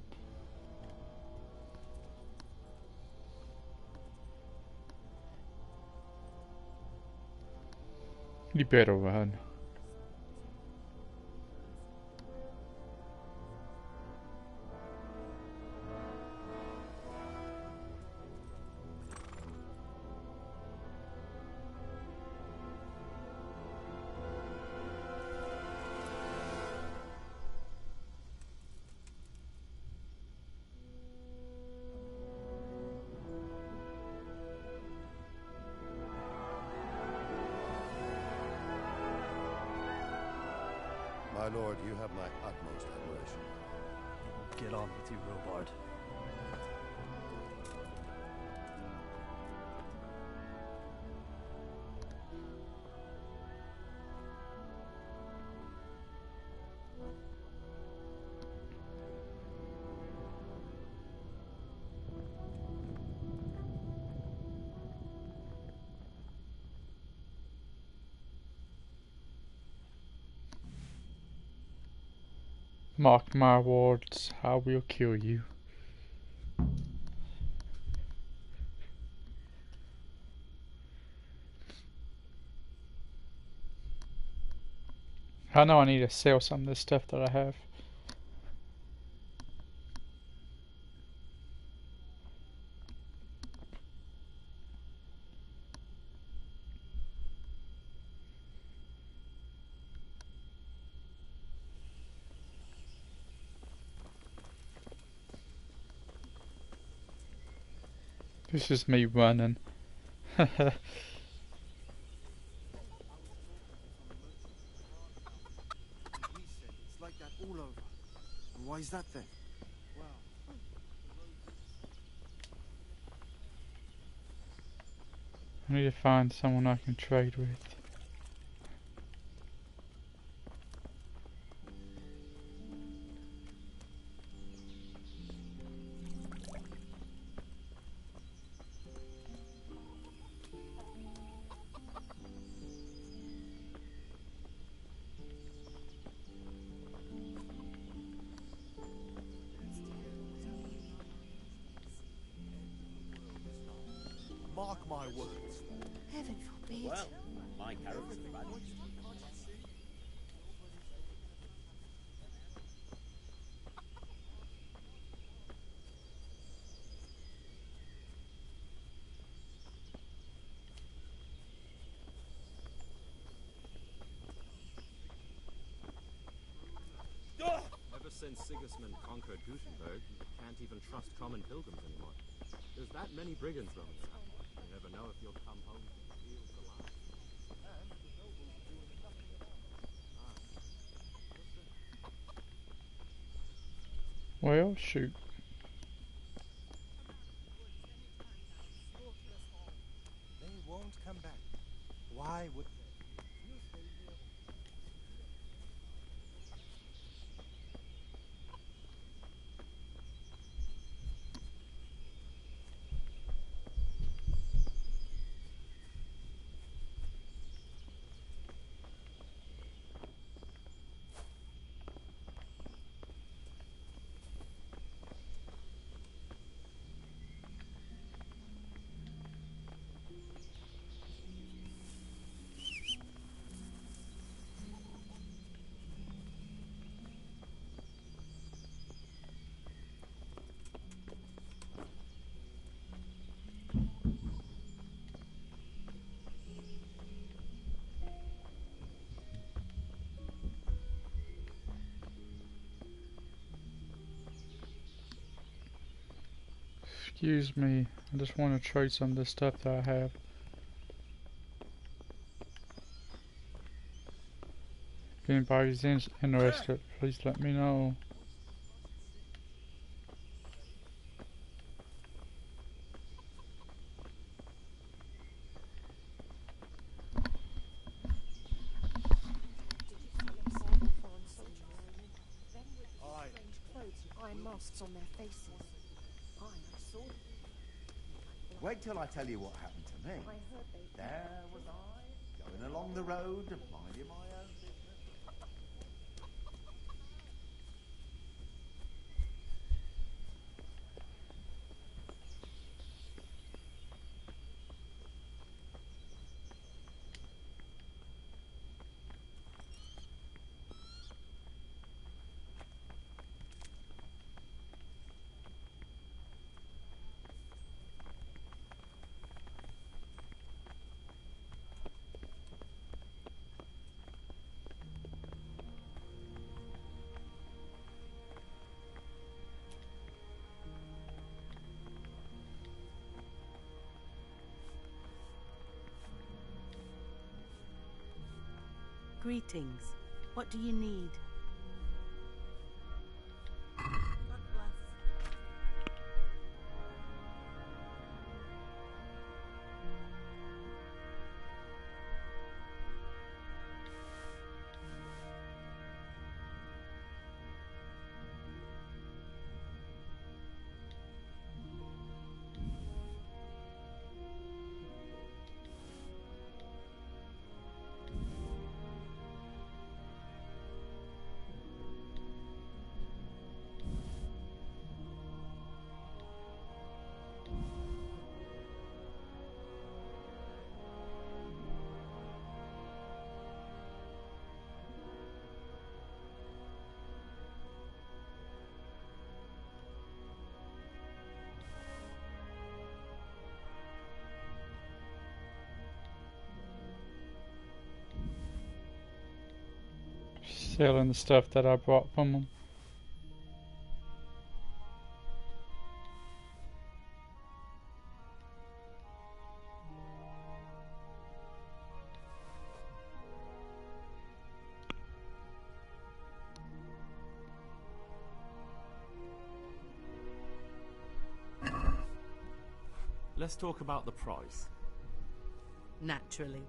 You better run. Lord, you have my utmost admiration. Get on with you, Robard. Mark my words, I will kill you. I know I need to sell some of this stuff that I have. This is me running. It's like that all over. And why is that then? I need to find someone I can trade with. Mark my words. Heaven forbid. Well, my character's bad. Ever since Sigismund conquered Gutenberg, you can't even trust common pilgrims anymore. There's that many brigands roaming around. You never know if you'll come home to the fields alive. Well, shoot. They won't come back. Why would they? Excuse me, I just want to trade some of the stuff that I have. If anybody's interested, please let me know. Masks on their faces. I saw them. Wait till I tell you what happened to me. There was I, going along the road, minding my own business. Greetings. What do you need? selling the stuff that I brought from them. Let's talk about the price. Naturally.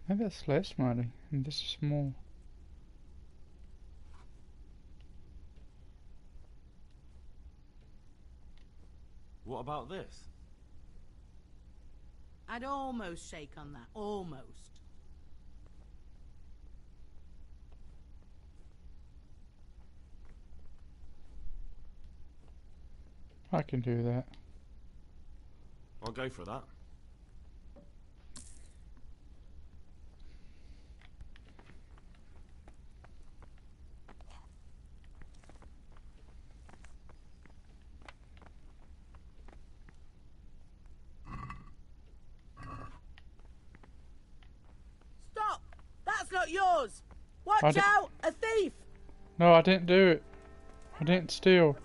Maybe that's less money, and this is more. What about this? I'd almost shake on that. Almost. I can do that. I'll go for that. Stop! That's not yours! Watch out! A thief! No, I didn't do it. I didn't steal.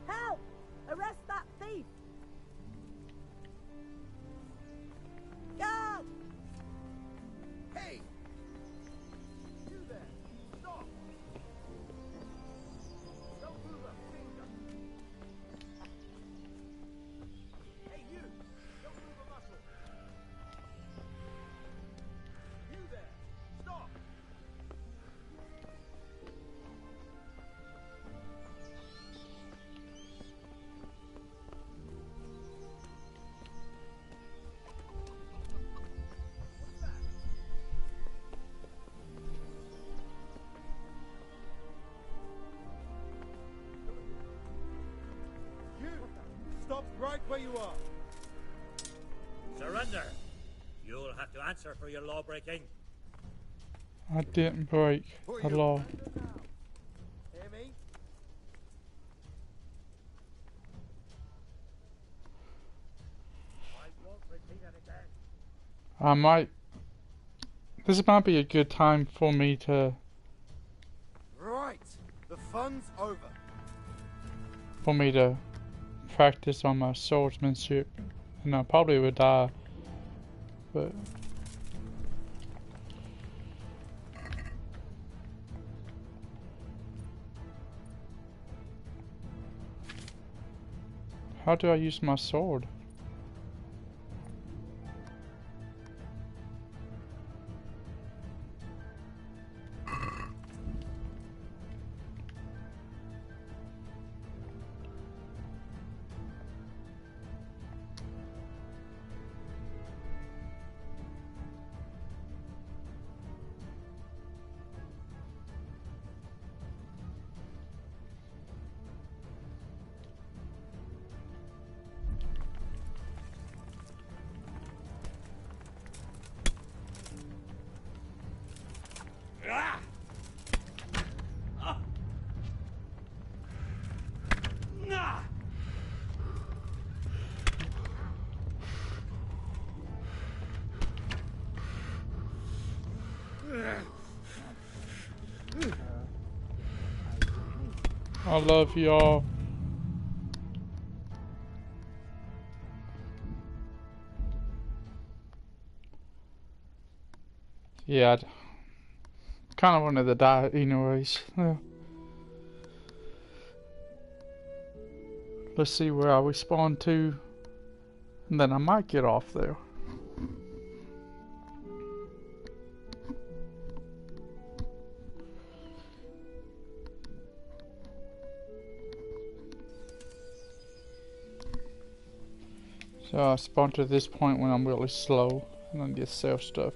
Help! Arrest that thief! Guard! Hey! You there! Stop! Don't move a finger! Hey, you! Don't move a muscle! You there! Stop! You! Stop right where you are! Surrender! You'll have to answer for your law-breaking. I didn't break the law. Hear me? I won't repeat it again. I might. This might be a good time for me to. Right! The fun's over. For me to practice on my swordsmanship, and I probably would die, but. How do I use my sword? I love y'all. Yeah, I kind of wanted to die anyways. Yeah. Let's see where I respawn to, and then I might get off there. So I spawn to this point when I'm really slow, and I just sell stuff.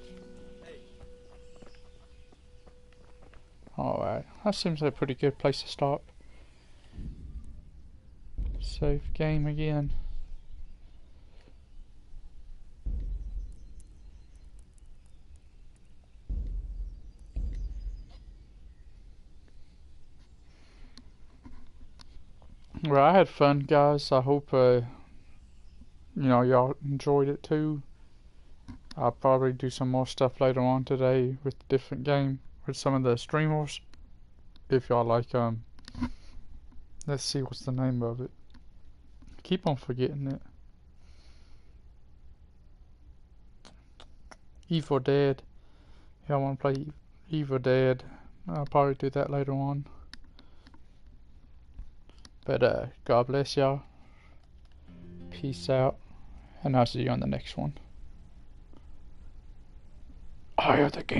Alright, that seems like a pretty good place to stop. Save game again. Well, I had fun, guys. I hope you know, y'all enjoyed it too. I'll probably do some more stuff later on today with a different game with some of the streamers. If y'all like, let's see what's the name of it. I keep on forgetting it. Evil Dead. Y'all want to play Evil Dead? I'll probably do that later on. But God bless y'all. Peace out, and I'll see you on the next one. I am the game.